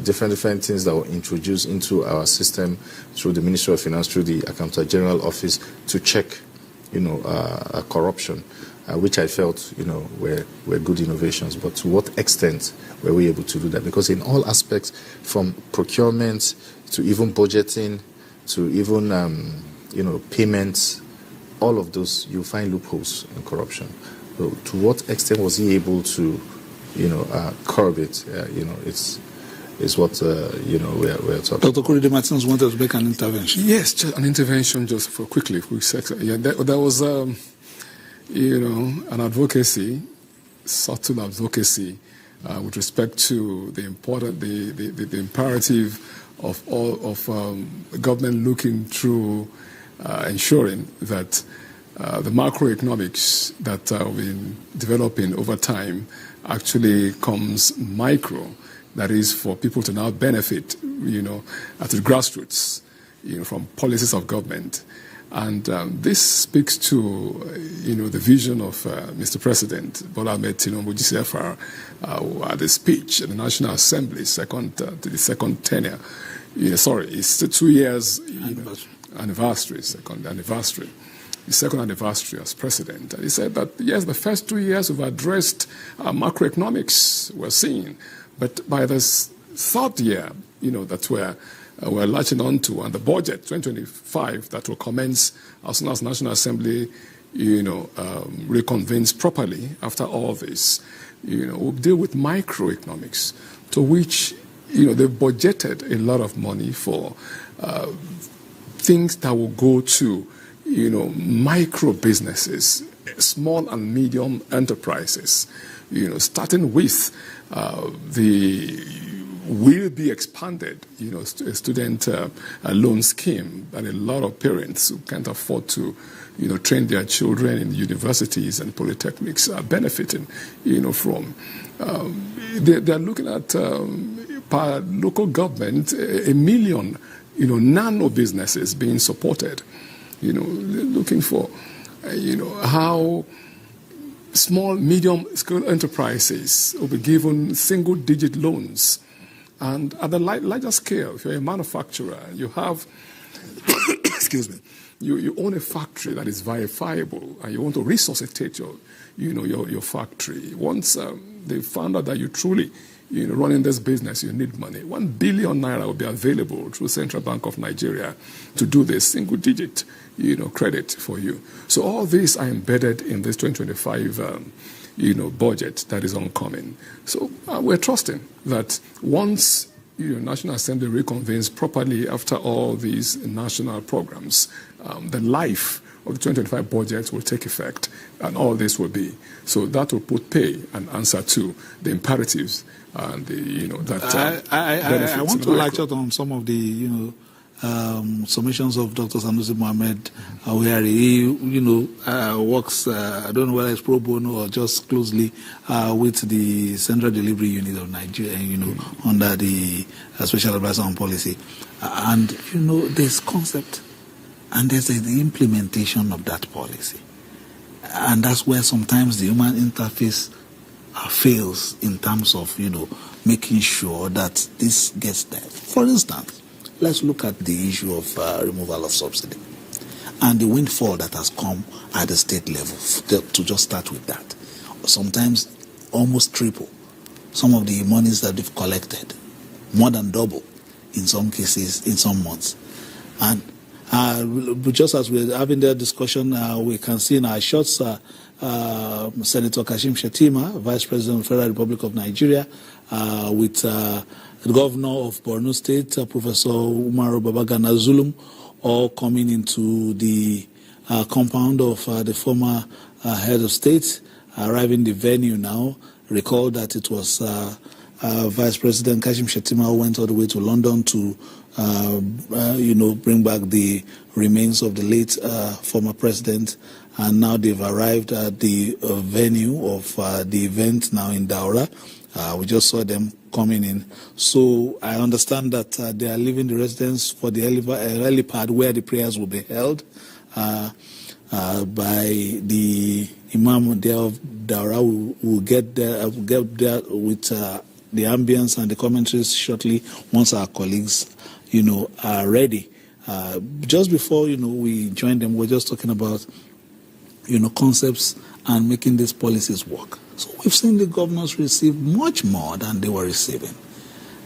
C: different things that were introduced into our system through the Ministry of Finance, through the Accountant General Office to check, corruption, which I felt, were good innovations. But to what extent were we able to do that? Because in all aspects, from procurement to even budgeting to even, payments, all of those, you find loopholes in corruption. So to what extent was he able to, curb it? Is what we're talking.
A: Dr. Korede Martins wanted to make an intervention.
D: Yes, just an intervention, just for quick second. Yeah, there was, an advocacy, subtle advocacy, with respect to the imperative of government looking through, ensuring that the macroeconomics that we've been developing over time actually comes micro. That is for people to now benefit, at the grassroots, from policies of government. And this speaks to, the vision of Mr. President Bola Ahmed Tinubu GCFR at the speech at the National Assembly, the second tenure. It's the 2 years anniversary, second anniversary. The second anniversary as president. And he said that, yes, the first 2 years we've addressed macroeconomics, we're seeing. But by the third year, that we're latching on to, and the budget, 2025, that will commence as soon as National Assembly, reconvenes properly after all this, we'll deal with microeconomics, to which, they've budgeted a lot of money for things that will go to, micro businesses, small and medium enterprises, starting with the will be expanded, student loan scheme that a lot of parents who can't afford to, train their children in universities and polytechnics are benefiting, from. They're looking at per local government 1 million, nano businesses being supported. Looking for how small, medium-scale enterprises will be given single-digit loans. And at the larger scale, if you're a manufacturer, you have, excuse me, you own a factory that is verifiable, and you want to resuscitate your factory. Once they found out that you truly, running this business, you need money. 1 billion naira will be available through Central Bank of Nigeria to do this single-digit, credit for you. So all these are embedded in this 2025, budget that is oncoming. So we're trusting that once National Assembly reconvenes properly after all these national programs, the life of the 2025 budget will take effect, and all this will be. So that will put pay and answer to the imperatives and
A: I want to latch out on some of the submissions of Dr. Sanusi Mohammed, where he works. I don't know whether it's pro bono or just closely with the Central Delivery Unit of Nigeria. Under the Special Advisor on Policy, and there's concept, and there's the implementation of that policy, and that's where sometimes the human interface fails in terms of making sure that this gets there. For instance, let's look at the issue of removal of subsidy and the windfall that has come at the state level. To just start with that, sometimes almost triple some of the monies that they've collected, more than double in some cases in some months. And just as we're having that discussion, we can see in our shots Senator Kashim Shettima, Vice President of the Federal Republic of Nigeria, with the Governor of Borno State, Professor Umaru Babagana Zulum, all coming into the compound of the former head of state, arriving the venue now. Recall that it was Vice President Kashim Shettima who went all the way to London to bring back the remains of the late former president, and now they've arrived at the venue of the event now in Daura. We just saw them coming in. So I understand that they are leaving the residence for the helipad where the prayers will be held by the Imam there of Daura. Will get there with the ambience and the commentaries shortly once our colleagues are ready. Just before we join them, we're just talking about concepts and making these policies work. So we've seen the governors receive much more than they were receiving.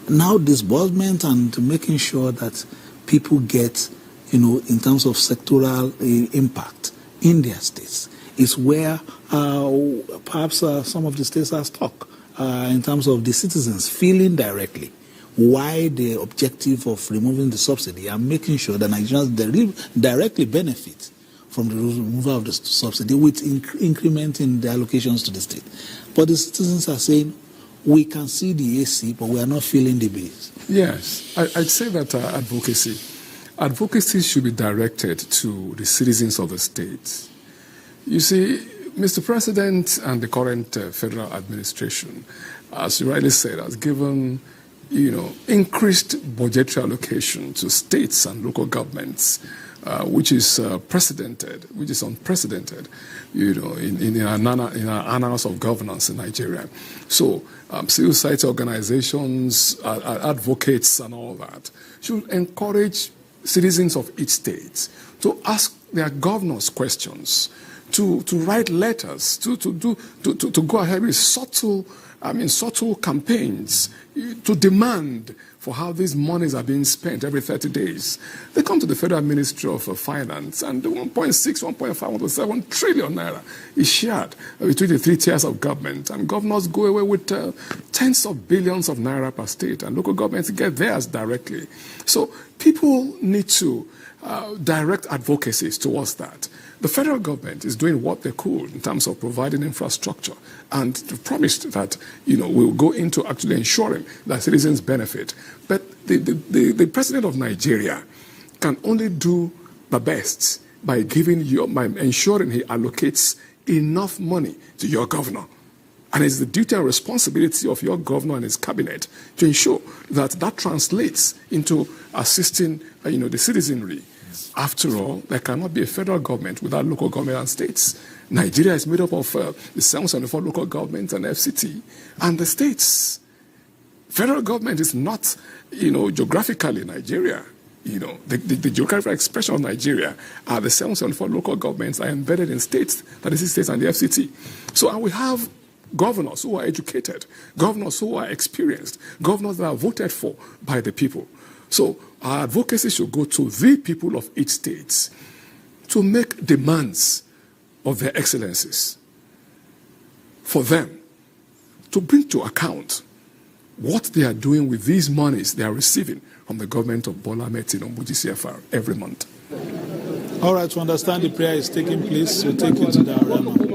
A: Now disbursement and making sure that people get in terms of sectoral impact in their states is where perhaps some of the states are stuck in terms of the citizens feeling directly why the objective of removing the subsidy and making sure that Nigerians directly benefit from the removal of the subsidy with increment in the allocations to the state. But the citizens are saying, we can see the AC, but we are not feeling the bills.
D: Yes, I'd say that advocacy should be directed to the citizens of the state. You see, Mr. President and the current federal administration, as you rightly said, has given increased budgetary allocation to states and local governments, which is unprecedented, in our annals of governance in Nigeria. So civil society organizations, advocates and all that should encourage citizens of each state to ask their governors questions, to write letters, to go ahead with subtle campaigns, to demand for how these monies are being spent every 30 days. They come to the Federal Ministry of Finance, and the 1.6, 1.5, 1.7 trillion naira is shared between the three tiers of government. And governors go away with tens of billions of naira per state, and local governments get theirs directly. So people need to direct advocacies towards that. The federal government is doing what they could in terms of providing infrastructure and promised that, we'll go into actually ensuring that citizens benefit. But the president of Nigeria can only do the best by ensuring he allocates enough money to your governor. And it's the duty and responsibility of your governor and his cabinet to ensure that translates into assisting, the citizenry. After all, there cannot be a federal government without local government and states. Nigeria is made up of the 774 local governments and FCT and the states. Federal government is not, geographically Nigeria. The geographical expression of Nigeria are the 774 local governments that are embedded in states, that is the states and the FCT. So we have governors who are educated, governors who are experienced, governors that are voted for by the people. So our advocacy should go to the people of each state to make demands of their excellencies, for them to bring to account what they are doing with these monies they are receiving from the government of Bola Ahmed Tinubu GCFR every month.
A: All right, to understand the prayer is taking place, we'll take you to the Daura.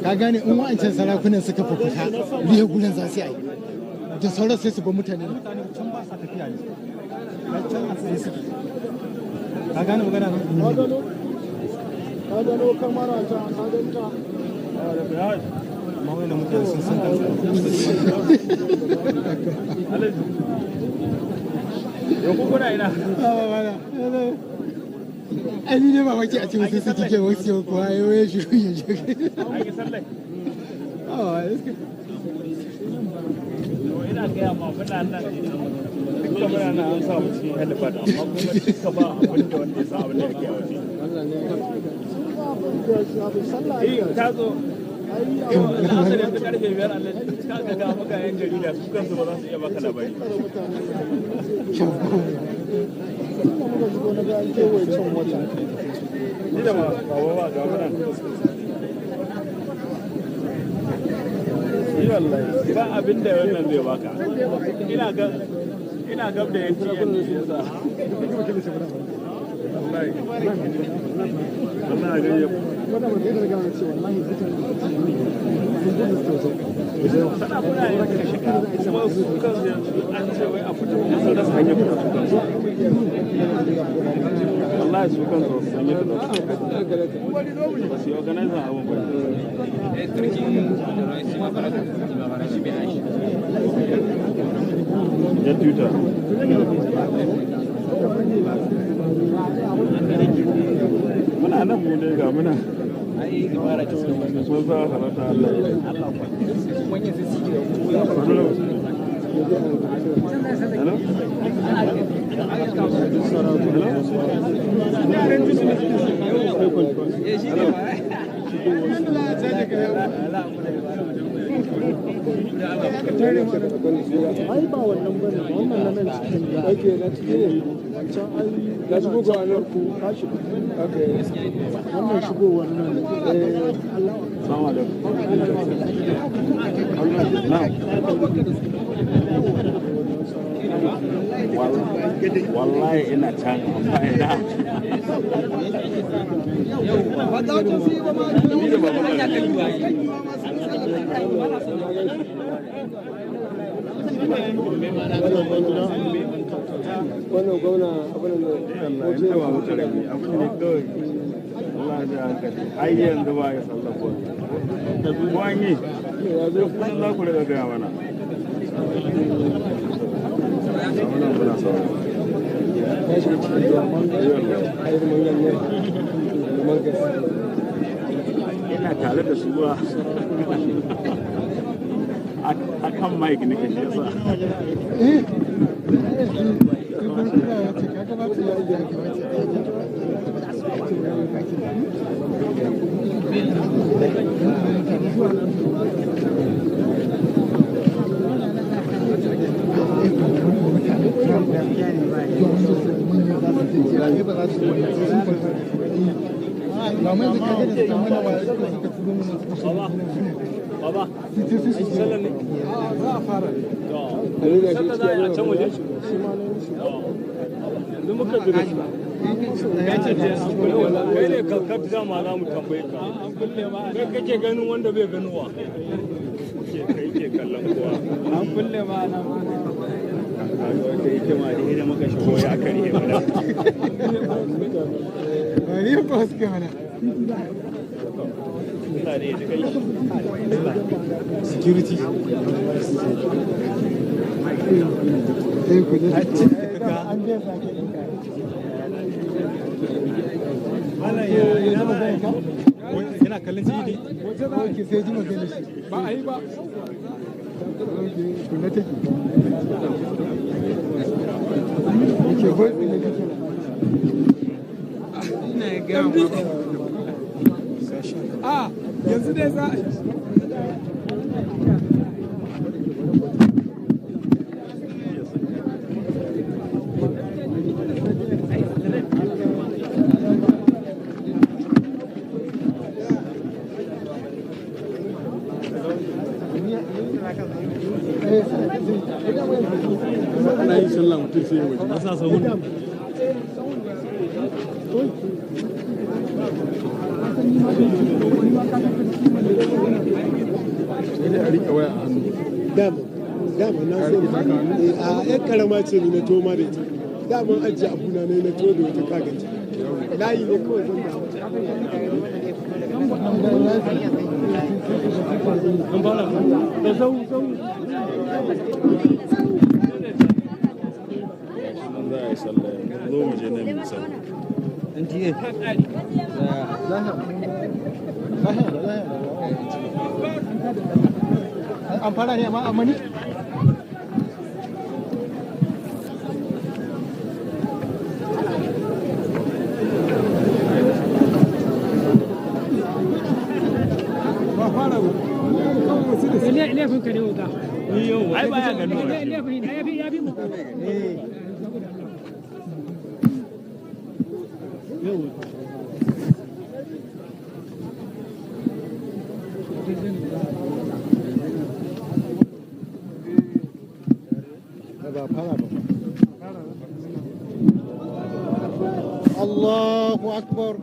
H: ka gane in wa'ancan sarakunan suka fita biye gudan za su yi da sauran sai su ba mutane can ba sa tafiya ne can a tsaye suke ka gane magana ka gano kamara ta sadanta mawai da mutane sun san kansa yau kuna ina ai ne ba wake a cikin sai suke wasu ko ai waye shi ya je ai sallai ina ga ma muna nan duka muna nan an sa mu cikin helifat amma kuma duka ba abin da wanda ya sa abin da yake a waje ta zo asali da karfe 5 Allah ka ga maka yan jarida su kansu ba za su iya baka labari ba abin da wannan zai baka ina gab da yanci yanzu yasa wallahi ga yau wanda ba zai ga cewa wallahi sana kuna yin shiga kuma su kansu an ce wai a fito sun rasa hanyar fito wallahi su kansu sun yi fito ba su yi organizing abin ba ya tuta muna nan mu dai ga muna sun sa harata Allah ai ba wannan bane wannan nan cikin da ake na cikin wancan ai ga shigo ga nan ku ka shigo okay wannan shigo wannan assalamu alaikum wallahi ina can amma ina ba za ku fi ba ma ni da baba ya kai wannan gwamna abin da waje ba mutum abin ne kawai Allah ya hankali ai yanzu ba ya sallafo ko an yi yanzu kun za ku riga gaya mana Security. Yana kallon TV sai ji magana shi ba a yi ba kuna take yake hoyi ne take ina ga yanzu dai za a ana yin sallah mutum sai ya waje masa sahun sai a rike waya a hannu dama na so a yan karama ce ni na toma da ita daman ajiye abuna ne na to da wata kagaci layi ne kawai zan da an fara da sau za a yi sallah zo mu je nan misal an fara ne amma amani ai baya gano Allahu Akbar.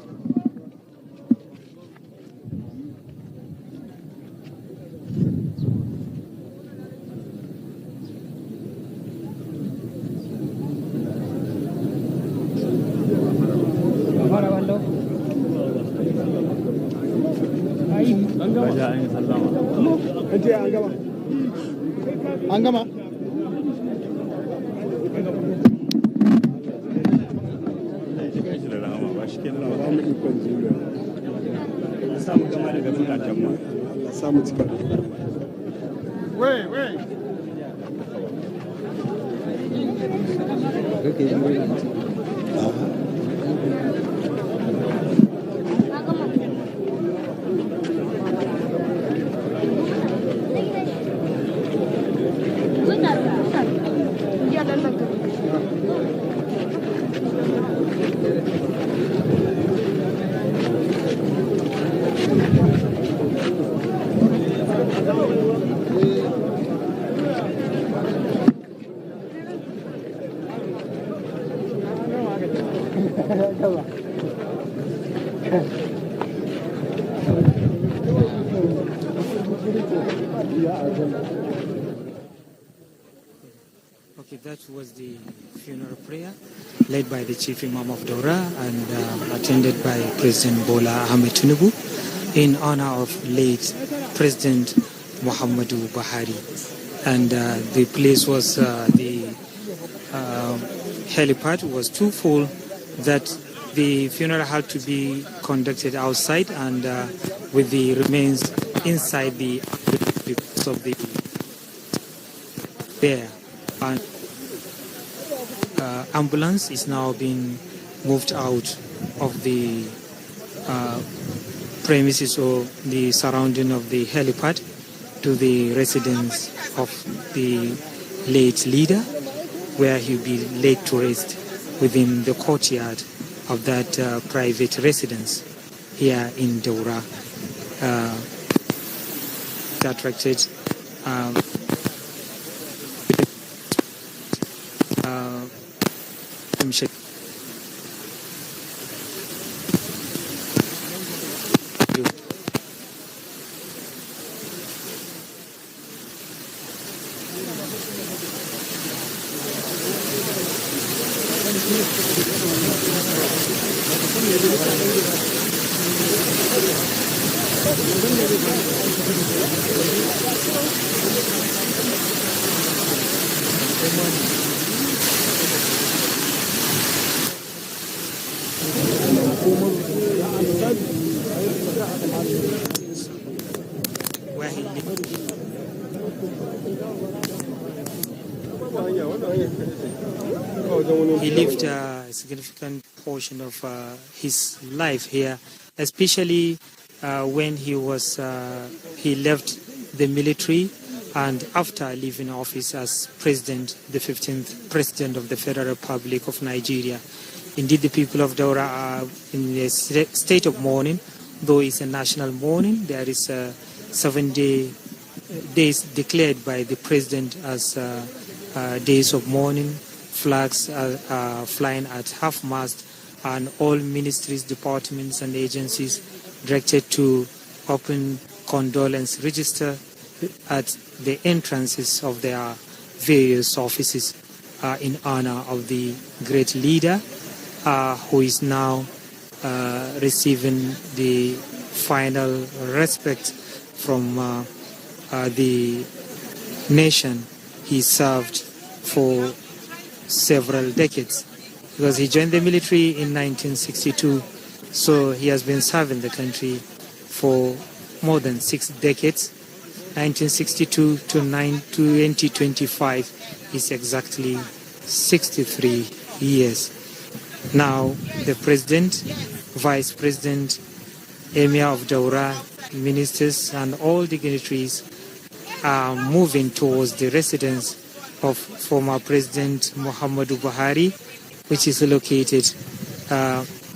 H: An gama?
G: Okay, that was the funeral prayer led by the Chief Imam of Daura and attended by President Bola Ahmed Tinubu in honor of late President Muhammadu Buhari. And the place was the helipad was too full that the funeral had to be conducted outside and with the remains inside the because of the there. And ambulance is now being moved out of the premises or the surrounding of the helipad to the residence of the late leader, where he'll be laid to rest within the courtyard of that private residence here in Daura. That attracted where he lived. He lived a significant portion of his life here, especially when he left the military, and after leaving office as president, the 15th president of the Federal Republic of Nigeria. Indeed, the people of Daura are in a state of mourning, though it's a national mourning. There is 7 days declared by the president as days of mourning. Flags are flying at half-mast, and all ministries, departments and agencies directed to open condolence register at the entrances of their various offices in honor of the great leader who is now receiving the final respect from the nation he served for several decades, because he joined the military in 1962, so he has been serving the country for more than 6 decades. 1962 to 2025 is exactly 63 years. Now the president, vice president, emir of Daura, ministers and all dignitaries are moving towards the residence of former President Muhammadu Buhari, which is located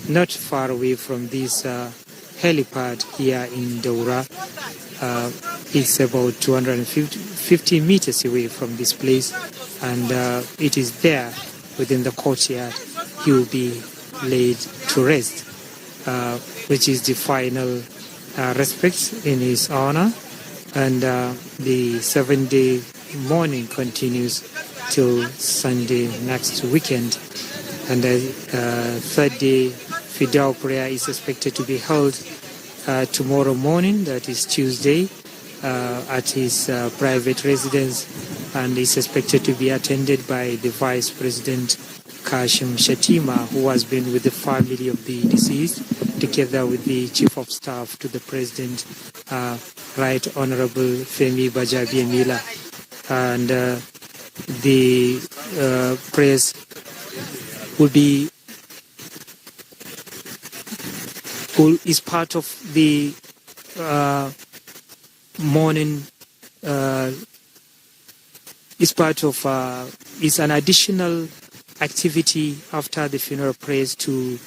G: not far away from this helipad here in Daura. It's about 250 meters away from this place, and it is there within the courtyard he will be laid to rest, which is the final respect in his honor. And the 7-day mourning continues till Sunday next weekend. And the third day fidel prayer is expected to be held tomorrow morning, that is Tuesday, at his private residence, and is expected to be attended by the Vice President Kashim Shettima, who has been with the family of the deceased, together with the Chief of Staff to the President, Right Honorable Femi Bajabiamila. And the prayers is part of the morning, is an additional activity after the funeral prayers to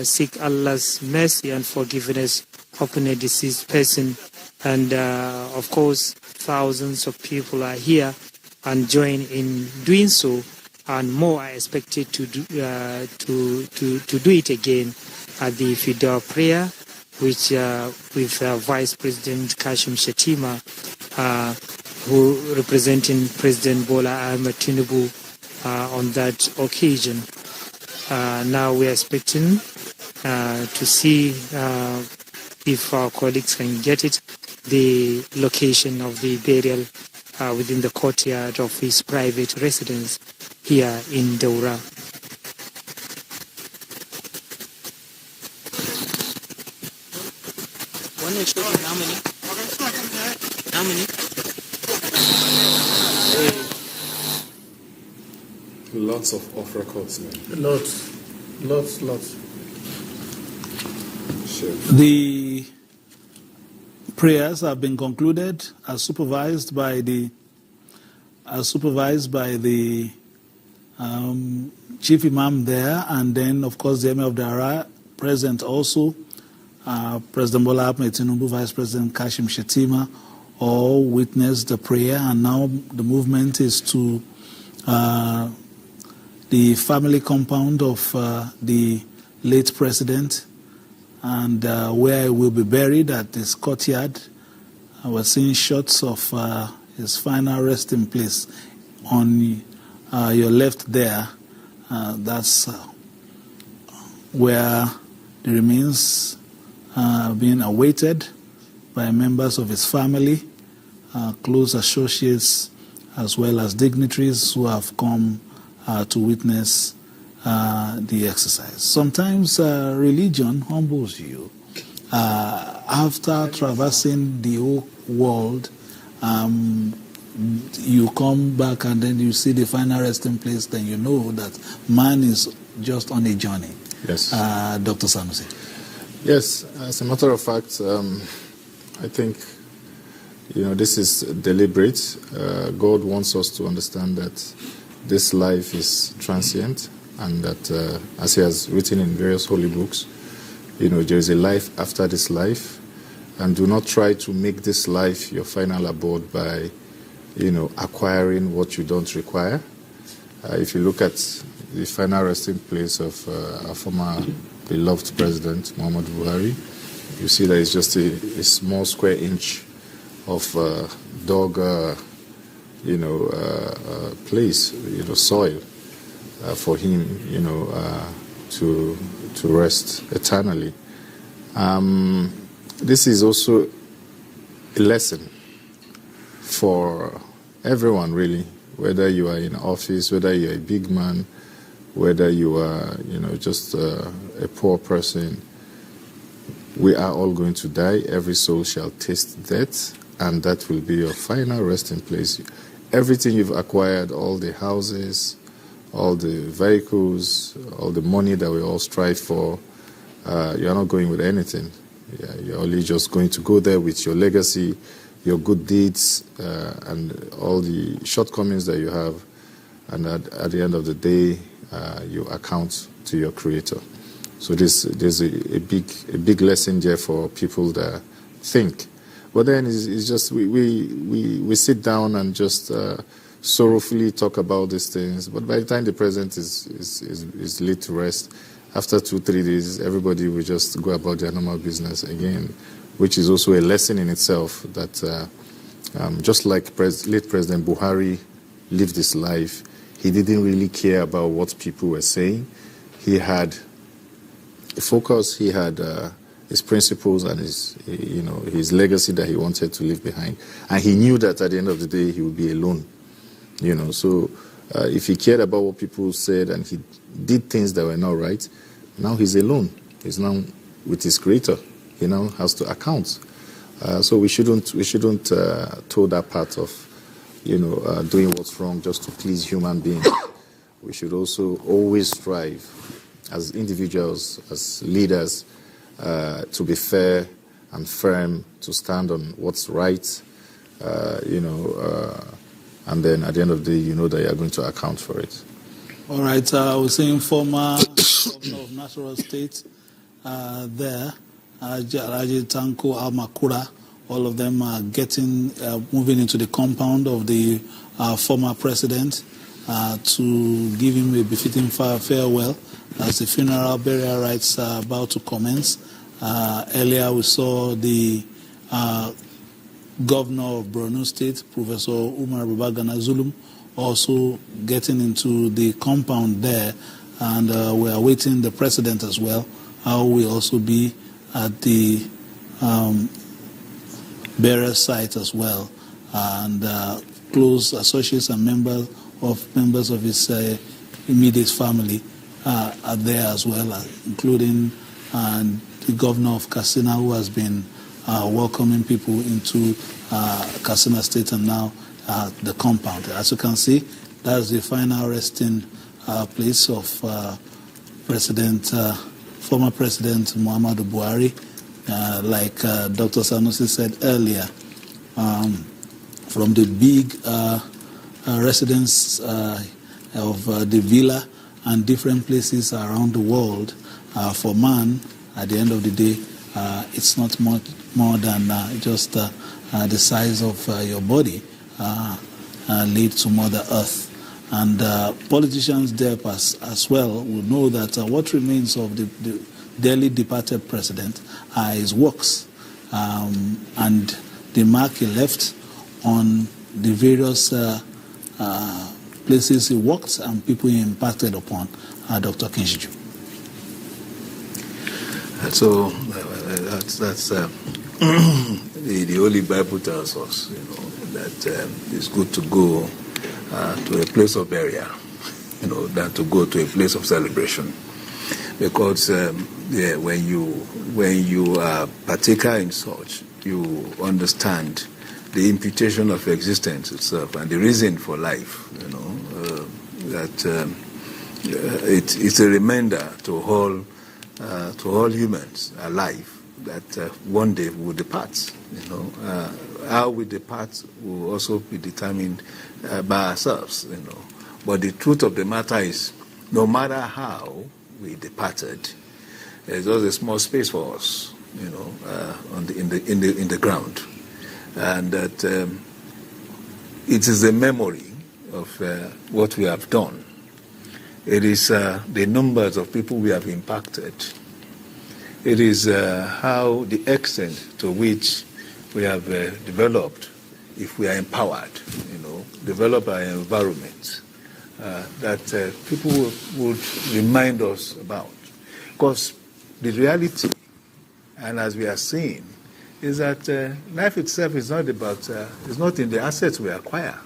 G: seek Allah's mercy and forgiveness upon a deceased person. And of course, thousands of people are here and join in doing so, and more are expected to do it again at the fidel prayer, which with Vice President Kashim Shettima, who representing President Bola Ahmed Tinubu on that occasion. Now we are expecting to see if our colleagues can get it, the location of the burial within the courtyard of his private residence here in Daura. How many?
D: Lots of off records, man.
E: Lots.
D: Sure.
A: The prayers have been concluded as supervised by the chief imam there, and then of course the Emir of Daura present also, President Bola Ahmed Tinubu, Vice President Kashim Shettima, all witnessed the prayer, and now the movement is to the family compound of the late president, and where he will be buried at his courtyard. I was seeing shots of his final resting place on your left there. That's where the remains are being awaited by members of his family, close associates, as well as dignitaries who have come to witness the exercise. Sometimes religion humbles you. After traversing the whole world, you come back and then you see the final resting place, then you know that man is just on a journey.
C: Yes.
A: Dr. Sanusi.
C: Yes, as a matter of fact, I think, this is deliberate. God wants us to understand that this life is transient, and that, as he has written in various holy books, there is a life after this life, and do not try to make this life your final abode by, acquiring what you don't require. If you look at the final resting place of our former beloved president, Muhammadu Buhari, you see that it's just a small square inch of dog, place, soil for him, to rest eternally. This is also a lesson for everyone, really, whether you are in office, whether you're a big man, whether you are, just a poor person. We are all going to die. Every soul shall taste death, and that will be your final resting place. Everything you've acquired, all the houses, all the vehicles, all the money that we all strive for, you're not going with anything. You're only just going to go there with your legacy, your good deeds, and all the shortcomings that you have. And at the end of the day, you account to your Creator. So there's a big lesson there for people that think. But then it's just we sit down and just sorrowfully talk about these things. But by the time the president is laid to rest, after 2-3 days, everybody will just go about their normal business again, which is also a lesson in itself that just like late President Buhari lived his life, he didn't really care about what people were saying. He had a focus, he had his principles and his legacy that he wanted to leave behind. And he knew that at the end of the day, he would be alone. So if he cared about what people said and he did things that were not right, now he's alone. He's now with his Creator. He now has to account. So we shouldn't toe that part of, doing what's wrong just to please human beings. We should also always strive as individuals, as leaders, to be fair and firm, to stand on what's right, and then at the end of the day, you know that you are going to account for it.
A: All right, I was saying former governor of Nasarawa State there, Alhaji Tanko Almakura, all of them are moving into the compound of the former president to give him a befitting farewell as the funeral burial rites are about to commence. Earlier we saw the governor of Borno State, Professor Umar Babagana Zulum, also getting into the compound there, and we are awaiting the president as well, how will also be at the burial site as well. And close associates and members of his immediate family are there as well, including the governor of Katsina, who has been welcoming people into Katsina State and now the compound. As you can see, that's the final resting place of former President Muhammadu Buhari. Like Dr. Sanusi said earlier, from the big residence of the villa and different places around the world, for man, at the end of the day, it's not much more than just the size of your body laid to Mother Earth. And politicians there as well will know that what remains of the dearly departed president are his works and the mark he left on the various places he worked and people he impacted upon, Dr. Kinshiju.
F: So that's the Holy Bible tells us, that it's good to go to a place of burial, than to go to a place of celebration, because when you are partaker in such, you understand the imputation of existence itself and the reason for life. That it's a reminder to all humans alive that one day we will depart. How we depart will also be determined by ourselves. But the truth of the matter is, no matter how we departed, there's just a small space for us, in the ground, and that it is a memory of what we have done. It is the numbers of people we have impacted. It is how the extent to which we have developed, if we are empowered, develop our environment that people would remind us about. Because the reality, and as we are seeing, is that life itself is not about, it's not in the assets we acquire.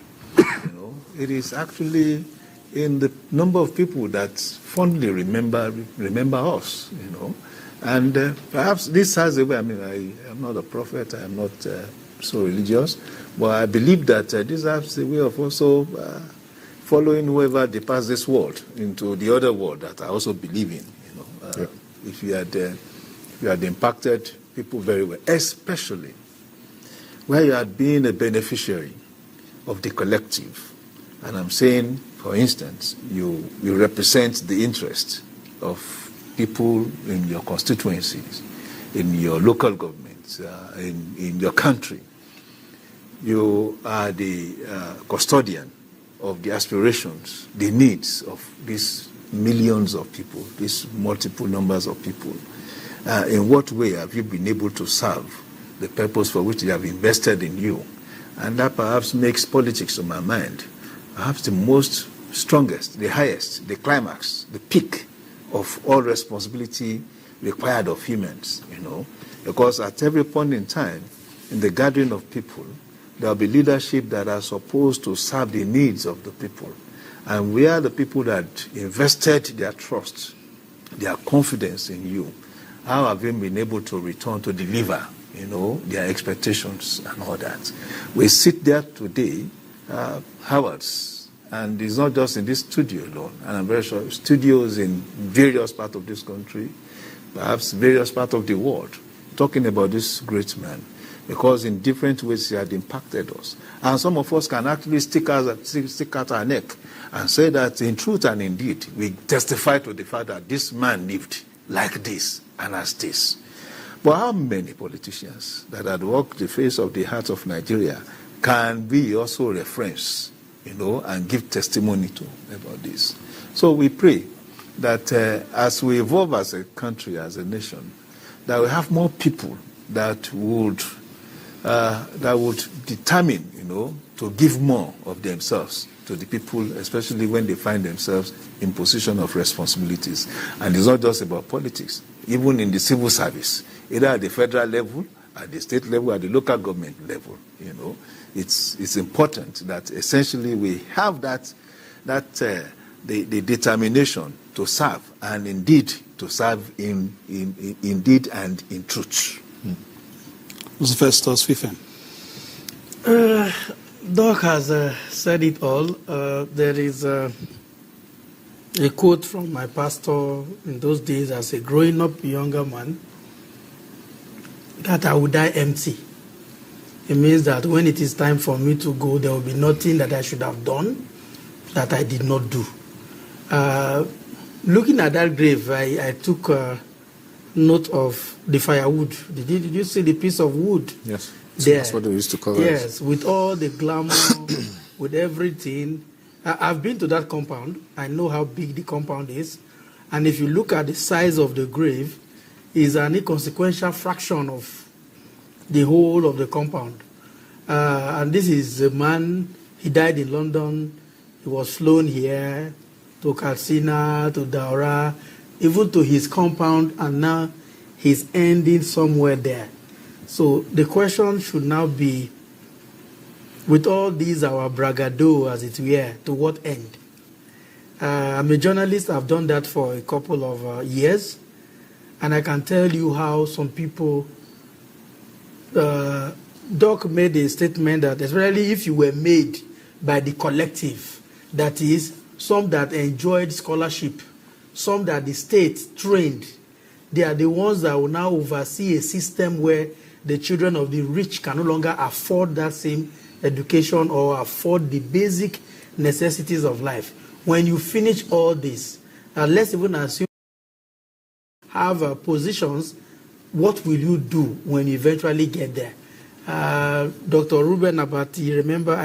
F: It is actually in the number of people that fondly remember us. And perhaps this has a way. I mean, I am not a prophet. I am not so religious, but I believe that this has a way of also following whoever departs this world into the other world that I also believe in. Yeah. If you had impacted people very well, especially where you had been a beneficiary of the collective, and I'm saying, for instance, you represent the interest of people in your constituencies, in your local governments, in your country. You are the custodian of the aspirations, the needs of these millions of people, these multiple numbers of people. In what way have you been able to serve the purpose for which they have invested in you? And that perhaps makes politics, to my mind, perhaps the most strongest, the highest, the climax, the peak of all responsibility required of humans, because at every point in time, in the gathering of people, there will be leadership that are supposed to serve the needs of the people. And we are the people that invested their trust, their confidence in you. How have you been able to return to deliver, their expectations and all that? We sit there today, Howards, and it's not just in this studio alone, and I'm very sure studios in various parts of this country, perhaps various parts of the world, talking about this great man, because in different ways he had impacted us. And some of us can actually stick out our neck and say that in truth and indeed, we testify to the fact that this man lived like this and as this. But how many politicians that had walked the face of the heart of Nigeria can we also reference, and give testimony to about this? So we pray that as we evolve as a country, as a nation, that we have more people that would determine, to give more of themselves to the people, especially when they find themselves in position of responsibilities. And it's not just about politics. Even in the civil service, either at the federal level, at the state level, at the local government level, it's important that essentially we have the determination to serve, and indeed to serve in deed and in truth.
A: Mr. Festus Fifen.
E: Doc has said it all. There is a quote from my pastor in those days as a growing up younger man, that I would die empty. It means that when it is time for me to go, there will be nothing that I should have done that I did not do. Looking at that grave, I took note of the firewood. Did you see the piece of wood?
C: Yes.
E: There.
C: That's what they used to cover.
E: Yes, with all the glamour, with everything. I've been to that compound. I know how big the compound is. And if you look at the size of the grave, it's an inconsequential fraction of the whole of the compound. And this is a man, he died in London. He was flown here to Katsina, to Daura, even to his compound, and now he's ending somewhere there. So the question should now be, with all these our bragado, as it were, to what end? I'm a journalist. I've done that for a couple of years, and I can tell you how some people. Doc made a statement that, especially if you were made by the collective, that is, some that enjoyed scholarship, some that the state trained, they are the ones that will now oversee a system where the children of the rich can no longer afford that same education or afford the basic necessities of life. When you finish all this, let's even assume have positions, what will you do when you eventually get there? Dr. Ruben Abati, I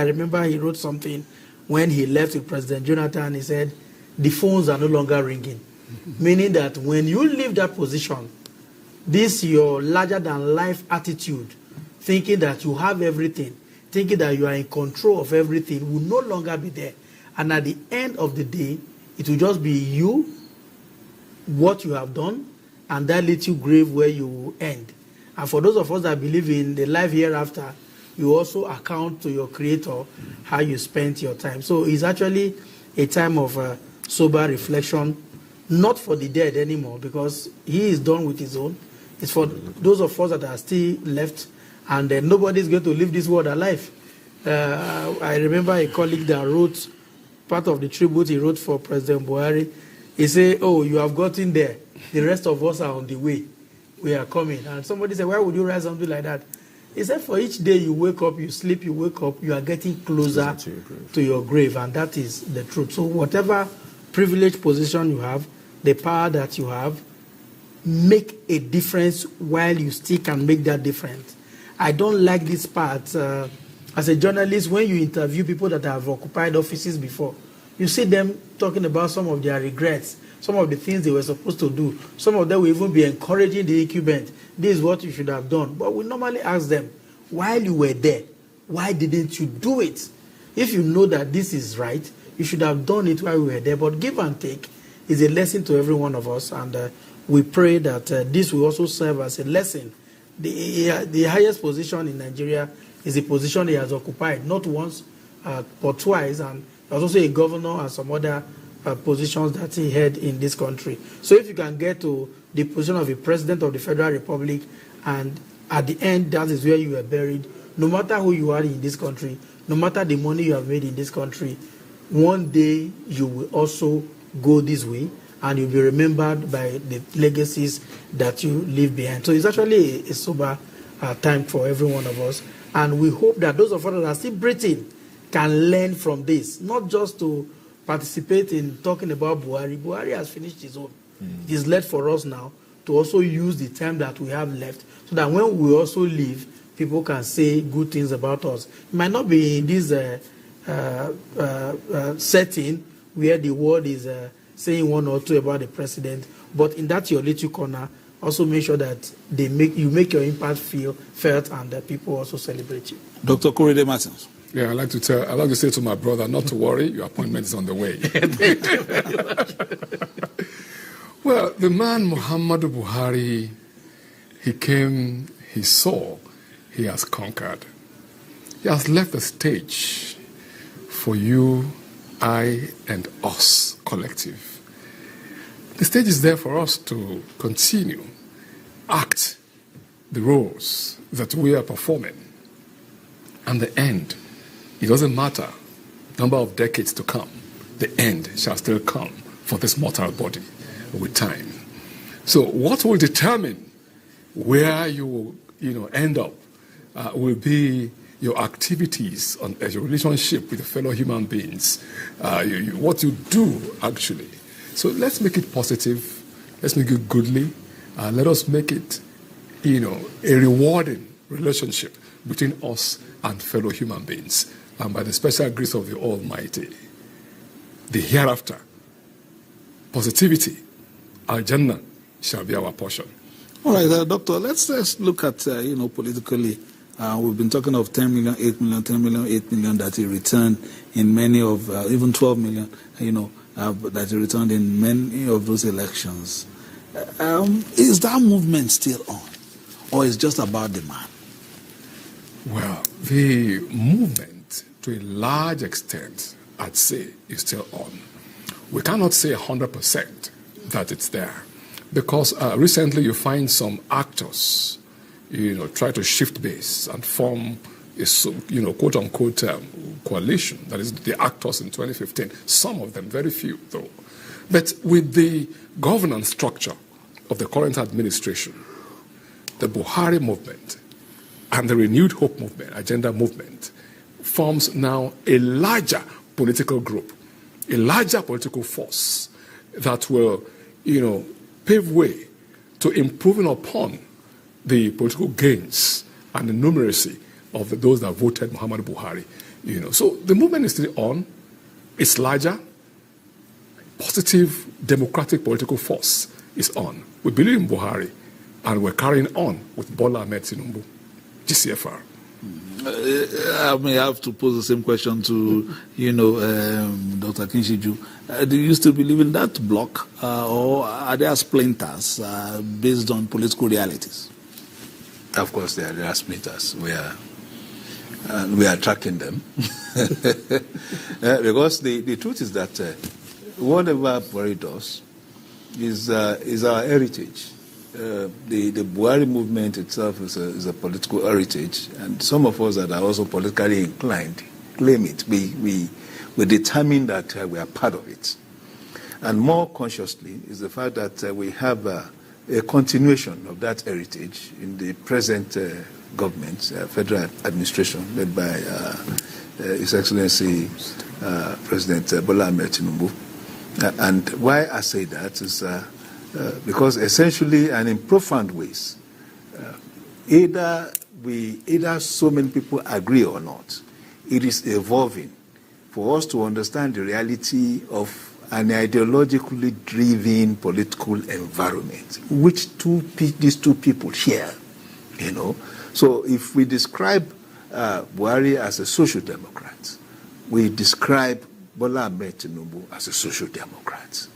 E: remember he wrote something when he left with President Jonathan. He said, the phones are no longer ringing. Meaning that when you leave that position, this your larger-than-life attitude, thinking that you have everything, thinking that you are in control of everything, will no longer be there. And at the end of the day, it will just be you, what you have done, and that little grave where you will end. And for those of us that believe in the life hereafter, you also account to your Creator how you spent your time. So it's actually a time of sober reflection, not for the dead anymore, because he is done with his own. It's for those of us that are still left, and nobody is going to leave this world alive. I remember a colleague that wrote part of the tribute he wrote for President Buhari. He said, oh, you have gotten there. The rest of us are on the way. We are coming. And somebody said, why would you write something like that? He said, for each day you wake up, you sleep, you wake up, you are getting closer to your grave. And that is the truth. So whatever privileged position you have, the power that you have, make a difference while you still can make that difference. I don't like this part. As a journalist, when you interview people that have occupied offices before, you see them talking about some of their regrets, some of the things they were supposed to do. Some of them will even be encouraging the incumbent. This is what you should have done. But we normally ask them, while you were there, why didn't you do it? If you know that this is right, you should have done it while we were there. But give and take is a lesson to every one of us. And we pray that this will also serve as a lesson. The highest position in Nigeria is the position he has occupied, not once, but twice. And there's also a governor and some other positions that he had in this country. So if you can get to the position of the President of the Federal Republic, and at the end, that is where you are buried, no matter who you are in this country, no matter the money you have made in this country, one day you will also go this way, and you'll be remembered by the legacies that you leave behind. So it's actually a sober time for every one of us. And we hope that those of us that are still breathing can learn from this, not just to participate in talking about Buhari. Buhari has finished his own. It is left for us now to also use the time that we have left, so that when we also leave, people can say good things about us. It might not be in this setting where the world is saying one or two about the president, but in that your little corner, also make sure that you make your impact felt, and that people also celebrate you.
A: Dr. Korede Martins.
D: Yeah, I'd like to say to my brother, not to worry, your appointment is on the way.
E: Thank you very much.
D: Well, the man Muhammadu Buhari, he came, he saw, he has conquered. He has left the stage for you, I, and us, collective. The stage is there for us to continue, act the roles that we are performing. And the end, it doesn't matter, number of decades to come, the end shall still come for this mortal body with time. So what will determine where you will end up will be your activities on your relationship with fellow human beings, what you do actually. So let's make it positive, let's make it goodly, let us make it a rewarding relationship between us and fellow human beings. And by the special grace of the Almighty, the hereafter, positivity, Al-Jannah shall be our portion.
A: All right, Doctor, let's look at, politically. We've been talking of 10 million, 8 million, 10 million, 8 million that he returned in many of, even 12 million, that he returned in many of those elections. Is that movement still on? Or is it just about the man?
D: Well, the movement, to a large extent, I'd say, is still on. We cannot say 100% that it's there. Because recently you find some actors, try to shift base and form a, quote-unquote coalition. That is the actors in 2015. Some of them, very few, though. But with the governance structure of the current administration, the Buhari movement and the Renewed Hope movement, agenda movement, forms now a larger political group, a larger political force that will, pave way to improving upon the political gains and the numeracy of those that voted Muhammadu Buhari. So the movement is still on. It's larger. Positive democratic political force is on. We believe in Buhari, and we're carrying on with Bola Ahmed Tinubu, GCFR.
A: I may have to pose the same question to, Dr. Kinshiju. Do you still believe in that bloc, or are there splinters based on political realities?
F: Of course, there are splinters. We are tracking them. Because the truth is that whatever Buhari does is our heritage. The Buhari movement itself is a political heritage, and some of us that are also politically inclined claim it. We determine that we are part of it. And more consciously is the fact that we have a continuation of that heritage in the present government, federal administration, led by His Excellency President Bola Ahmed Tinubu. And why I say that is because essentially and in profound ways, either so many people agree or not, it is evolving for us to understand the reality of an ideologically driven political environment, which these two people share. So if we describe Buhari as a social democrat, we describe Bola Ahmed Tinubu as a social democrat.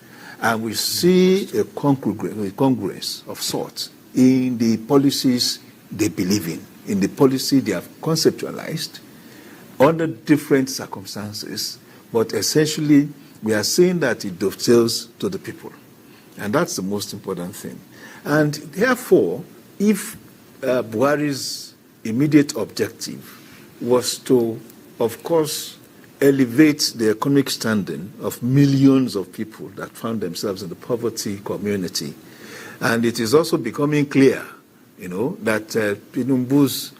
F: And we see a congruence of sorts in the policies they believe in the policy they have conceptualized under different circumstances, but essentially we are saying that it dovetails to the people. And that's the most important thing. And therefore, if Buhari's immediate objective was to, of course, elevate the economic standing of millions of people that found themselves in the poverty community. And it is also becoming clear, that Tinubu's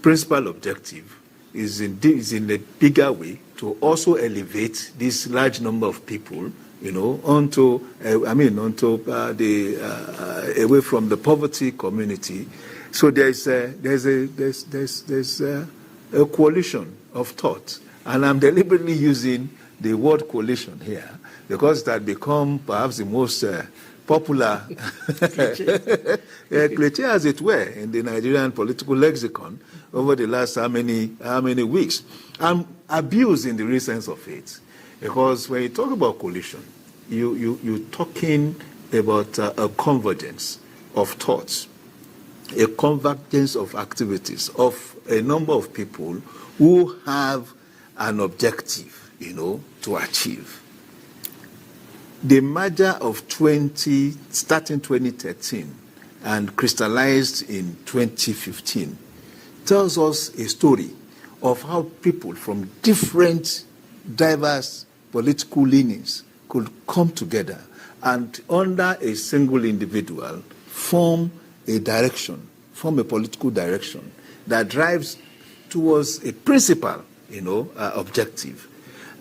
F: principal objective is in a bigger way to also elevate this large number of people, onto away from the poverty community. So there's a coalition of thought. And I'm deliberately using the word coalition here because that become perhaps the most popular cliché, as it were, in the Nigerian political lexicon over the last how many weeks. I'm abusing the real sense of it, because when you talk about coalition, you're talking about a convergence of thoughts, a convergence of activities of a number of people who have an objective, to achieve. The merger of starting 2013 and crystallized in 2015 tells us a story of how people from different diverse political leanings could come together and under a single individual form a political direction that drives towards a principal, objective.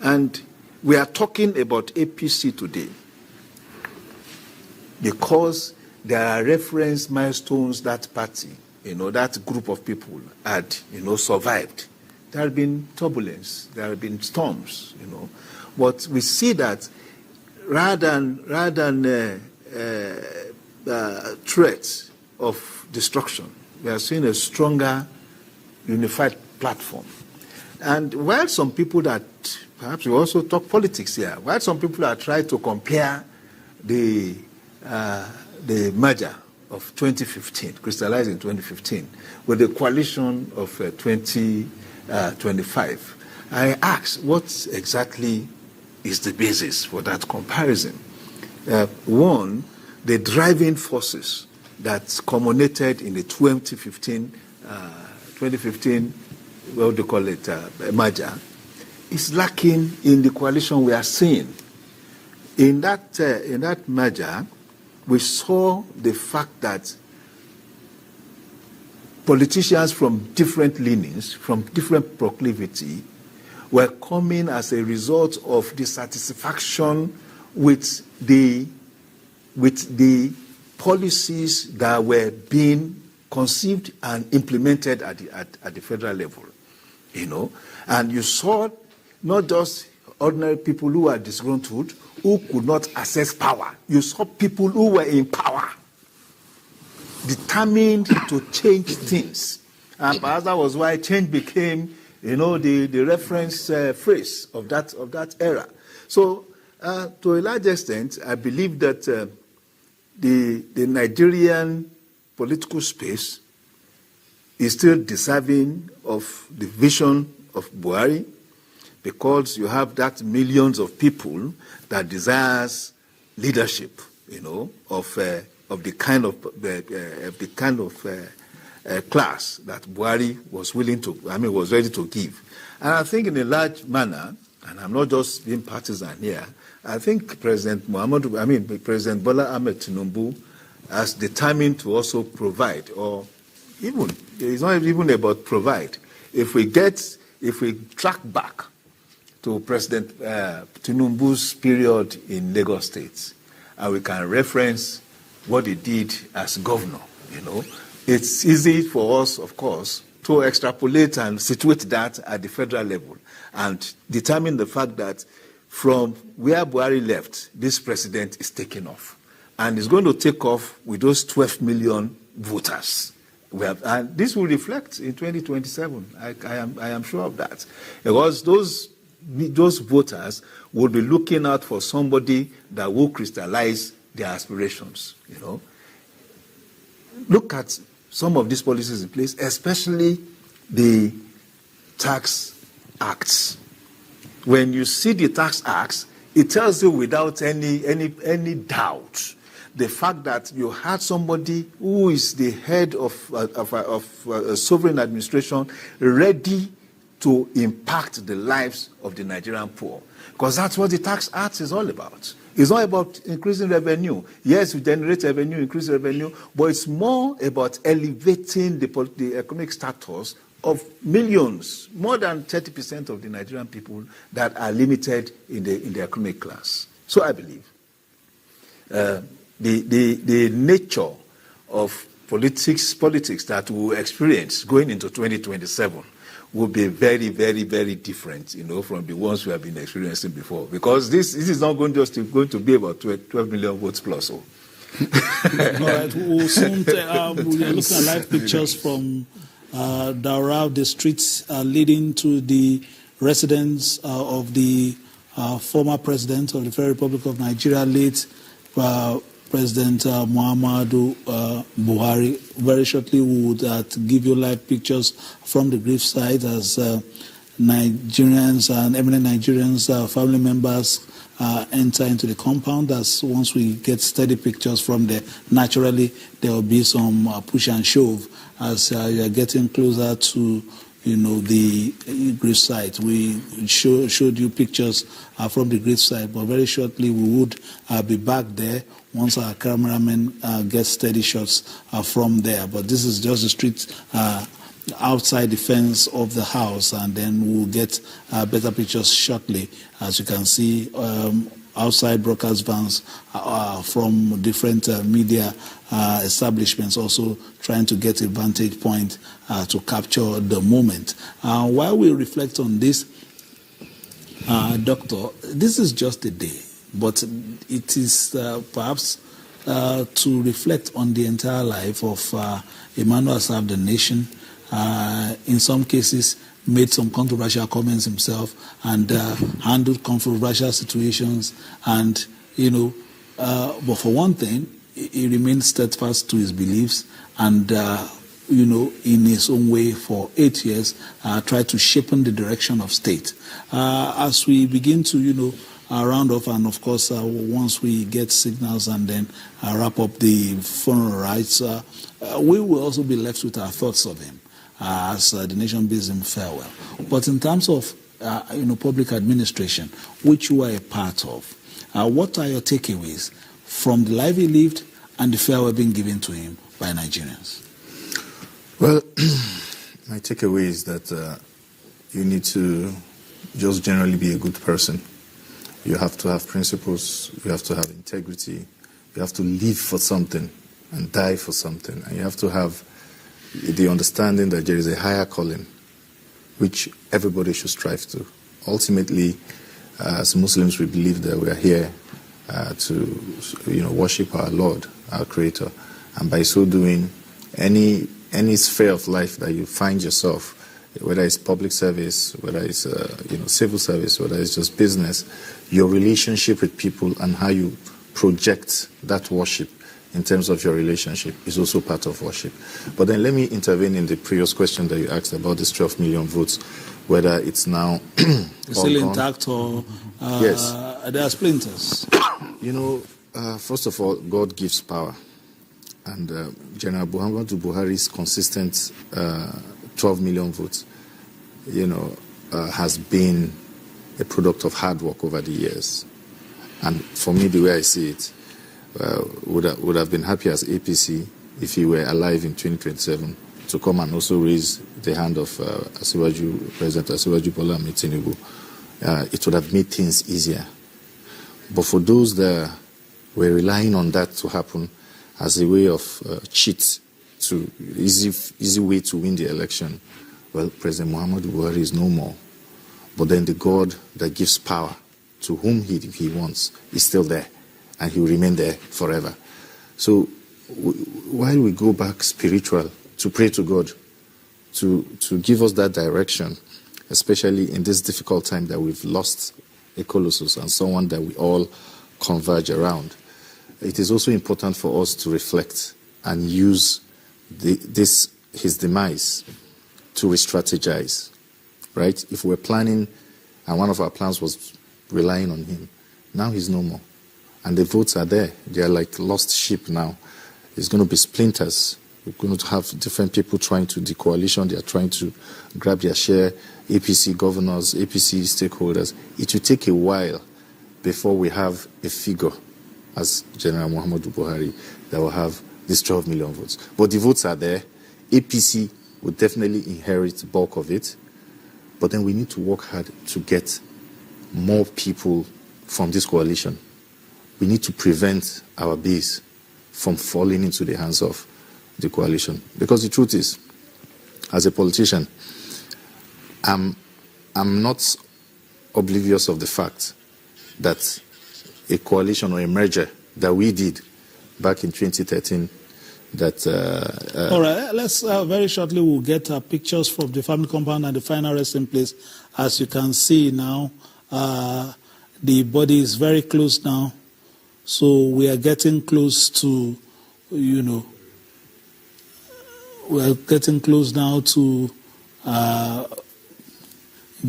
F: And we are talking about APC today because there are reference milestones that party, that group of people had, survived. There have been turbulence, there have been storms, But we see that rather than threats of destruction, we are seeing a stronger, unified platform. And while some people that, perhaps we also talk politics here, while some people are trying to compare the merger of 2015, crystallized in 2015, with the coalition of 2025, I ask, what exactly is the basis for that comparison? One, the driving forces that culminated in the 2015, what do you call it, merger, is lacking in the coalition we are seeing. In that merger, we saw the fact that politicians from different leanings, from different proclivity, were coming as a result of dissatisfaction with the policies that were being conceived and implemented at the federal level, And you saw not just ordinary people who were disgruntled, who could not access power. You saw people who were in power, determined to change things. And perhaps that was why change became, the reference phrase of that era. So, to a large extent, I believe that the Nigerian political space is still deserving of the vision of Buhari, because you have that millions of people that desires leadership, of the kind of class that Buhari was was ready to give. And I think in a large manner, and I'm not just being partisan here, I think President President Bola Ahmed Tinubu has determined to also provide, or even, it's not even about provide. If we track back to President Tinubu's period in Lagos State, and we can reference what he did as governor, it's easy for us, of course, to extrapolate and situate that at the federal level and determine the fact that from where Buhari left, this president is taking off. And is going to take off with those 12 million voters. And this will reflect in 2027. I am sure of that. Because those voters will be looking out for somebody that will crystallize their aspirations. Look at some of these policies in place, especially the tax acts. When you see the tax acts, it tells you without any doubt the fact that you had somebody who is the head of a sovereign administration ready to impact the lives of the Nigerian poor. Because that's what the tax act is all about. It's not about increasing revenue. Yes, we generate revenue, increase revenue, but it's more about elevating the economic status of millions, more than 30% of the Nigerian people that are limited in the economic class. So I believe the nature of politics that we will experience going into 2027 will be very, very, very different, from the ones we have been experiencing before. Because this is not going to be about 12 million votes plus. All
A: right, we'll soon we are looking at live pictures from Daura, the streets leading to the residence of the former president of the Federal Republic of Nigeria, late President Muhammadu Buhari. Very shortly, we would give you live pictures from the grave site as Nigerians and eminent Nigerians, family members enter into the compound. As once we get steady pictures from there, naturally there will be some push and shove as you are getting closer to the grave site. We showed you pictures from the grave site, but very shortly we would be back there once our cameramen get steady shots from there. But this is just the street outside the fence of the house, and then we'll get better pictures shortly. As you can see, outside broadcast vans from different media establishments also trying to get a vantage point to capture the moment. While we reflect on this, Doctor, this is just a day, but it is perhaps to reflect on the entire life of a man who has served the nation, in some cases made some controversial comments himself and handled controversial situations, and but for one thing, he remained steadfast to his beliefs and in his own way for 8 years tried to shape the direction of state. As we begin to round off, and of course once we get signals and then wrap up the funeral rites, we will also be left with our thoughts of him as the nation bids him farewell. But in terms of public administration, which you are a part of, what are your takeaways from the life he lived and the farewell being given to him by Nigerians?
C: Well, my takeaway is that you need to just generally be a good person. You have to have principles, you have to have integrity, you have to live for something and die for something, and you have to have the understanding that there is a higher calling which everybody should strive to. Ultimately, as Muslims, we believe that we are here to worship our Lord, our Creator, and by so doing, any sphere of life that you find yourself, whether it's public service, whether it's civil service, whether it's just business, your relationship with people and how you project that worship in terms of your relationship is also part of worship. But then let me intervene in the previous question that you asked about this 12 million votes, whether it's now
A: still intact or
C: yes,
A: there are splinters.
C: First of all, God gives power. And General Muhammadu Buhari's consistent 12 million votes, has been a product of hard work over the years. And for me, the way I see it, would have been happy as APC if he were alive in 2027 to come and also raise the hand of President Asiwaju Bola Ahmed Tinubu. It would have made things easier. But for those that were relying on that to happen as a way of easy way to win the election, well, President Muhammadu Buhari is no more. But then the God that gives power to whom he wants is still there, and he will remain there forever. So while we go back spiritual to pray to God to give us that direction, especially in this difficult time that we've lost a colossus and someone that we all converge around, it is also important for us to reflect and use his demise to re-strategize, right? If we're planning, and one of our plans was relying on him, now he's no more. And the votes are there. They are like lost sheep now. It's going to be splinters. We're going to have different people trying to de-coalition. They are trying to grab their share. APC governors, APC stakeholders. It will take a while before we have a figure as General Muhammadu Buhari that will have these 12 million votes. But the votes are there. APC will definitely inherit the bulk of it. But then we need to work hard to get more people from this coalition. We need to prevent our base from falling into the hands of the coalition. Because the truth is, as a politician, I'm not oblivious of the fact that a coalition or a merger that we did back in 2013 that...
A: All right, let's very shortly we'll get pictures from the family compound and the final resting place. As you can see now, the body is very close now. So we are getting close to, we are getting close now to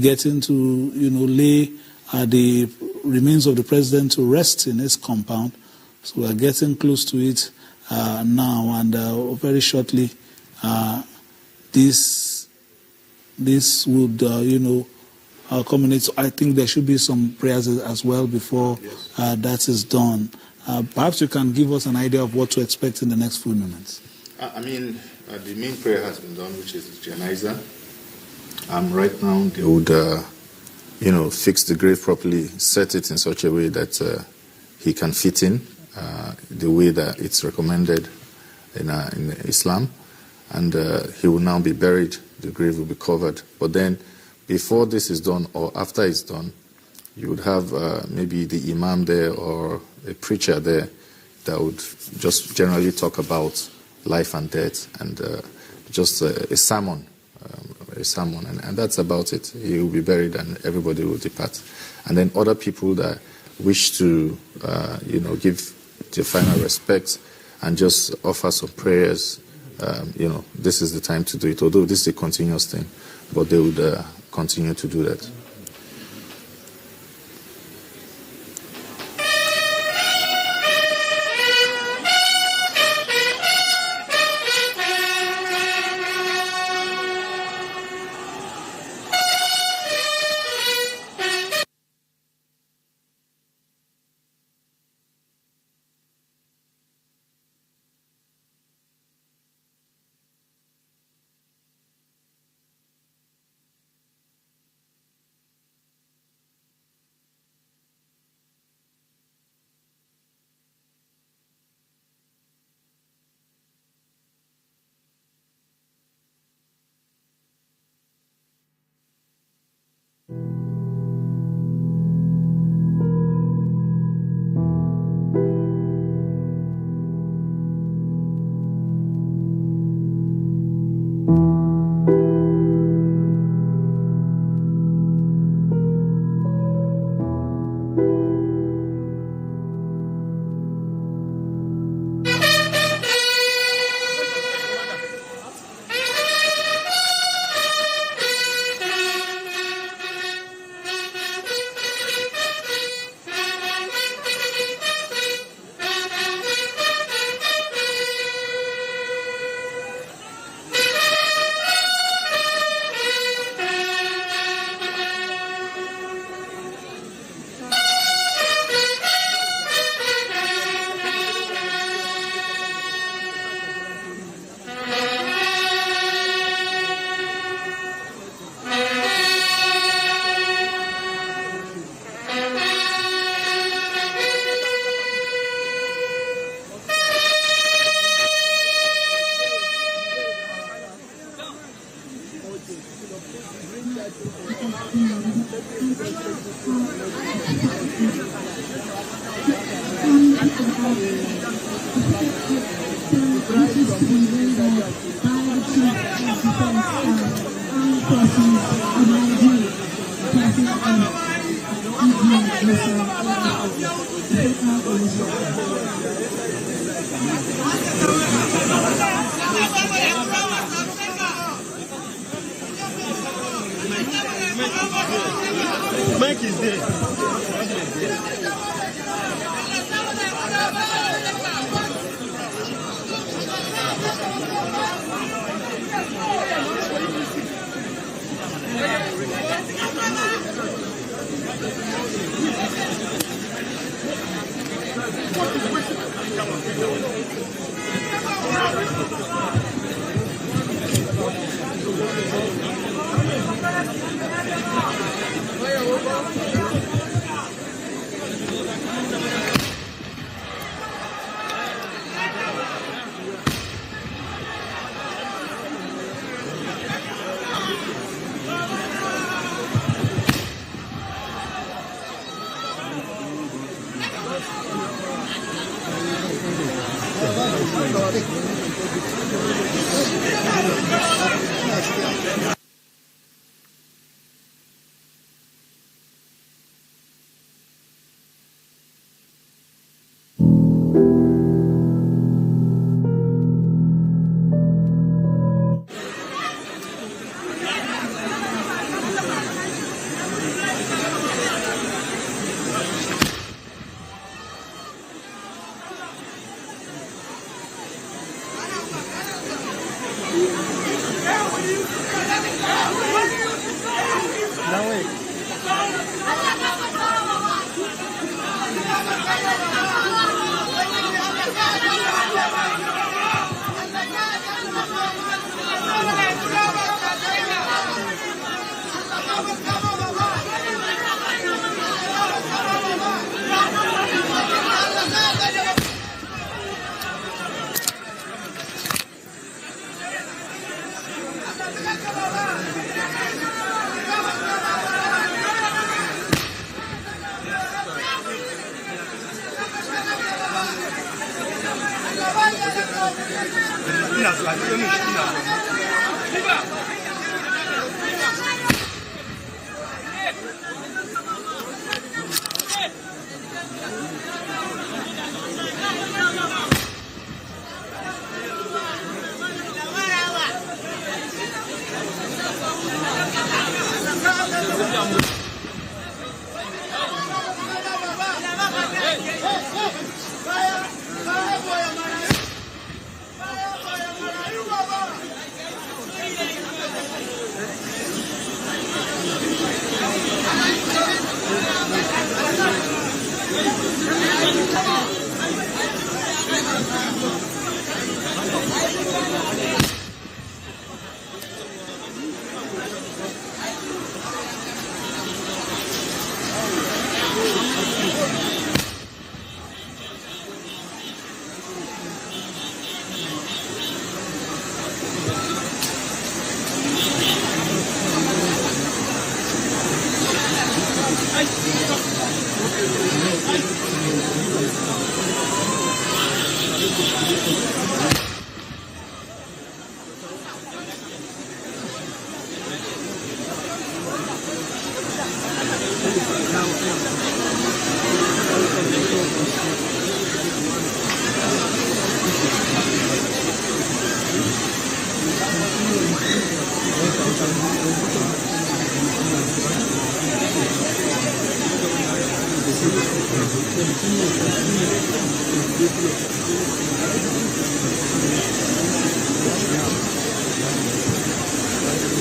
A: getting to, lay the remains of the president to rest in his compound. So we are getting close to it now, and very shortly, this would, culminate. So I think there should be some prayers as well before that is done. Perhaps you can give us an idea of what to expect in the next few moments.
C: The main prayer has been done, which is Janaiza. Right now, they would, fix the grave properly, set it in such a way that he can fit in the way that it's recommended in Islam. And he will now be buried. The grave will be covered. But then, before this is done or after it's done, you would have maybe the imam there or a preacher there that would just generally talk about life and death and just a sermon. And that's about it. He will be buried and everybody will depart. And then other people that wish to, give their final respect and just offer some prayers, this is the time to do it. Although this is a continuous thing, but they would continue to do that.
H: Mike is there.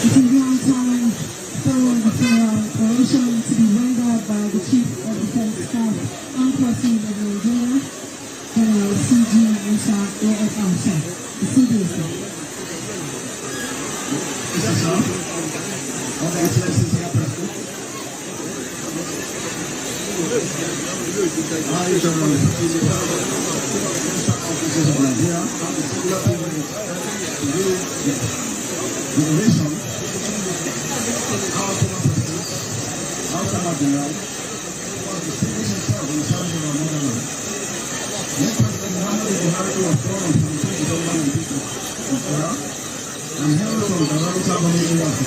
I: It is now time for the oration to be rendered by the Chief of Defense Staff and President of Nigeria, General C.G. Musa AFR, sir. The CDS, sir.
J: Mr. Sir, all the excellencies here present. I, General Officers of Nigeria, have the singular privilege to give the oration our former president, our former general, who was distinguished himself in the service of our motherland. Then President Muhammadu Buhari was born on 22 December 1954 and hailed from the Daura family area of the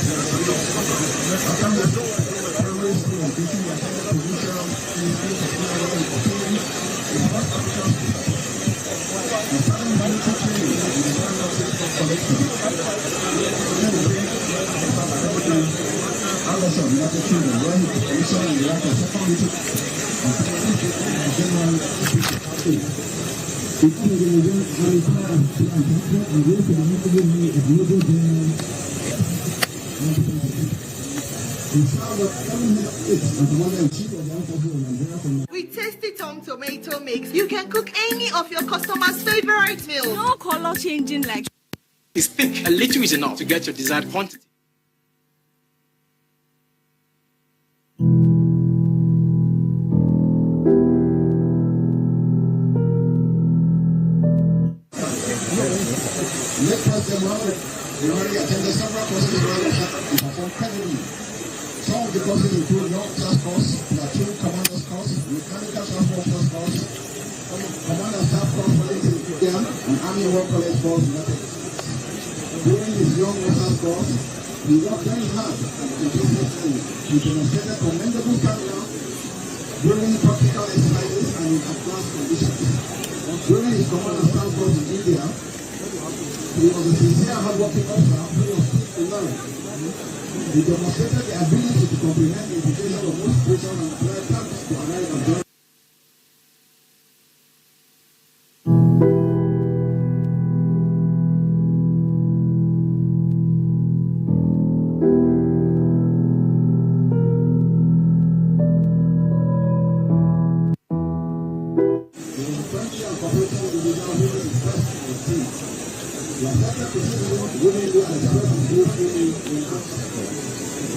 J: after the primary school education, he attended provincial ministry of Daura in obtaining his first official certificate. And starting military training in the National State Collection. Also, United Kingdom, where he commissioned in the rank of second lieutenant and general officer.
K: With tasty Tom tomato mix, you can cook any of your customers' favorite meals.
L: No color changing like.
M: It's thick. A little is enough to get your desired quantity.
J: Buhari attended several courses in Royal and performed credibly. Some of the courses include Young Class Course, Platoon Commander's Course, Mechanical Transport Force Course, Commander Staff Course related to India, and Army War College Course United States. During his Young Officers Course, he worked very hard and consistently. He demonstrated commendable stamina during practical exercises and in advanced conditions. During his Commander Staff Course in India, he was a sincere, hard-working officer who was quick to learn. He demonstrated the ability to comprehend the implications of most situations and apply tactics to arrive at their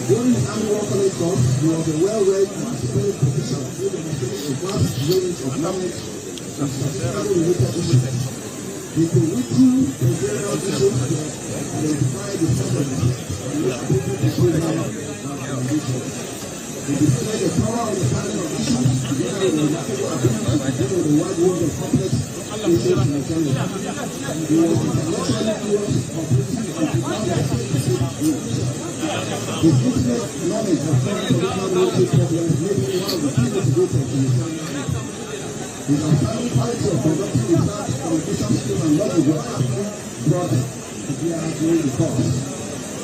J: During his Army War College course, he was a well-read and disciplined professor who demonstrated a vast range of knowledge and successfully related issues. He could read through the various issues to identify the source of the and use appropriate disclosure and conditions. It displayed the power of the planning of issues, together with the remarkable ability to deal with a wide range of complex issues simultaneously. He was intellectually curious, completely his intimate knowledge of foreign political relations problems made him one of the key motivators in his family. His outstanding quality of conducting research, communication skills, and knowledge were actively brought to bear during the course.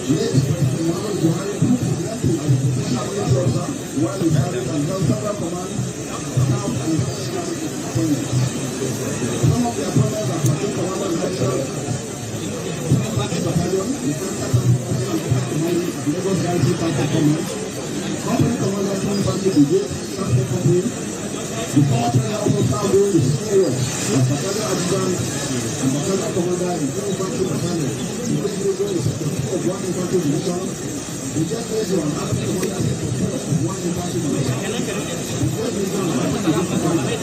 J: Late President Muhammadu Buhari proved his acting as a professional military officer while he served and held several command, staff, and international appointments. Some of the appointments are Platoon Commander National Battalion, Mechanical Command at Lagos Garrison Counter Command, Company Commander Family Brigade, Transport Company. The former president also served during the Civil War as Battalion Adjutant and Battalion Commander in the Infantry Battalion. He was during the Secretary of one Infantry Division. He just based on Army Commander of one Infantry Division. He just based on Army Division.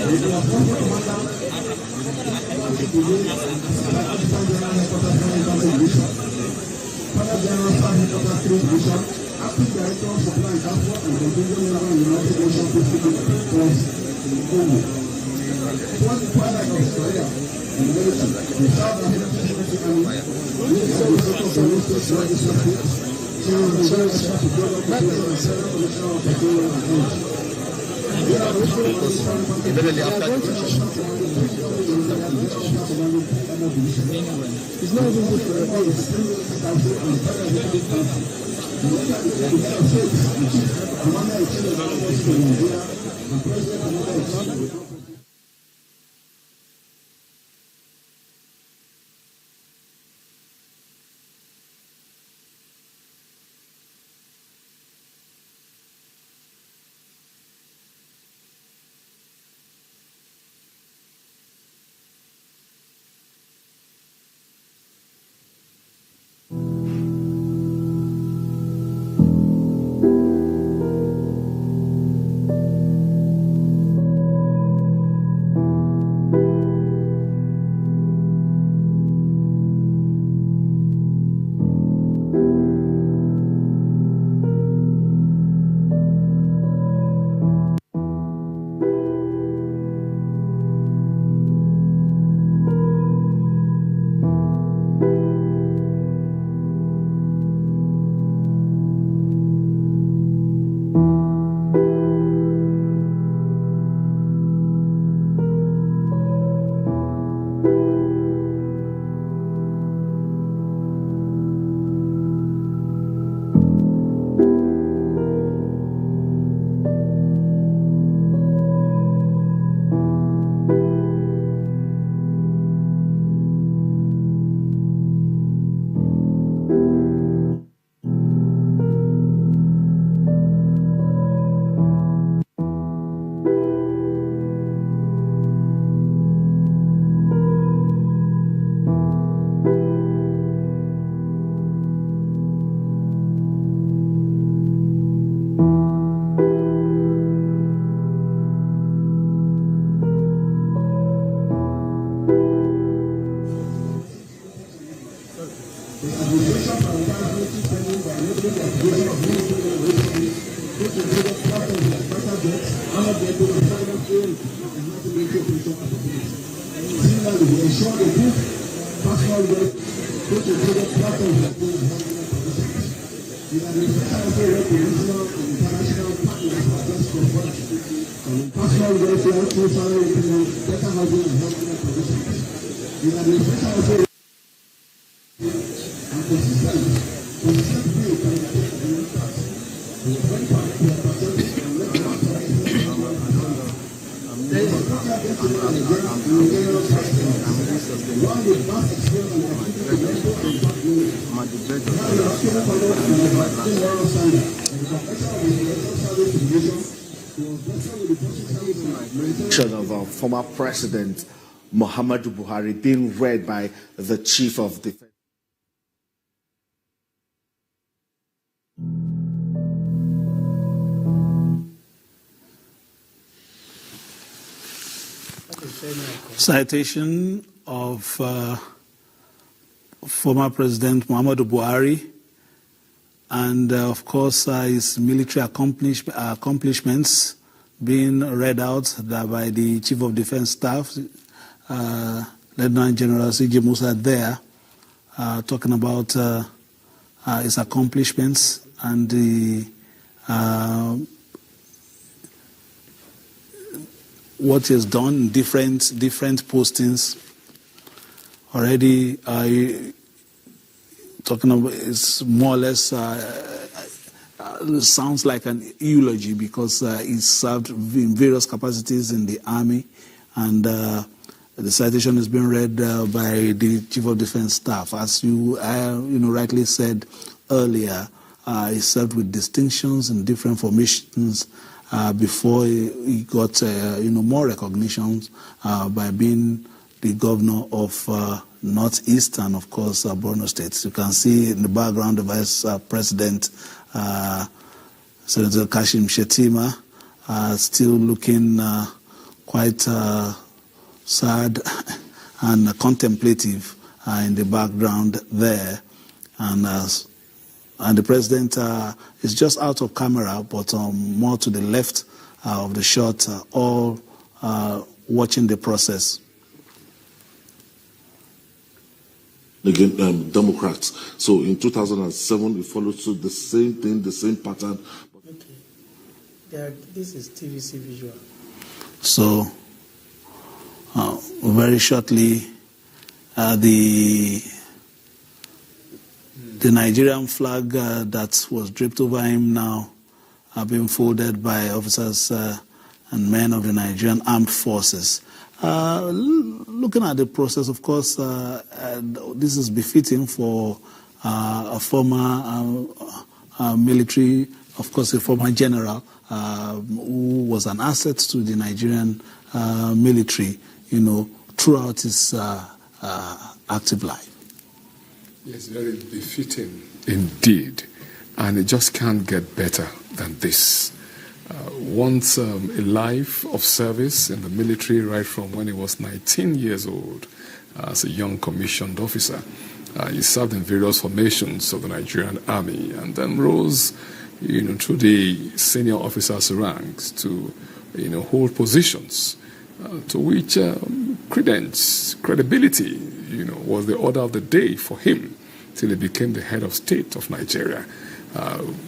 J: He was former Commander of Infantry Brigade and Assistant Adjutant General Headquarters 1 Infantry Division. Father General Staff Headquarters 3 Division. Acting Director of Supply and Transport and Contingent General United Nations Peacekeeping Force in Congo. It was the twilight of his career in the military. He served as Deputy Secretary Army, Minister of the Borno State Legislature, Chair of the Joint Staff to Global Cooperation and Federal Commissioner of Petroleum and Energy. They are responsible for the Spanish Country. It's not even good for the all the Supreme Council and the Federal Executive Council. The head of state, the chief commander-in-chief of the Armed Forces of Nigeria, and President Commander-in-chief of the
L: of former President Muhammadu Buhari being read by the Chief of Defense.
A: Citation of former President Muhammadu Buhari and of course his military accomplishments being read out by the Chief of Defense Staff, Lieutenant General C.J. Musa there, talking about his accomplishments and the what he has done in different postings. Already talking about, it's more or less sounds like an eulogy, because he served in various capacities in the army, and the citation is being read by the Chief of Defense Staff. As you rightly said earlier, he served with distinctions in different formations before he got more recognition by being the governor of Northeast and, of course, Borno State. You can see in the background the Vice President, Senator Kashim Shettima, still looking quite sad and contemplative in the background there. And the President is just out of camera, but more to the left of the shot, all watching the process.
N: Again, Democrats. So in 2007, we followed suit, the same thing, the same pattern.
E: Okay. This is TVC visual.
A: So, very shortly, the Nigerian flag that was draped over him now being folded by officers and men of the Nigerian Armed Forces. Looking at the process, of course, this is befitting for a former military, of course, a former general who was an asset to the Nigerian military, throughout his active life.
D: Yes, very befitting indeed, and it just can't get better than this. Once a life of service in the military, right from when he was 19 years old as a young commissioned officer. He served in various formations of the Nigerian army and then rose, to the senior officers' ranks to, hold positions to which credibility, was the order of the day for him till he became the head of state of Nigeria.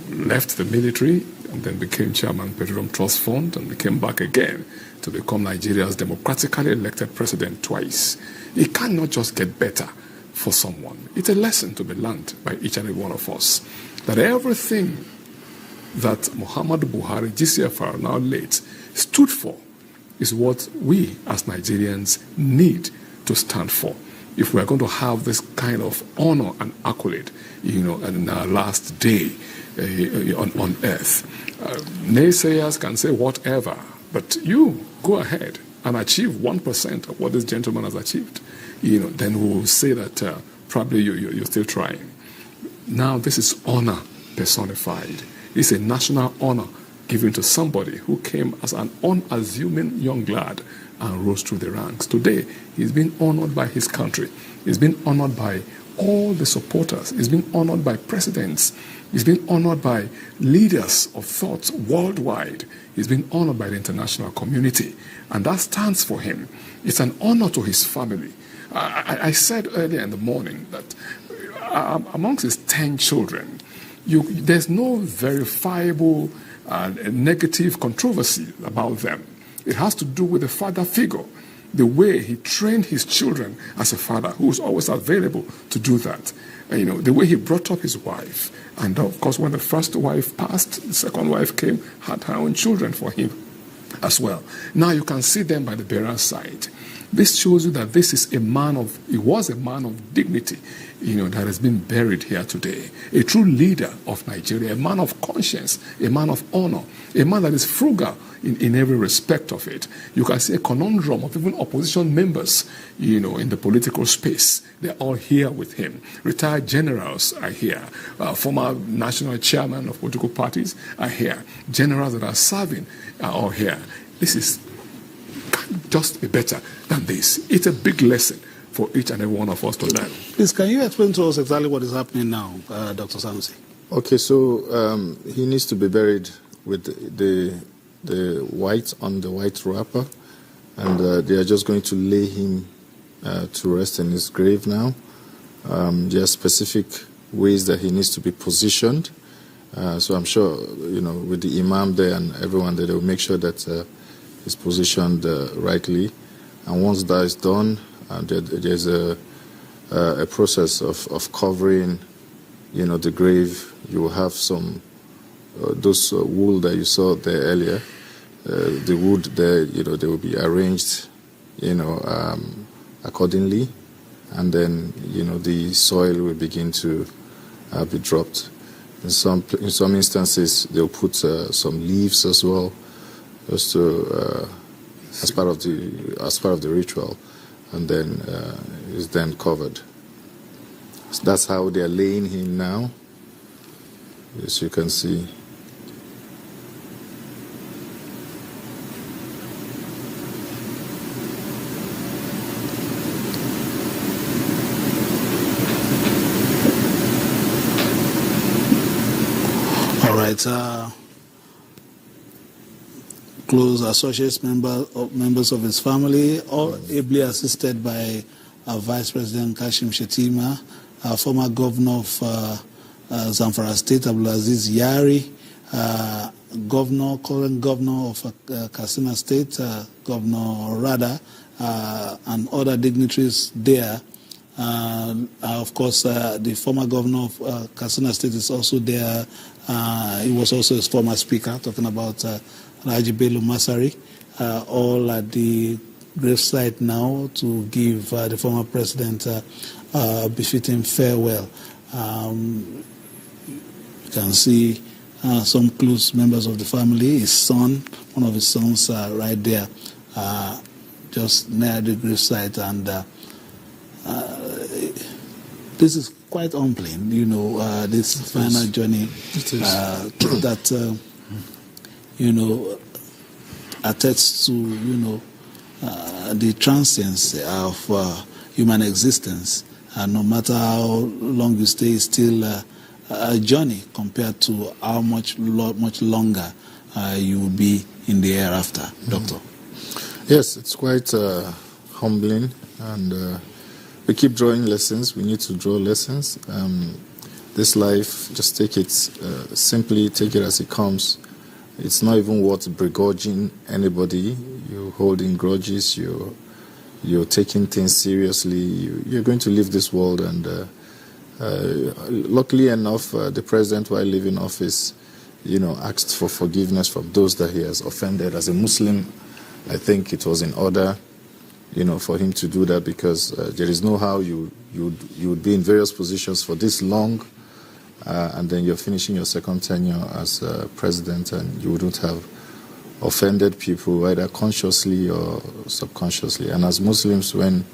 D: Left the military and then became chairman Petroleum Trust Fund and came back again to become Nigeria's democratically elected president twice. It cannot just get better for someone. It's a lesson to be learned by each and every one of us that everything that Muhammadu Buhari, GCFR, now late, stood for is what we as Nigerians need to stand for if we are going to have this kind of honor and accolade, in our last day on earth. Naysayers can say whatever, but you go ahead and achieve 1% of what this gentleman has achieved. Then we'll say that probably you're still trying. Now this is honor personified. It's a national honor given to somebody who came as an unassuming young lad and rose through the ranks. Today, he's been honored by his country. He's been honored by all the supporters. He's been honored by presidents. He's been honored by leaders of thought worldwide. He's been honored by the international community. And that stands for him. It's an honor to his family. I said earlier in the morning that amongst his 10 children, there's no verifiable negative controversy about them. It has to do with the father figure, the way he trained his children as a father who was always available to do that. The way he brought up his wife. And of course, when the first wife passed, the second wife came, had her own children for him as well. Now you can see them by the bearer's side. This shows you that he was a man of dignity, that has been buried here today. A true leader of Nigeria, a man of conscience, a man of honor, a man that is frugal in every respect of it. You can see a conundrum of even opposition members, in the political space. They're all here with him. Retired generals are here. Former national chairman of political parties are here. Generals that are serving are all here. This can't just be better than this. It's a big lesson for each and every one of us to learn.
A: Please, can you explain to us exactly what is happening now, Dr. Sanusi?
C: Okay, so he needs to be buried with the white on the white wrapper, and they are just going to lay him to rest in his grave now. There are specific ways that he needs to be positioned. So I'm sure, with the imam there and everyone there, they will make sure that he's positioned rightly. And once that is done, there's a process of covering, the grave. You will have some those wool that you saw there earlier. The wood there, they will be arranged, accordingly, and then the soil will begin to be dropped. In some instances, they'll put some leaves as well, just to as part of the ritual, and then is then covered. So that's how they are laying him now, as you can see.
A: All right. Close associates, members of his family, all ably assisted by Vice President Kashim Shettima, former governor of Zamfara State, Abdulaziz Yari, current governor of Katsina State, Governor Rada, and other dignitaries there. Of course, the former governor of Katsina State is also there. He was also his former speaker, talking about Raji Bello Masari, all at the gravesite now to give the former president befitting farewell. You can see some close members of the family, his son, one of his sons right there, just near the gravesite, and this is quite humbling, this final journey that, attests to, the transience of human existence. No matter how long you stay, it's still a journey compared to how much longer you will be in the hereafter, Doctor.
C: Yes, it's quite humbling, and we keep drawing lessons. We need to draw lessons. This life, just take it simply, take it as it comes. It's not even worth begrudging anybody. You're holding grudges, you're taking things seriously. You're going to leave this world, and luckily enough, the president, while leaving office, asked for forgiveness from those that he has offended. As a Muslim, I think it was in order, for him to do that, because there is no how you would be in various positions for this long, and then you're finishing your second tenure as president, and you wouldn't have offended people either consciously or subconsciously. And as Muslims, when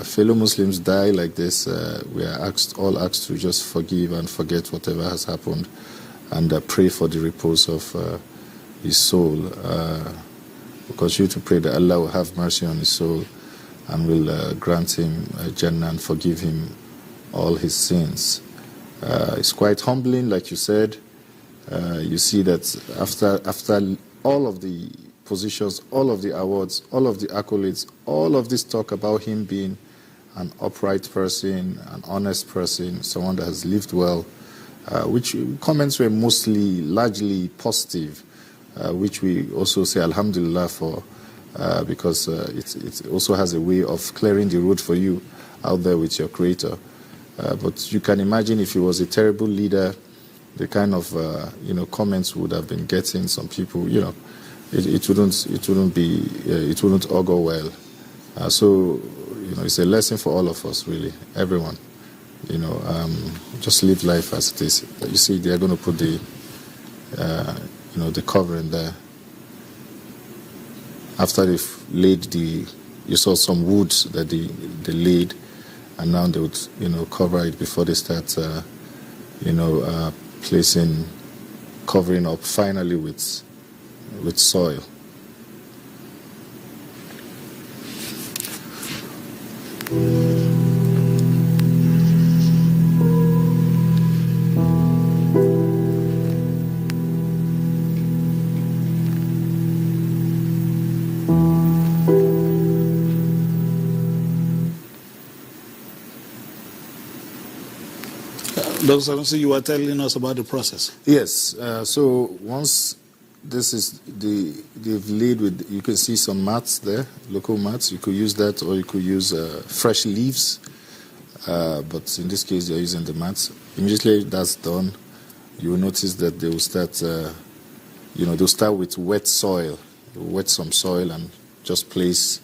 C: fellow Muslims die like this, we are all asked to just forgive and forget whatever has happened, and pray for the repose of his soul. Because you to pray that Allah will have mercy on his soul and will grant him Jannah and forgive him all his sins. It's quite humbling, like you said. You see that after all of the positions, all of the awards, all of the accolades, all of this talk about him being an upright person, an honest person, someone that has lived well, which comments were largely positive, which we also say Alhamdulillah for, because it also has a way of clearing the road for you out there with your Creator. But you can imagine if he was a terrible leader, the kind of comments would have been getting some people. It wouldn't augur well. So it's a lesson for all of us, really, everyone. Just live life as it is. You see, they are going to put the covering there. After they've laid you saw some wood that they laid, and now they would, cover it before they start, covering up finally with soil.
A: Dr. Sanusi, you were telling us about the process.
C: Yes. So once this is they've laid with, you can see some mats there, local mats. You could use that, or you could use fresh leaves. But in this case, they're using the mats. Immediately that's done, you will notice that they will start. They'll start with wet soil. They'll wet some soil and just place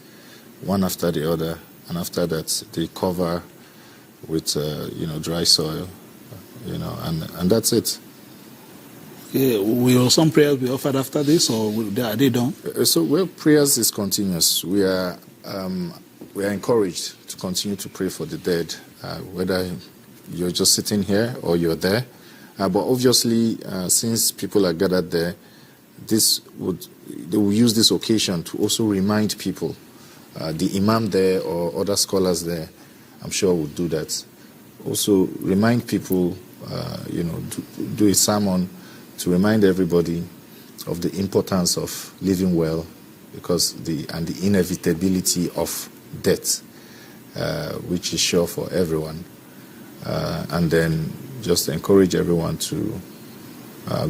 C: one after the other, and after that they cover with dry soil, and that's it.
A: Will some prayers be offered after this, or are they done?
C: Prayers is continuous. We are encouraged to continue to pray for the dead, whether you're just sitting here or you're there. But obviously, since people are gathered there, they will use this occasion to also remind people. The imam there or other scholars there, I'm sure, will do that. Also remind people, do a sermon to remind everybody of the importance of living well, because the inevitability of death, which is sure for everyone, and then just encourage everyone to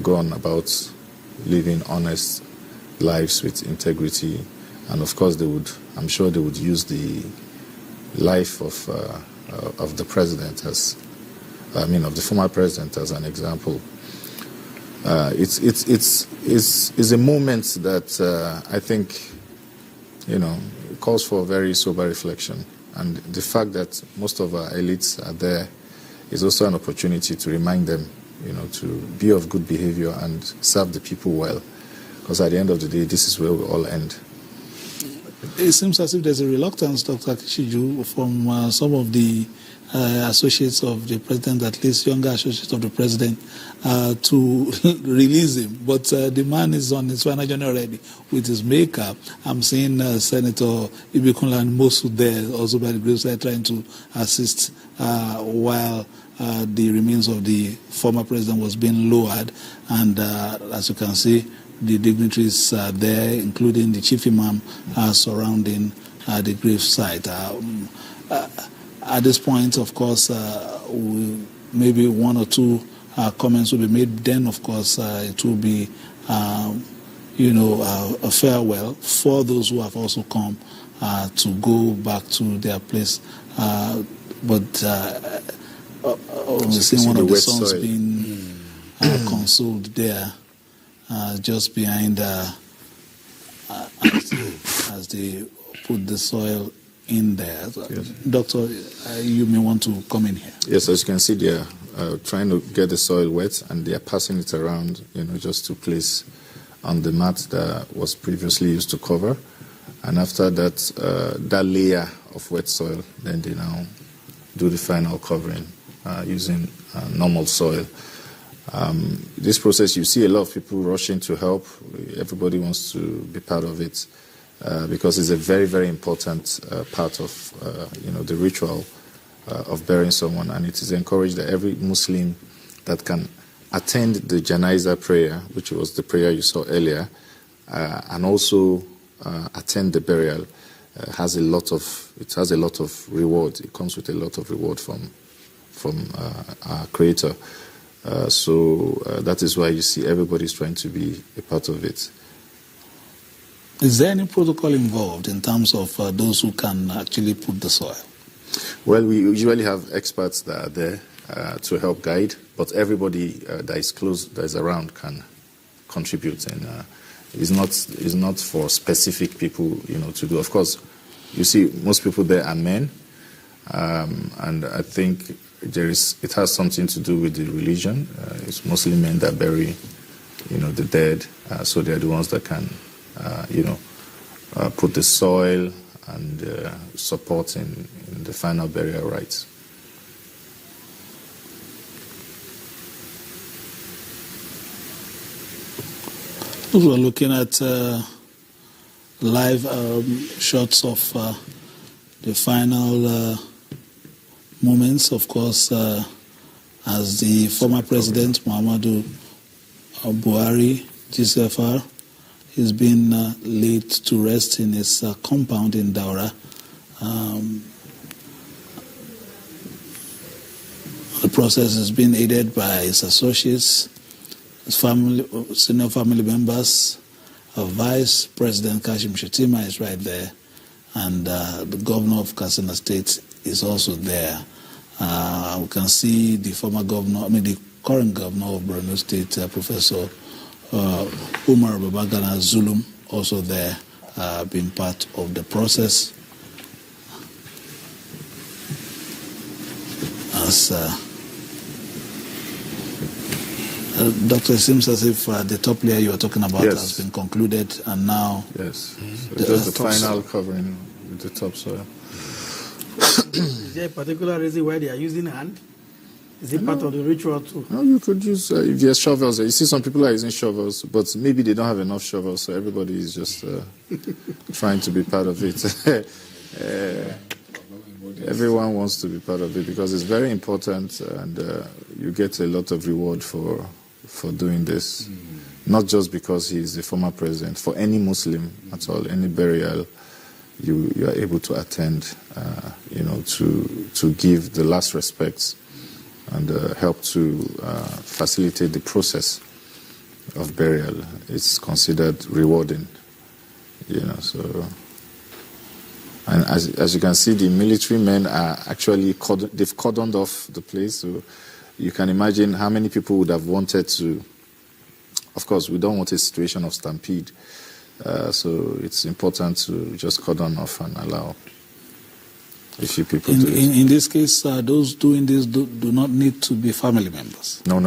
C: go on about living honest lives with integrity. And of course, I'm sure they would use the life of the president of the former president as an example. It's a moment that I think, calls for very sober reflection. And the fact that most of our elites are there is also an opportunity to remind them, to be of good behavior and serve the people well. Because at the end of the day, this is where we all end.
A: It seems as if there's a reluctance, Dr. Kishiju, from some of the associates of the president, at least younger associates of the president, to release him. But the man is on his final journey already with his makeup. I'm seeing Senator Ibikunle and Mosu there, also by the graveside, trying to assist while the remains of the former president was being lowered. And as you can see, the dignitaries there, including the chief imam, surrounding the gravesite. At this point, of course, maybe one or two comments will be made. Then, of course, it will be, a farewell for those who have also come to go back to their place. But seeing one of the sons being consoled there, just behind as they put the soil in there. Yes. Doctor, you may want to come in here.
C: Yes, as you can see, they are trying to get the soil wet, and they are passing it around, just to place on the mat that was previously used to cover. And after that, that layer of wet soil, then they now do the final covering using normal soil. This process, you see a lot of people rushing to help. Everybody wants to be part of it because it's a very, very important part of the ritual of burying someone. And it is encouraged that every Muslim that can attend the Janaiza prayer, which was the prayer you saw earlier, and also attend the burial, has a lot of reward. It comes with a lot of reward from our Creator. So that is why you see everybody's trying to be a part of it.
A: Is there any protocol involved in terms of those who can actually put the soil?
C: Well, we usually have experts that are there to help guide, but everybody that is close, that is around, can contribute, and it's not for specific people, to do. Of course, you see, most people there are men, and I think it has something to do with the religion. It's mostly men that bury, the dead. So they're the ones that can, put the soil and support in the final burial rites.
A: We were looking at live shots of the final moments, of course, as the former president, Muhammadu Buhari, GCFR, is being laid to rest in his compound in Daura. The process is being aided by his associates, his family, senior family members. Our Vice President Kashim Shettima is right there, and the governor of Katsina State is also there. We can see the former governor, the current governor of Borno State, Professor Umar Babagana Zulum, also there, being part of the process. As Doctor, it seems as if the top layer you were talking about has been concluded, and now
C: so just the final covering with the topsoil.
E: Is there a particular reason why they are using hand? Is it part of the ritual too?
C: No, you could use, if there's shovels, you see some people are using shovels, but maybe they don't have enough shovels, so everybody is just trying to be part of it. Everyone wants to be part of it because it's very important, and you get a lot of reward for doing this. Not just because he's the former president. For any Muslim at all, any burial, you are able to attend, to give the last respects and help to facilitate the process of burial. It's considered rewarding, so. And as you can see, the military men are actually, they've cordoned off the place, so you can imagine how many people would have wanted to. Of course, we don't want a situation of stampede, so it's important to just cordon off and allow a few people to.
A: In this case, those doing this do not need to be family members.
C: No.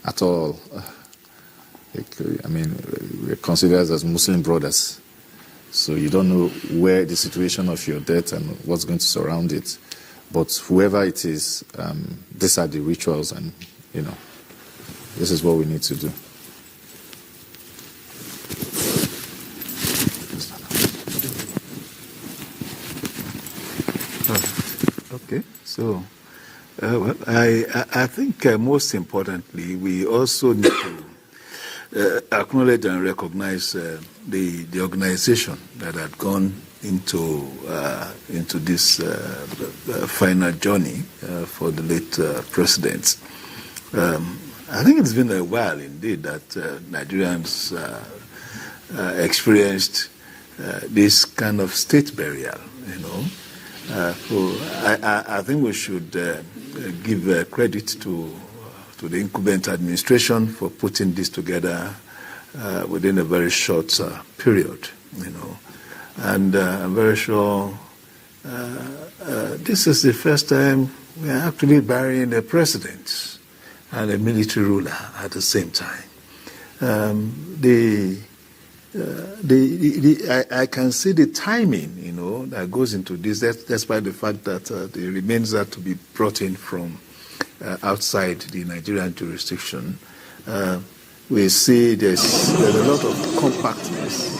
C: At all. We're considered as Muslim brothers. So you don't know where the situation of your death and what's going to surround it. But whoever it is, these are the rituals, and, this is what we need to do.
F: Okay, so I think most importantly, we also need to acknowledge and recognize the organization that had gone into this final journey for the late president. I think it's been a while indeed that Nigerians experienced this kind of state burial. So I think we should give credit to the incumbent administration for putting this together within a very short period, And I'm very sure this is the first time we are actually burying a president and a military ruler at the same time. I can see the timing, that goes into this, despite the fact that the remains are to be brought in from outside the Nigerian jurisdiction. We see there's a lot of compactness.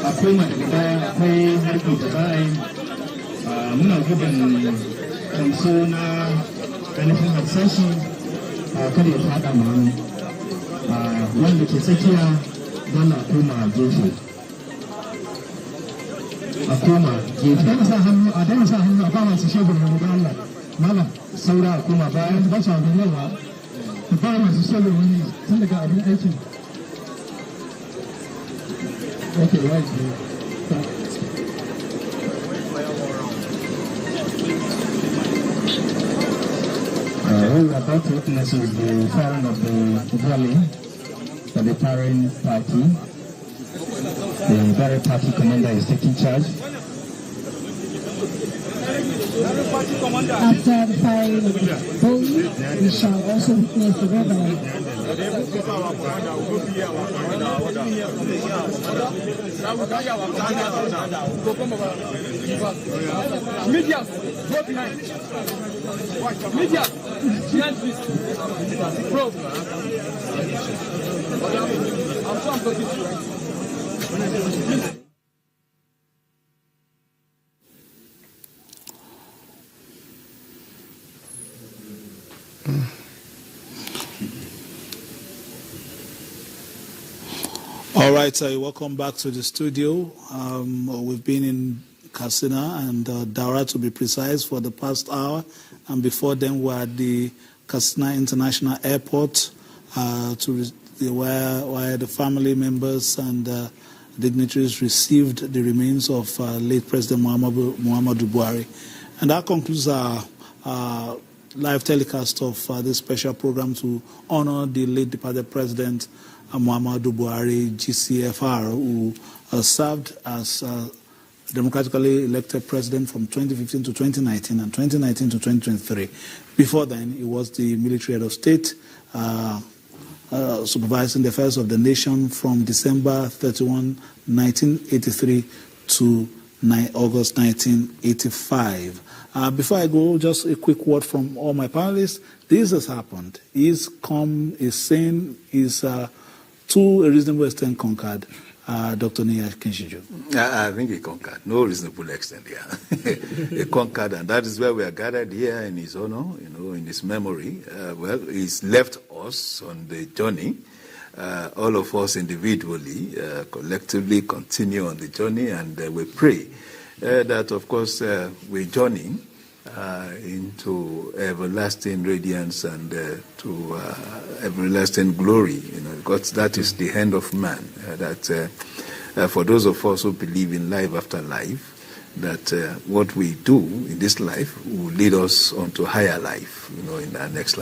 O: akwai daga baya akwai harkar da za a yi muna gudun kanso na ainihin harsashi kada ya fada ma hannu wanda ke tsakiya don a koma gefe dana sa hannu a ba masu shagun hannu da Allah malam saura a koma bayan ba su abin yawa ba masu shagun hannu tun daga abin aikin. Okay, right. We are about to witness the firing of the rally for the parent party. The very party commander is taking charge.
I: After the firing of the bowling, we shall also witness the reverend.
H: Media, go behind. Media, behind this. Bro. I'm talking to you.
A: All right, welcome back to the studio. We've been in Katsina and Daura, to be precise, for the past hour. And before then, we were at the Katsina International Airport where the family members and dignitaries received the remains of late President Muhammadu Buhari. And that concludes our live telecast of this special program to honor the late departed President Muhammadu Buhari, GCFR, who served as democratically elected president from 2015 to 2019 and 2019 to 2023. Before then, he was the military head of state, supervising the affairs of the nation from December 31, 1983 to August 1985. Before I go, just a quick word from all my panelists. This has happened. He's come, he's sane, he's to a reasonable extent conquered. Dr. Nia Kinshiju.
F: I think he conquered. No reasonable extent, yeah. He conquered, and that is why we are gathered here in his honor, in his memory. Well, he's left us on the journey. All of us individually, collectively continue on the journey, and we pray that, of course, we journey into everlasting radiance and to everlasting glory, because that is the end of man. That for those of us who believe in life after life, that what we do in this life will lead us on to higher life, in our next life.